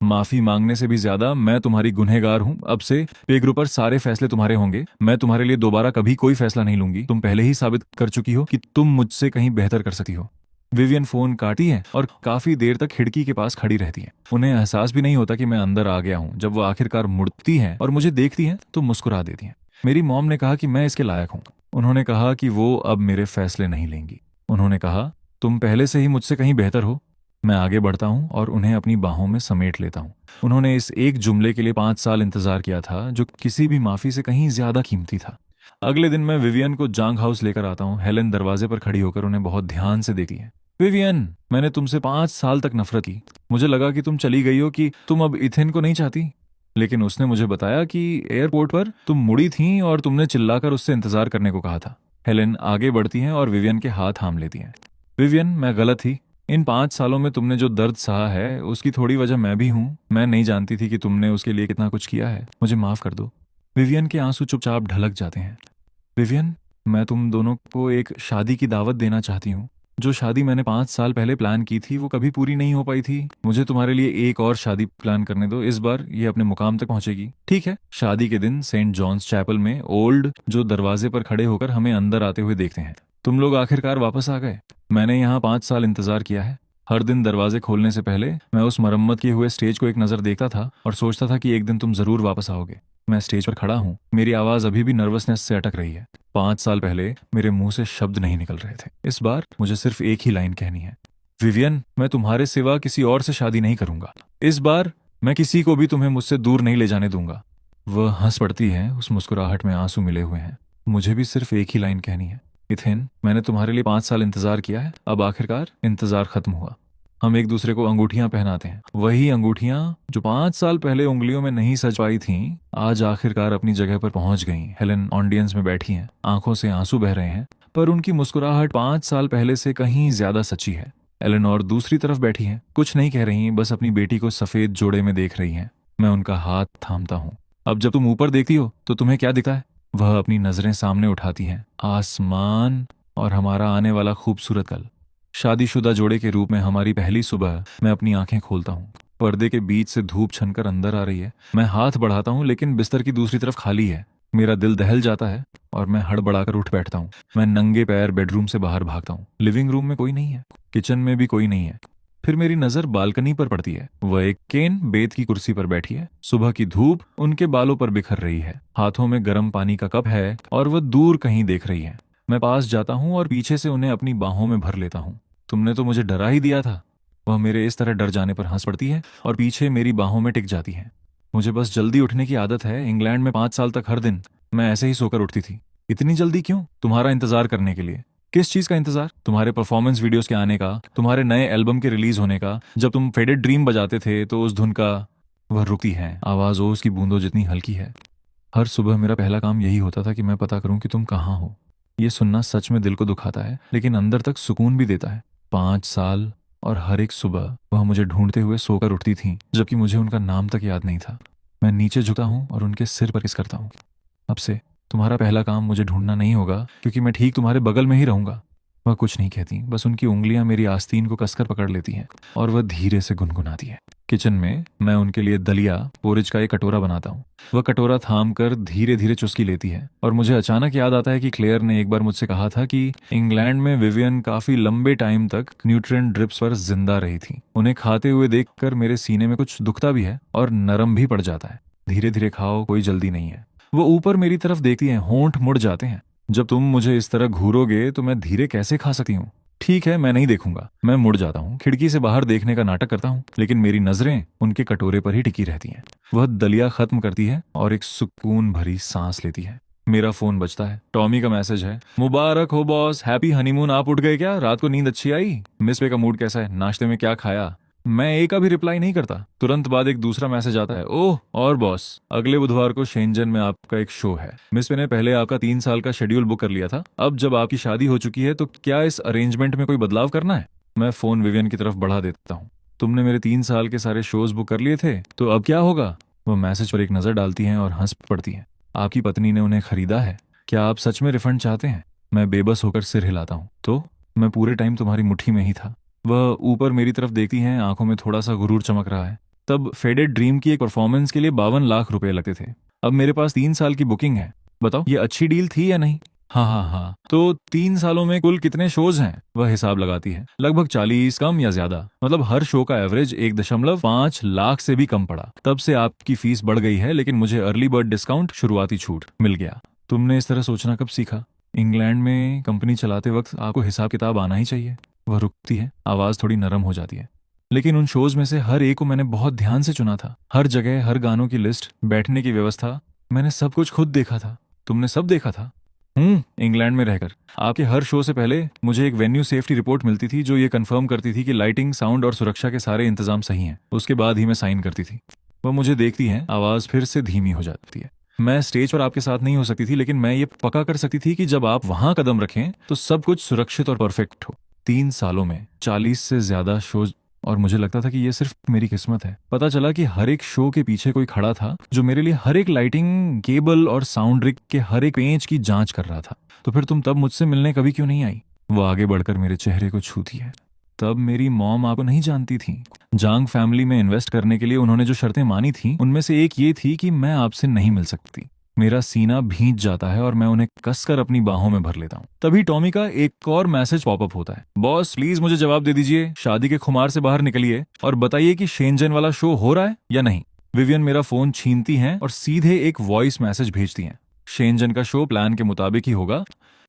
माफी मांगने से भी ज्यादा मैं तुम्हारी गुनहगार हूँ। अब से पेगरू पर सारे फैसले तुम्हारे होंगे। मैं तुम्हारे लिए दोबारा कभी कोई फैसला नहीं लूंगी। तुम पहले ही साबित कर चुकी हो कि तुम मुझसे कहीं बेहतर कर सकती हो। विवियन फोन काटी है और काफी देर तक खिड़की के पास खड़ी रहती है। उन्हें एहसास भी नहीं होता कि मैं अंदर आ गया हूँ। जब वो आखिरकार मुड़ती है और मुझे देखती है तो मुस्कुरा देती है। मेरी मॉम ने कहा कि मैं इसके लायक हूँ। उन्होंने कहा कि वो अब मेरे फैसले नहीं लेंगी। उन्होंने कहा, तुम पहले से ही मुझसे कहीं बेहतर हो। मैं आगे बढ़ता हूँ और उन्हें अपनी बाहों में समेट लेता हूँ। उन्होंने इस एक जुमले के लिए 5 साल इंतजार किया था, जो किसी भी माफी से कहीं ज्यादा कीमती था। अगले दिन मैं विवियन को जांग हाउस लेकर आता हूँ। हेलेन दरवाजे पर खड़ी होकर उन्हें बहुत ध्यान से देखती है। विवियन, मैंने तुमसे 5 साल तक नफरत की। मुझे लगा कि तुम चली गई हो, कि तुम अब इथेन को नहीं चाहती। लेकिन उसने मुझे बताया कि एयरपोर्ट पर तुम मुड़ी थीं और तुमने चिल्लाकर उससे इंतजार करने को कहा था। हेलेन आगे बढ़ती हैं और विवियन के हाथ थाम लेती हैं। विवियन, मैं गलत थी। इन 5 सालों में तुमने जो दर्द सहा है उसकी थोड़ी वजह मैं भी हूँ। मैं नहीं जानती थी कि तुमने उसके लिए कितना कुछ किया है। मुझे माफ कर दो। विवियन के आंसू चुपचाप ढलक जाते हैं। विवियन, मैं तुम दोनों को एक शादी की दावत देना चाहती हूँ। जो शादी मैंने 5 साल पहले प्लान की थी वो कभी पूरी नहीं हो पाई थी। मुझे तुम्हारे लिए एक और शादी प्लान करने दो। इस बार ये अपने मुकाम तक पहुंचेगी। ठीक है। शादी के दिन सेंट जॉन्स चैपल में ओल्ड जो दरवाजे पर खड़े होकर हमें अंदर आते हुए देखते हैं। तुम लोग आखिरकार वापस आ गए। मैंने यहाँ 5 साल इंतजार किया है। हर दिन दरवाजे खोलने से पहले मैं उस मरम्मत किए हुए स्टेज को एक नजर देखता था और सोचता था कि एक दिन तुम जरूर वापस आओगे। मैं स्टेज पर खड़ा हूँ। मेरी आवाज अभी भी नर्वसनेस से अटक रही है। 5 साल पहले मेरे मुंह से शब्द नहीं निकल रहे थे। इस बार मुझे सिर्फ एक ही लाइन कहनी है। विवियन, मैं तुम्हारे सिवा किसी और से शादी नहीं करूंगा। इस बार मैं किसी को भी तुम्हें मुझसे दूर नहीं ले जाने दूंगा। वह हंस पड़ती है। उस मुस्कुराहट में आंसू मिले हुए हैं। मुझे भी सिर्फ एक ही लाइन कहनी है। इथेन, मैंने तुम्हारे लिए 5 साल इंतजार किया है। अब आखिरकार इंतजार खत्म हुआ। हम एक दूसरे को अंगूठियां पहनाते हैं, वही अंगूठियां जो 5 साल पहले उंगलियों में नहीं सज पाई थीं, आज आखिरकार अपनी जगह पर पहुंच गईं। हेलन ऑडियंस में बैठी हैं, आंखों से आंसू बह रहे हैं, पर उनकी मुस्कुराहट 5 साल पहले से कहीं ज्यादा सच्ची है। एलेनोर दूसरी तरफ बैठी हैं, कुछ नहीं कह रही, बस अपनी बेटी को सफेद जोड़े में देख रही हैं। मैं उनका हाथ थामता हूँ। अब जब तुम ऊपर देखती हो तो तुम्हें क्या दिखता है? वह अपनी नजरें सामने उठाती हैं। आसमान और हमारा आने वाला खूबसूरत कल। शादीशुदा जोड़े के रूप में हमारी पहली सुबह। मैं अपनी आंखें खोलता हूँ। पर्दे के बीच से धूप छनकर अंदर आ रही है। मैं हाथ बढ़ाता हूँ, लेकिन बिस्तर की दूसरी तरफ खाली है। मेरा दिल दहल जाता है और मैं हड़बड़ाकर उठ बैठता हूँ। मैं नंगे पैर बेडरूम से बाहर भागता हूँ। लिविंग रूम में कोई नहीं है, किचन में भी कोई नहीं है। फिर मेरी नजर बालकनी पर पड़ती है। वह एक केन बेत की कुर्सी पर बैठी है। सुबह की धूप उनके बालों पर बिखर रही है। हाथों में गर्म पानी का कप है और वह दूर कहीं देख रही है। मैं पास जाता हूँ और पीछे से उन्हें अपनी बाहों में भर लेता हूँ। तुमने तो मुझे डरा ही दिया था। वह मेरे इस तरह डर जाने पर हंस पड़ती है और पीछे मेरी बाहों में टिक जाती है। मुझे बस जल्दी उठने की आदत है। इंग्लैंड में 5 साल तक हर दिन मैं ऐसे ही सोकर उठती थी। इतनी जल्दी क्यों? तुम्हारा इंतजार करने के लिए। किस चीज का इंतजार? तुम्हारे परफॉर्मेंस वीडियोस के आने का, तुम्हारे नए एल्बम के रिलीज होने का। जब तुम फेडेड ड्रीम बजाते थे तो उस धुन का। वह रुकती है, आवाज ओस की बूंदों जितनी हल्की है। हर सुबह मेरा पहला काम यही होता था कि मैं पता करूं कि तुम कहाँ हो। ये सुनना सच में दिल को दुखाता है, लेकिन अंदर तक सुकून भी देता है। 5 साल और हर एक सुबह वह मुझे ढूंढते हुए सोकर उठती थी, जबकि मुझे उनका नाम तक याद नहीं था। मैं नीचे झुकता हूँ और उनके सिर पर किस करता हूँ। अब से तुम्हारा पहला काम मुझे ढूंढना नहीं होगा, क्योंकि मैं ठीक तुम्हारे बगल में ही रहूंगा। वह कुछ नहीं कहती, बस उनकी उंगलियां मेरी आस्तीन को कसकर पकड़ लेती हैं और वह धीरे से गुनगुनाती है। किचन में मैं उनके लिए दलिया पोरिज का एक कटोरा बनाता हूँ। वह कटोरा थाम कर धीरे धीरे चुस्की लेती है और मुझे अचानक याद आता है कि क्लेयर ने एक बार मुझसे कहा था कि इंग्लैंड में विवियन काफी लंबे टाइम तक न्यूट्रिएंट ड्रिप्स पर जिंदा रही थी। उन्हें खाते हुए देखकर मेरे सीने में कुछ दुखता भी है और नरम भी पड़ जाता है। धीरे धीरे खाओ, कोई जल्दी नहीं है। वो ऊपर मेरी तरफ देखती हैं, होंठ मुड़ जाते हैं। जब तुम मुझे इस तरह घूरोगे तो मैं धीरे कैसे खा सकती हूँ? ठीक है, मैं नहीं देखूंगा। मैं मुड़ जाता हूँ, खिड़की से बाहर देखने का नाटक करता हूँ, लेकिन मेरी नजरें उनके कटोरे पर ही टिकी रहती हैं। वह दलिया खत्म करती है और एक सुकून भरी सांस लेती है। मेरा फोन बजता है। टॉमी का मैसेज है, मुबारक हो बॉस, हैप्पी हनीमून। आप उठ गए क्या? रात को नींद अच्छी आई? मिस पे का मूड कैसा है? नाश्ते में क्या खाया? मैं एक का भी रिप्लाई नहीं करता। तुरंत बाद एक दूसरा मैसेज आता है, ओह और बॉस, अगले बुधवार को शेंजन में आपका एक शो है। मिस पे ने पहले आपका 3 साल का शेड्यूल बुक कर लिया था। अब जब आपकी शादी हो चुकी है तो क्या इस अरेंजमेंट में कोई बदलाव करना है? मैं फोन विवियन की तरफ बढ़ा देता हूँ। तुमने मेरे 3 साल के सारे शोज बुक कर लिए थे, तो अब क्या होगा? वो मैसेज पर एक नजर डालती हैं और हंस पड़ती हैं। आपकी पत्नी ने उन्हें खरीदा है। क्या आप सच में रिफंड चाहते हैं? मैं बेबस होकर सिर हिलाता हूँ। तो मैं पूरे टाइम तुम्हारी मुट्ठी में ही था। वह ऊपर मेरी तरफ देखती हैं, आंखों में थोड़ा सा गुरूर चमक रहा है। तब फेडेड ड्रीम की एक परफॉर्मेंस के लिए 52 लाख रुपए लगते थे। अब मेरे पास 3 साल की बुकिंग है। बताओ, ये अच्छी डील थी या नहीं? हाँ हाँ हाँ। तो 3 सालों में कुल कितने शोज हैं? वह हिसाब लगाती है। लगभग 40, कम या ज्यादा। मतलब हर शो का एवरेज 1.5 लाख से भी कम पड़ा। तब से आपकी फीस बढ़ गई है, लेकिन मुझे अर्ली बर्ड डिस्काउंट, शुरुआती छूट मिल गया। तुमने इस तरह सोचना कब सीखा? इंग्लैंड में कंपनी चलाते वक्त आपको हिसाब किताब आना ही चाहिए। वह रुकती है, आवाज थोड़ी नरम हो जाती है। लेकिन उन शोज में से हर एक को मैंने बहुत ध्यान से चुना था। हर जगह, हर गानों की लिस्ट, बैठने की व्यवस्था, मैंने सब कुछ खुद देखा था। तुमने सब देखा था? इंग्लैंड में रहकर आपके हर शो से पहले मुझे एक वेन्यू सेफ्टी रिपोर्ट मिलती थी, जो ये कंफर्म करती थी कि लाइटिंग, साउंड और सुरक्षा के सारे इंतजाम सही हैं। उसके बाद ही मैं साइन करती थी। वह मुझे देखती हैं, आवाज फिर से धीमी हो जाती है। मैं स्टेज पर आपके साथ नहीं हो सकती थी, लेकिन मैं ये पक्का कर सकती थी कि जब आप वहां कदम रखें तो सब कुछ सुरक्षित और परफेक्ट हो। 3 सालों में 40 से ज्यादा शोज, और मुझे लगता था कि ये सिर्फ मेरी किस्मत है। पता चला कि हर एक शो के पीछे कोई खड़ा था, जो मेरे लिए हर एक लाइटिंग, केबल और साउंड रिग के हर एक पेंच की जांच कर रहा था। तो फिर तुम तब मुझसे मिलने कभी क्यों नहीं आई? वो आगे बढ़कर मेरे चेहरे को छूती है। तब मेरी मॉम आपको नहीं जानती थी। जांग फैमिली में इन्वेस्ट करने के लिए उन्होंने जो शर्तें मानी थी, उनमें से एक ये थी कि मैं आपसे नहीं मिल सकती। मेरा सीना भींच जाता है और मैं उन्हें कसकर अपनी बाहों में भर लेता हूँ। तभी टॉमी का एक और मैसेज पॉपअप होता है, बॉस प्लीज मुझे जवाब दे दीजिए, शादी के खुमार से बाहर निकलिए और बताइए कि शेंजन वाला शो हो रहा है या नहीं। विवियन मेरा फोन छीनती हैं और सीधे एक वॉइस मैसेज भेजती हैं, शेंजन का शो प्लान के मुताबिक ही होगा,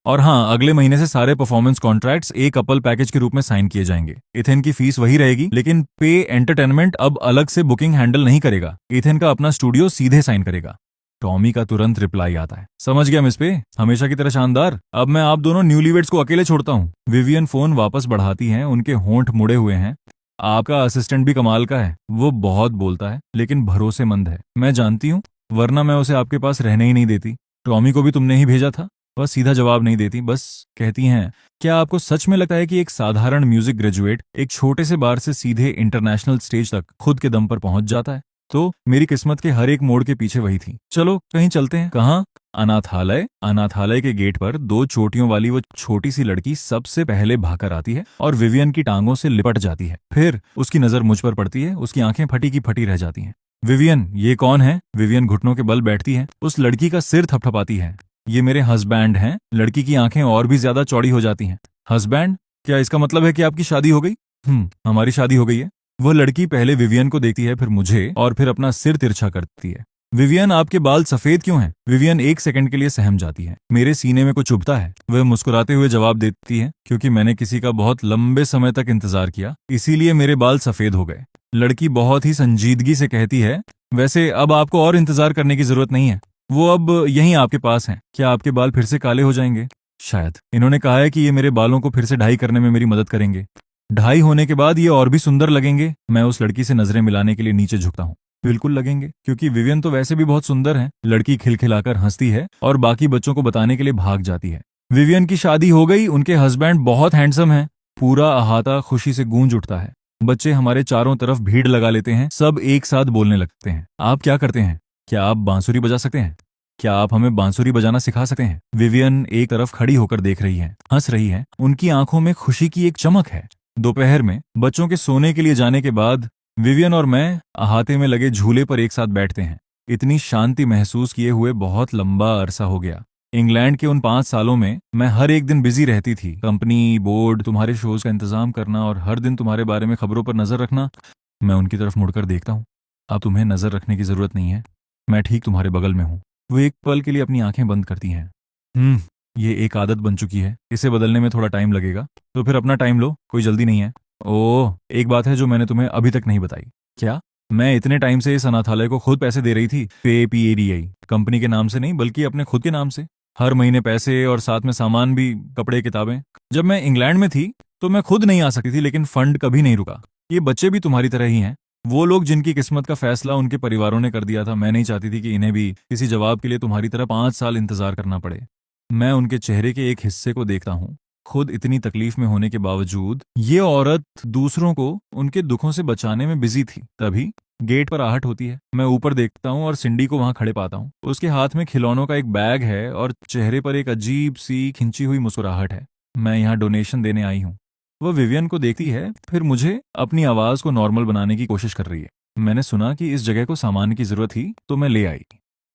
और हाँ, अगले महीने से सारे परफॉर्मेंस कॉन्ट्रैक्ट्स एक कपल पैकेज के रूप में साइन किए जाएंगे। इथेन की फीस वही रहेगी, लेकिन पे एंटरटेनमेंट अब अलग से बुकिंग हैंडल नहीं करेगा। इथेन का अपना स्टूडियो सीधे साइन करेगा। टॉमी का तुरंत रिप्लाई आता है, समझ गया मिस पे, हमेशा की तरह शानदार। अब मैं आप दोनों न्यूलीवेड्स को अकेले छोड़ता हूँ। विवियन फोन वापस बढ़ाती हैं, उनके होंठ मुड़े हुए हैं। आपका असिस्टेंट भी कमाल का है। वो बहुत बोलता है लेकिन भरोसेमंद है। मैं जानती हूँ, वरना मैं उसे आपके पास रहने ही नहीं देती। टॉमी को भी तुमने ही भेजा था। वह सीधा जवाब नहीं देती, बस कहती हैं, क्या आपको सच में लगता है कि एक साधारण म्यूजिक ग्रेजुएट एक छोटे से बार से सीधे इंटरनेशनल स्टेज तक खुद के दम पर पहुंच जाता है? तो मेरी किस्मत के हर एक मोड़ के पीछे वही थी। चलो कहीं चलते हैं। कहाँ? अनाथालय। अनाथालय के गेट पर दो चोटियों वाली वो छोटी सी लड़की सबसे पहले भाकर आती है और विवियन की टांगों से लिपट जाती है। फिर उसकी नजर मुझ पर पड़ती है। उसकी आंखें फटी की फटी रह जाती हैं। विवियन, ये कौन है? विवियन घुटनों के बल बैठती है। उस लड़की का सिर थपथपाती है। ये मेरे हस्बैंड हैं। लड़की की आंखें और भी ज्यादा चौड़ी हो जाती हैं। हस्बैंड? क्या इसका मतलब है कि आपकी शादी हो गई? हमारी शादी हो गई है। वह लड़की पहले विवियन को देखती है, फिर मुझे, और फिर अपना सिर तिरछा करती है। विवियन, आपके बाल सफेद क्यों हैं? विवियन एक सेकंड के लिए सहम जाती है। मेरे सीने में कुछ चुभता है। वह मुस्कुराते हुए जवाब देती है, क्योंकि मैंने किसी का बहुत लंबे समय तक इंतजार किया, इसीलिए मेरे बाल सफेद हो गए। लड़की बहुत ही संजीदगी से कहती है, वैसे अब आपको और इंतजार करने की जरूरत नहीं है। वो अब यहीं आपके पास हैं। क्या आपके बाल फिर से काले हो जाएंगे? शायद। इन्होंने कहा है कि ये मेरे बालों को फिर से ढाई करने में मेरी मदद करेंगे। ढाई होने के बाद ये और भी सुंदर लगेंगे। मैं उस लड़की से नजरें मिलाने के लिए नीचे झुकता हूँ। बिल्कुल लगेंगे, क्योंकि विवियन तो वैसे भी बहुत सुंदर है। लड़की खिलखिलाकर हंसती है और बाकी बच्चों को बताने के लिए भाग जाती है। विवियन की शादी हो गई। उनके हस्बैंड बहुत हैंडसम हैं। पूरा अहाता खुशी से गूंज उठता है। बच्चे हमारे चारों तरफ भीड़ लगा लेते हैं। सब एक साथ बोलने लगते हैं, आप क्या करते हैं? क्या आप बांसुरी बजा सकते हैं? क्या आप हमें बांसुरी बजाना सिखा सकते हैं? विवियन एक तरफ खड़ी होकर देख रही है, हंस रही है। उनकी आंखों में खुशी की एक चमक है। दोपहर में बच्चों के सोने के लिए जाने के बाद विवियन और मैं अहाते में लगे झूले पर एक साथ बैठते हैं। इतनी शांति महसूस किए हुए बहुत लंबा अरसा हो गया। इंग्लैंड के उन 5 सालों में मैं हर एक दिन बिजी रहती थी। कंपनी, बोर्ड, तुम्हारे शोज का इंतजाम करना और हर दिन तुम्हारे बारे में खबरों पर नजर रखना। मैं उनकी तरफ मुड़कर देखता हूँ। अब तुम्हें नजर रखने की जरूरत नहीं है। मैं ठीक तुम्हारे बगल में हूँ। वो एक पल के लिए अपनी आंखें बंद करती हैं। ये एक आदत बन चुकी है। इसे बदलने में थोड़ा टाइम लगेगा। तो फिर अपना टाइम लो, कोई जल्दी नहीं है। ओह, एक बात है जो मैंने तुम्हें अभी तक नहीं बताई। क्या? मैं इतने टाइम से इस अनाथालय को खुद पैसे दे रही थी। PADI, कंपनी के नाम से नहीं बल्कि अपने खुद के नाम से। हर महीने पैसे और साथ में सामान भी, कपड़े, किताबें। जब मैं इंग्लैंड में थी तो मैं खुद नहीं आ सकती थी, लेकिन फंड कभी नहीं रुका। ये बच्चे भी तुम्हारी तरह ही हैं। वो लोग जिनकी किस्मत का फैसला उनके परिवारों ने कर दिया था। मैं नहीं चाहती थी कि इन्हें भी किसी जवाब के लिए तुम्हारी तरह 5 साल इंतजार करना पड़े। मैं उनके चेहरे के एक हिस्से को देखता हूँ। खुद इतनी तकलीफ में होने के बावजूद ये औरत दूसरों को उनके दुखों से बचाने में बिजी थी। तभी गेट पर आहट होती है। मैं ऊपर देखता हूँ और सिंडी को वहां खड़े पाता हूँ। उसके हाथ में खिलौनों का एक बैग है और चेहरे पर एक अजीब सी खिंची हुई मुस्कुराहट है। मैं यहाँ डोनेशन देने आई हूँ। वह विवियन को देखती है, फिर मुझे। अपनी आवाज को नॉर्मल बनाने की कोशिश कर रही है। मैंने सुना कि इस जगह को सामान की जरूरत थी तो मैं ले आई।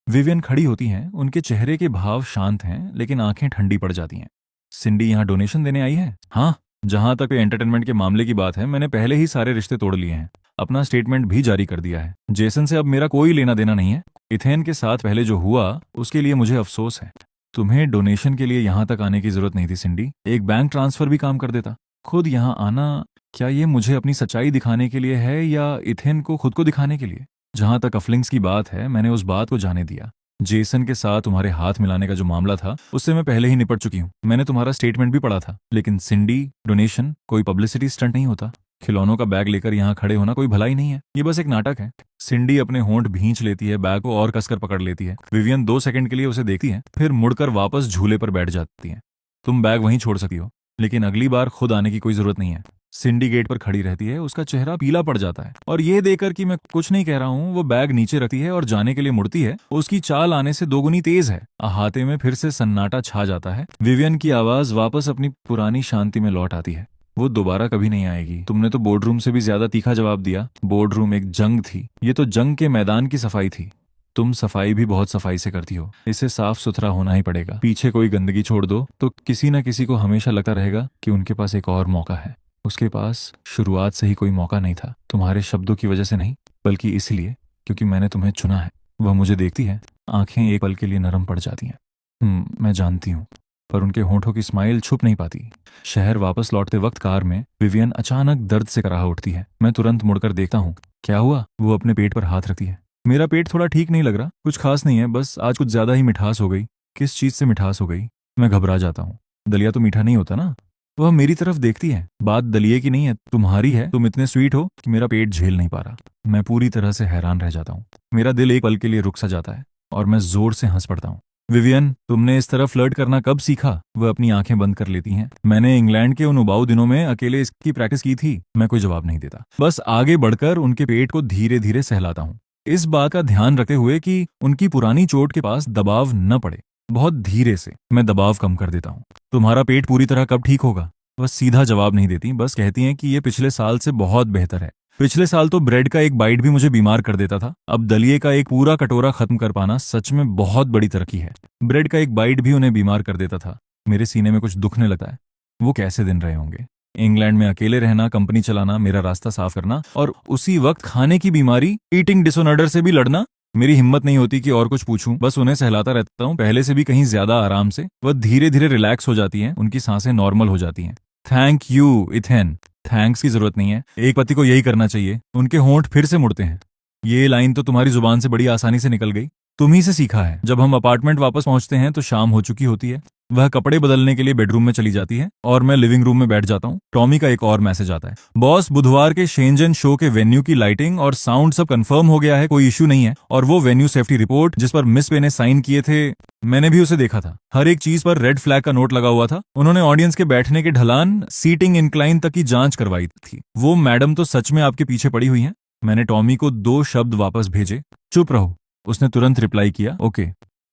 विवियन खड़ी होती हैं। उनके चेहरे के भाव शांत हैं, लेकिन आंखें ठंडी पड़ जाती हैं। सिंडी यहाँ डोनेशन देने आई है? हाँ। जहां तक एंटरटेनमेंट के मामले की बात है, मैंने पहले ही सारे रिश्ते तोड़ लिए हैं। अपना स्टेटमेंट भी जारी कर दिया है। जेसन से अब मेरा कोई लेना देना नहीं है। इथेन के साथ पहले जो हुआ उसके लिए मुझे अफसोस है। तुम्हें डोनेशन के लिए यहाँ तक आने की जरूरत नहीं थी सिंडी। एक बैंक ट्रांसफर भी काम कर देता। खुद यहाँ आना, क्या ये मुझे अपनी सच्चाई दिखाने के लिए है या इथेन को खुद को दिखाने के लिए? जहां तक अफलिंग्स की बात है, मैंने उस बात को जाने दिया। जेसन के साथ तुम्हारे हाथ मिलाने का जो मामला था उससे मैं पहले ही निपट चुकी हूँ। मैंने तुम्हारा स्टेटमेंट भी पढ़ा था। लेकिन सिंडी, डोनेशन कोई पब्लिसिटी स्टंट नहीं होता। खिलौनों का बैग लेकर यहाँ खड़े होना कोई भलाई नहीं है। ये बस एक नाटक है। सिंडी अपने होंठ भींच लेती है, बैग को और कसकर पकड़ लेती है। विवियन 2 सेकंड के लिए उसे देखती है, फिर मुड़कर वापस झूले पर बैठ जाती है। तुम बैग वहीं छोड़ सकती हो, लेकिन अगली बार खुद आने की कोई जरूरत नहीं है। सिंडी गेट पर खड़ी रहती है। उसका चेहरा पीला पड़ जाता है और ये देखकर कि मैं कुछ नहीं कह रहा हूँ, वो बैग नीचे रखती है और जाने के लिए मुड़ती है। उसकी चाल आने से दोगुनी तेज है। अहाते में फिर से सन्नाटा छा जाता है। विवियन की आवाज वापस अपनी पुरानी शांति में लौट आती है। वो दोबारा कभी नहीं आएगी। तुमने तो बोर्ड रूम से भी ज्यादा तीखा जवाब दिया। बोर्ड रूम एक जंग थी। ये तो जंग के मैदान की सफाई थी। तुम सफाई भी बहुत सफाई से करती हो। इसे साफ सुथरा होना ही पड़ेगा। पीछे कोई गंदगी छोड़ दो तो किसी न किसी को हमेशा लगता रहेगा कि उनके पास एक और मौका है। उसके पास शुरुआत से ही कोई मौका नहीं था। तुम्हारे शब्दों की वजह से नहीं, बल्कि इसलिए क्योंकि मैंने तुम्हें चुना है। वह मुझे देखती है। आंखें एक पल के लिए नरम पड़ जाती हैं। मैं जानती हूँ, पर उनके होंठों की स्माइल छुप नहीं पाती। शहर वापस लौटते वक्त कार में विवियन अचानक दर्द से कराह उठती है। मैं तुरंत मुड़कर देखता हूँ। क्या हुआ? वो अपने पेट पर हाथ रखती है। मेरा पेट थोड़ा ठीक नहीं लग रहा। कुछ खास नहीं है, बस आज कुछ ज्यादा ही मिठास हो गई। किस चीज से मिठास हो गई? मैं घबरा जाता हूँ। दलिया तो मीठा नहीं होता ना? वह मेरी तरफ देखती है। बात दलिए की नहीं है, तुम्हारी है। तुम इतने स्वीट हो कि मेरा पेट झेल नहीं पा रहा। मैं पूरी तरह से हैरान रह जाता हूँ। मेरा दिल एक पल के लिए रुक सा जाता है और मैं जोर से हंस पड़ता हूँ। विवियन, तुमने इस तरह फ्लर्ट करना कब सीखा? वह अपनी आंखें बंद कर लेती हैं। मैंने इंग्लैंड के उन उबाऊ दिनों में अकेले इसकी प्रैक्टिस की थी। मैं कोई जवाब नहीं देता, बस आगे बढ़कर उनके पेट को धीरे धीरे सहलाता हूँ, इस बात का ध्यान रखते हुए कि उनकी पुरानी चोट के पास दबाव न पड़े। बहुत धीरे से मैं दबाव कम कर देता हूँ। तुम्हारा पेट पूरी तरह कब ठीक होगा? वह सीधा जवाब नहीं देती, बस कहती हैं कि ये पिछले साल से बहुत बेहतर है। पिछले साल तो ब्रेड का एक बाइट भी मुझे बीमार कर देता था। अब दलिए का एक पूरा कटोरा खत्म कर पाना सच में बहुत बड़ी तरक्की है। ब्रेड का एक बाइट भी उन्हें बीमार कर देता था। मेरे सीने में कुछ दुखने लगता है। वो कैसे दिन रहे होंगे? इंग्लैंड में अकेले रहना, कंपनी चलाना, मेरा रास्ता साफ करना और उसी वक्त खाने की बीमारी, ईटिंग डिसऑर्डर से भी लड़ना। मेरी हिम्मत नहीं होती कि और कुछ पूछूं, बस उन्हें सहलाता रहता हूँ, पहले से भी कहीं ज्यादा आराम से। वह धीरे धीरे रिलैक्स हो जाती हैं, उनकी सांसें नॉर्मल हो जाती हैं। Thank you ethane. थैंक्स की जरूरत नहीं है, एक पति को यही करना चाहिए। उनके होंठ फिर से मुड़ते हैं। ये लाइन तो तुम्हारी जुबान से बड़ी आसानी से निकल गई। तुम ही से सीखा है। जब हम अपार्टमेंट वापस पहुंचते हैं तो शाम हो चुकी होती है। वह कपड़े बदलने के लिए बेडरूम में चली जाती है और मैं लिविंग रूम में बैठ जाता हूँ। टॉमी का एक और मैसेज आता है। बॉस, बुधवार के शेंजन शो के वेन्यू की लाइटिंग और साउंड सब कंफर्म हो गया है, कोई इश्यू नहीं है। और वो वेन्यू सेफ्टी रिपोर्ट जिस पर मिस पे ने साइन किए थे, मैंने भी उसे देखा था। हर एक चीज पर रेड फ्लैग का नोट लगा हुआ था। उन्होंने ऑडियंस के बैठने के ढलान, सीटिंग इंक्लाइन तक की जांच करवाई थी। वो मैडम तो सच में आपके पीछे पड़ी हुई हैं। मैंने टॉमी को 2 शब्द वापस भेजे। चुप रहो। उसने तुरंत रिप्लाई किया, ओके।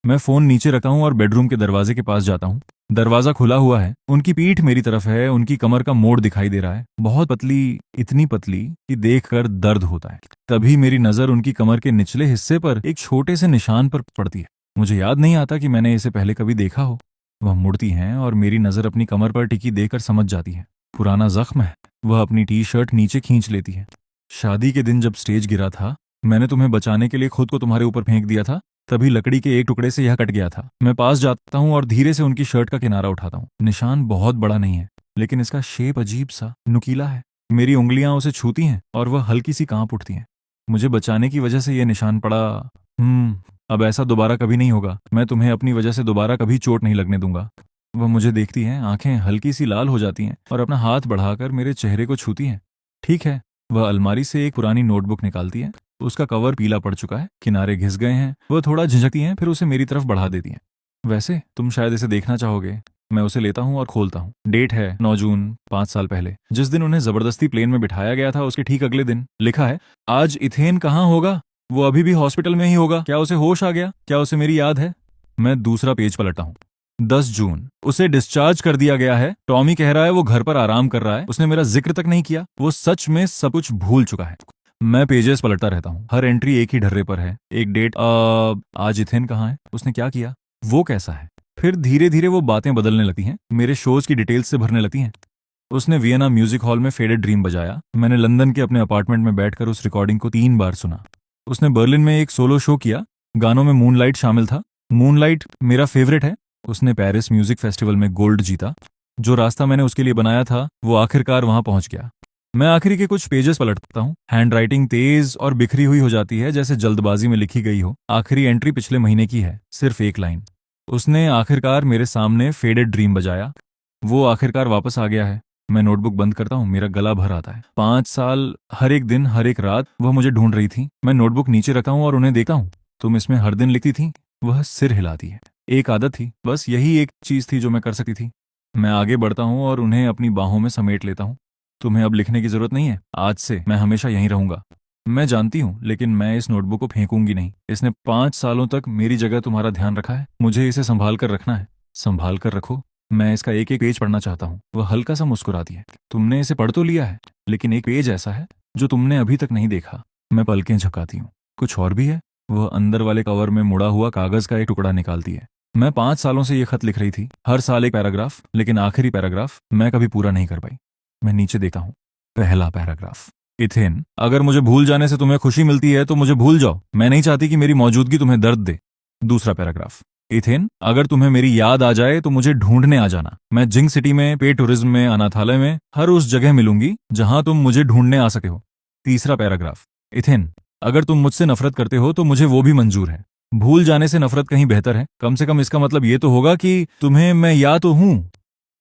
मैं फोन नीचे रखा हूं और बेडरूम के दरवाजे के पास जाता हूं। दरवाजा खुला हुआ है। उनकी पीठ मेरी तरफ है। उनकी कमर का मोड़ दिखाई दे रहा है, बहुत पतली, इतनी पतली कि देखकर दर्द होता है। तभी मेरी नजर उनकी कमर के निचले हिस्से पर एक छोटे से निशान पर पड़ती है। मुझे याद नहीं आता कि मैंने इसे पहले कभी देखा हो। वह मुड़ती हैं और मेरी नजर अपनी कमर पर टिकी देखकर समझ जाती है, पुराना जख्म है। वह अपनी टी शर्ट नीचे खींच लेती है। शादी के दिन जब स्टेज गिरा था, मैंने तुम्हें बचाने के लिए खुद को तुम्हारे ऊपर फेंक दिया था। तभी लकड़ी के एक टुकड़े से यह कट गया था। मैं पास जाता हूँ और धीरे से उनकी शर्ट का किनारा उठाता हूँ। निशान बहुत बड़ा नहीं है, लेकिन इसका शेप अजीब सा नुकीला है। मेरी उंगलियां उसे छूती हैं और वह हल्की सी कांप उठती हैं। मुझे बचाने की वजह से यह निशान पड़ा। अब ऐसा दोबारा कभी नहीं होगा। मैं तुम्हें अपनी वजह से दोबारा कभी चोट नहीं लगने दूंगा। वह मुझे देखती हैं, आंखें हल्की सी लाल हो जाती हैं और अपना हाथ बढ़ाकर मेरे चेहरे को छूती हैं। ठीक है। वह अलमारी से एक पुरानी नोटबुक निकालती है। उसका कवर पीला पड़ चुका है, किनारे घिस गए हैं। वह थोड़ा झिझकती हैं, फिर उसे मेरी तरफ बढ़ा देती हैं। वैसे तुम शायद इसे देखना चाहोगे। मैं उसे लेता हूँ और खोलता हूँ। डेट है 9 जून, 5 साल पहले, जिस दिन उन्हें जबरदस्ती प्लेन में बिठाया गया था, उसके ठीक अगले दिन। लिखा है, आज इथेन कहाँ होगा? वो अभी भी हॉस्पिटल में ही होगा। क्या उसे होश आ गया? क्या उसे मेरी याद है? मैं दूसरा पेज पलटा हूँ। 10 जून, उसे डिस्चार्ज कर दिया गया है। टॉमी कह रहा है वो घर पर आराम कर रहा है। उसने मेरा जिक्र तक नहीं किया। वो सच में सब कुछ भूल चुका है। मैं पेजेस पलटता रहता हूँ। हर एंट्री एक ही ढर्रे पर है। एक डेट, आज इथेन कहाँ है? उसने क्या किया? वो कैसा है? फिर धीरे धीरे वो बातें बदलने लगती हैं, मेरे शोज की डिटेल्स से भरने लगती हैं। उसने वियना म्यूजिक हॉल में फेडेड ड्रीम बजाया। मैंने लंदन के अपने अपार्टमेंट में बैठकर उस रिकॉर्डिंग को 3 बार सुना। उसने बर्लिन में एक सोलो शो किया। गानों में मूनलाइट शामिल था। मूनलाइट मेरा फेवरेट है। उसने पेरिस म्यूजिक फेस्टिवल में गोल्ड जीता। जो रास्ता मैंने उसके लिए बनाया था, वो आखिरकार वहां पहुंच गया। मैं आखिरी के कुछ पेजेस पलटता हूँ। हैंडराइटिंग तेज और बिखरी हुई हो जाती है, जैसे जल्दबाजी में लिखी गई हो। आखिरी एंट्री पिछले महीने की है, सिर्फ एक लाइन। उसने आखिरकार मेरे सामने फेडेड ड्रीम बजाया। वो आखिरकार वापस आ गया है। मैं नोटबुक बंद करता हूँ, मेरा गला भर आता है। 5 साल, हर एक दिन, हर एक रात वह मुझे ढूंढ रही थी। मैं नोटबुक नीचे रखता हूँ और उन्हें देखता हूँ। तुम इसमें हर दिन लिखती थी? वह सिर हिलाती है। एक आदत थी, बस यही एक चीज थी जो मैं कर सकती थी। मैं आगे बढ़ता हूँ और उन्हें अपनी बाहों में समेट लेता हूँ। तुम्हें अब लिखने की जरूरत नहीं है। आज से मैं हमेशा यहीं रहूंगा। मैं जानती हूँ, लेकिन मैं इस नोटबुक को फेंकूंगी नहीं। इसने 5 सालों तक मेरी जगह तुम्हारा ध्यान रखा है। मुझे इसे संभाल कर रखना है। संभाल कर रखो। मैं इसका एक एक पेज पढ़ना चाहता हूँ। वह हल्का सा मुस्कुराती है। तुमने इसे पढ़ तो लिया है, लेकिन एक पेज ऐसा है जो तुमने अभी तक नहीं देखा। मैं पलकें झपकाती हूँ। कुछ और भी है? वह अंदर वाले कवर में मुड़ा हुआ कागज का एक टुकड़ा निकालती है। मैं 5 सालों से ये खत लिख रही थी, हर साल एक पैराग्राफ, लेकिन आखिरी पैराग्राफ मैं कभी पूरा नहीं कर पाई। मैं नीचे देखता हूँ। पहला पैराग्राफ, इथेन, अगर मुझे भूल जाने से तुम्हें खुशी मिलती है तो मुझे भूल जाओ। मैं नहीं चाहती कि मेरी मौजूदगी तुम्हें दर्द दे। दूसरा पैराग्राफ, इथेन, अगर तुम्हें मेरी याद आ जाए तो मुझे ढूंढने आ जाना। मैं जिंक सिटी में, पे टूरिज्म में, अनाथालय में, हर उस जगह मिलूंगी जहां तुम मुझे ढूंढने आ सके हो। तीसरा पैराग्राफ, इथेन, अगर तुम मुझसे नफरत करते हो तो मुझे वो भी मंजूर है। भूल जाने से नफरत कहीं बेहतर है। कम से कम इसका मतलब ये तो होगा कि तुम्हें मैं या तो हूं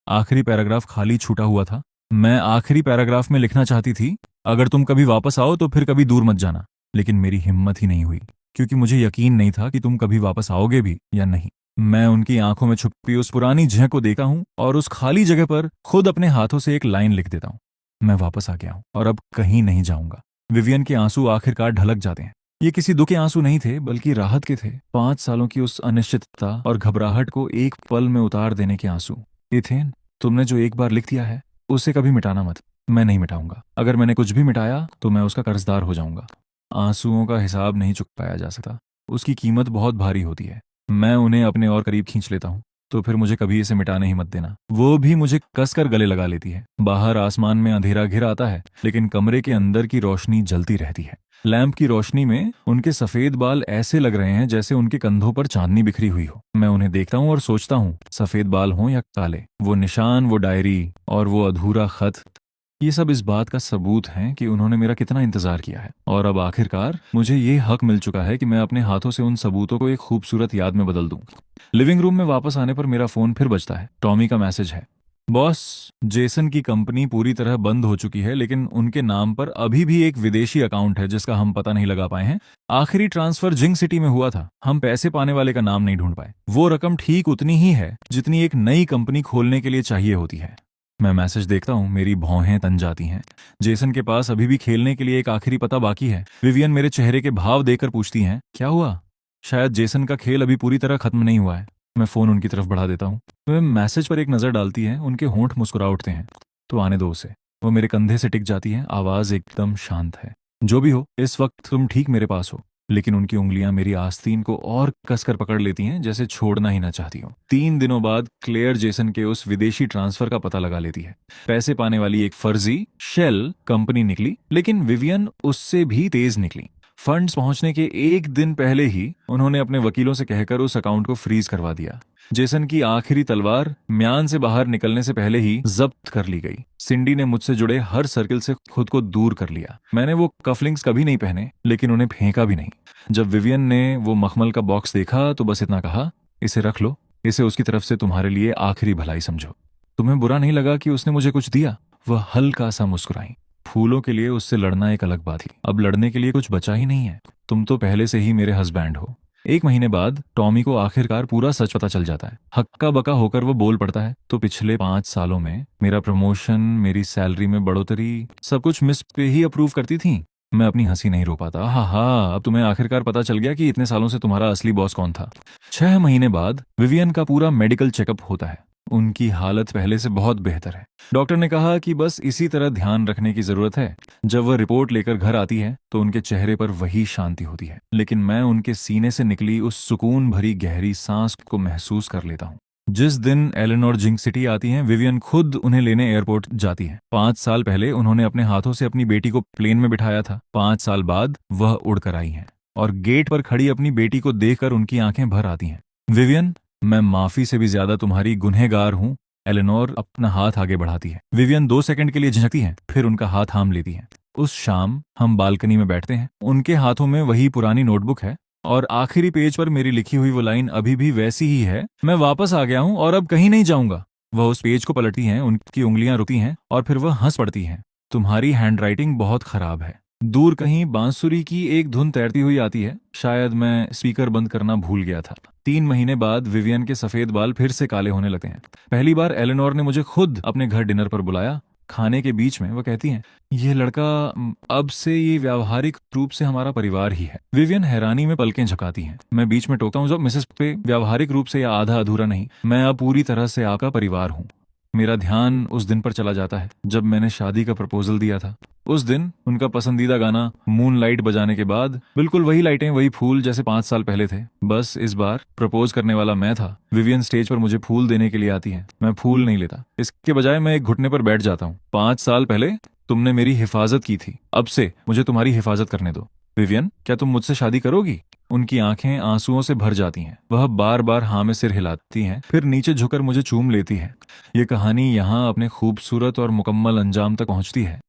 आखिरी पैराग्राफ खाली छूटा हुआ था। मैं आखिरी पैराग्राफ में लिखना चाहती थी, अगर तुम कभी वापस आओ तो फिर कभी दूर मत जाना। लेकिन मेरी हिम्मत ही नहीं हुई, क्योंकि मुझे यकीन नहीं था कि तुम कभी वापस आओगे भी या नहीं। मैं उनकी आंखों में छुपी उस पुरानी झलक को देखता हूँ और उस खाली जगह पर खुद अपने हाथों से एक लाइन लिख देता हूँ, मैं वापस आ गया हूँ और अब कहीं नहीं जाऊंगा। विवियन के आंसू आखिरकार ढलक जाते हैं। ये किसी दुख के आंसू नहीं थे, बल्कि राहत के थे। 5 सालों की उस अनिश्चितता और घबराहट को एक पल में उतार देने के आंसू। इथेन, तुमने जो एक बार लिख दिया है उसे कभी मिटाना मत। मैं नहीं मिटाऊंगा। अगर मैंने कुछ भी मिटाया तो मैं उसका कर्जदार हो जाऊंगा। आंसुओं का हिसाब नहीं चुकाया जा सकता, उसकी कीमत बहुत भारी होती है। मैं उन्हें अपने और करीब खींच लेता हूँ। तो फिर मुझे कभी इसे मिटाने ही मत देना। वो भी मुझे कसकर गले लगा लेती है। बाहर आसमान में अंधेरा घिर आता है, लेकिन कमरे के अंदर की रोशनी जलती रहती है। लैंप की रोशनी में उनके सफेद बाल ऐसे लग रहे हैं जैसे उनके कंधों पर चांदनी बिखरी हुई हो। मैं उन्हें देखता हूँ और सोचता हूँ, सफेद बाल हों या काले, वो निशान, वो डायरी और वो अधूरा खत, ये सब इस बात का सबूत हैं कि उन्होंने मेरा कितना इंतजार किया है। और अब आखिरकार मुझे ये हक मिल चुका है कि मैं अपने हाथों से उन सबूतों को एक खूबसूरत याद में बदल दूं। लिविंग रूम में वापस आने पर मेरा फोन फिर बजता है। टॉमी का मैसेज है, बॉस, जेसन की कंपनी पूरी तरह बंद हो चुकी है, लेकिन उनके नाम पर अभी भी एक विदेशी अकाउंट है जिसका हम पता नहीं लगा पाए हैं। आखिरी ट्रांसफर जिंक सिटी में हुआ था। हम पैसे पाने वाले का नाम नहीं ढूंढ पाए। वो रकम ठीक उतनी ही है जितनी एक नई कंपनी खोलने के लिए चाहिए होती है। मैं मैसेज देखता हूँ, मेरी भौहें तन जाती हैं। जेसन के पास अभी भी खेलने के लिए एक आखिरी पता बाकी है। विवियन मेरे चेहरे के भाव देखकर पूछती हैं, क्या हुआ? शायद जेसन का खेल अभी पूरी तरह खत्म नहीं हुआ है। मैं फोन उनकी तरफ बढ़ा देता हूँ। वह मैसेज पर एक नजर डालती है, उनके होंठ मुस्कुरा उठते हैं। तो आने दो उसे। वो मेरे कंधे से टिक जाती है, आवाज एकदम शांत है। जो भी हो, इस वक्त तुम ठीक मेरे पास हो। लेकिन उनकी उंगलियां मेरी आस्तीन को और कसकर पकड़ लेती हैं, जैसे छोड़ना ही ना चाहती हूँ। 3 दिनों बाद क्लेयर जेसन के उस विदेशी ट्रांसफर का पता लगा लेती है। पैसे पाने वाली एक फर्जी शेल कंपनी निकली, लेकिन विवियन उससे भी तेज निकली। फंड्स पहुंचने के एक दिन पहले ही उन्होंने अपने वकीलों से कहकर उस अकाउंट को फ्रीज करवा दिया। जेसन की आखिरी तलवार म्यान से बाहर निकलने से पहले ही जब्त कर ली गई। सिंडी ने मुझसे जुड़े हर सर्किल से खुद को दूर कर लिया। मैंने वो कफलिंग्स कभी नहीं पहने, लेकिन उन्हें फेंका भी नहीं। जब विवियन ने वो मखमल का बॉक्स देखा तो बस इतना कहा, इसे रख लो, इसे उसकी तरफ से तुम्हारे लिए आखिरी भलाई समझो। तुम्हें बुरा नहीं लगा कि उसने मुझे कुछ दिया? वह हल्का सा मुस्कुराई। फूलों के लिए उससे लड़ना एक अलग बात थी, अब लड़ने के लिए कुछ बचा ही नहीं है। तुम तो पहले से ही मेरे हस्बैंड हो। 1 महीने बाद टॉमी को आखिरकार पूरा सच पता चल जाता है। हक्का बका होकर वो बोल पड़ता है, तो पिछले 5 सालों में मेरा प्रमोशन, मेरी सैलरी में बढ़ोतरी, सब कुछ मिस पे ही अप्रूव करती थी। मैं अपनी हंसी नहीं रो पाता। हा, अब तुम्हें आखिरकार पता चल गया कि इतने सालों से तुम्हारा असली बॉस कौन था। 6 महीने बाद विवियन का पूरा मेडिकल चेकअप होता है। उनकी हालत पहले से बहुत बेहतर है। डॉक्टर ने कहा कि बस इसी तरह ध्यान रखने की जरूरत है। जब वह रिपोर्ट लेकर घर आती है तो उनके चेहरे पर वही शांति होती है, लेकिन मैं उनके सीने से निकली उस सुकून भरी गहरी सांस को महसूस कर लेता हूँ। जिस दिन एलेनोर जिंक सिटी आती हैं, विवियन खुद उन्हें लेने एयरपोर्ट जाती है। 5 साल पहले उन्होंने अपने हाथों से अपनी बेटी को प्लेन में बिठाया था। 5 साल बाद वह उड़कर आई हैं और गेट पर खड़ी अपनी बेटी को देखकर उनकी आंखें भर आती हैं। विवियन, मैं माफी से भी ज्यादा तुम्हारी गुनहगार हूँ। एलेनोर अपना हाथ आगे बढ़ाती है। विवियन 2 सेकंड के लिए झिझकती है, फिर उनका हाथ थाम लेती है। उस शाम हम बालकनी में बैठते हैं। उनके हाथों में वही पुरानी नोटबुक है और आखिरी पेज पर मेरी लिखी हुई वो लाइन अभी भी वैसी ही है, मैं वापस आ गया हूँ और अब कहीं नहीं जाऊंगा। वह उस पेज को पलटती हैं, उनकी उंगलियां रुकती हैं और फिर वह हंस पड़ती हैं। तुम्हारी हैंडराइटिंग बहुत खराब है। दूर कहीं बांसुरी की एक धुन तैरती हुई आती है। शायद मैं स्पीकर बंद करना भूल गया था। 3 महीने बाद विवियन के सफेद बाल फिर से काले होने लगते हैं। पहली बार एलेनोर ने मुझे खुद अपने घर डिनर पर बुलाया। खाने के बीच में वह कहती हैं, ये लड़का अब से ये व्यावहारिक रूप से हमारा परिवार ही है। विवियन हैरानी में पलकें झपकाती हैं। मैं बीच में टोकता हूँ, जब मिसेस पे व्यावहारिक रूप से या आधा अधूरा नहीं, मैं अब पूरी तरह से आपका परिवार हूँ। मेरा ध्यान उस दिन पर चला जाता है जब मैंने शादी का प्रपोजल दिया था। उस दिन उनका पसंदीदा गाना मून लाइट बजाने के बाद बिल्कुल वही लाइटें, वही फूल जैसे 5 साल पहले थे। बस इस बार प्रपोज करने वाला मैं था। विवियन स्टेज पर मुझे फूल देने के लिए आती है। मैं फूल नहीं लेता, इसके बजाय मैं एक घुटने पर बैठ जाता हूँ। 5 साल पहले तुमने मेरी हिफाजत की थी, अब से मुझे तुम्हारी हिफाजत करने दो। विवियन, क्या तुम मुझसे शादी करोगी? उनकी आंखें आंसुओं से भर जाती हैं। वह बार बार हाँ में सिर हिलाती हैं, फिर नीचे झुककर मुझे चूम लेती है। ये कहानी यहाँ अपने खूबसूरत और मुकम्मल अंजाम तक पहुंचती है।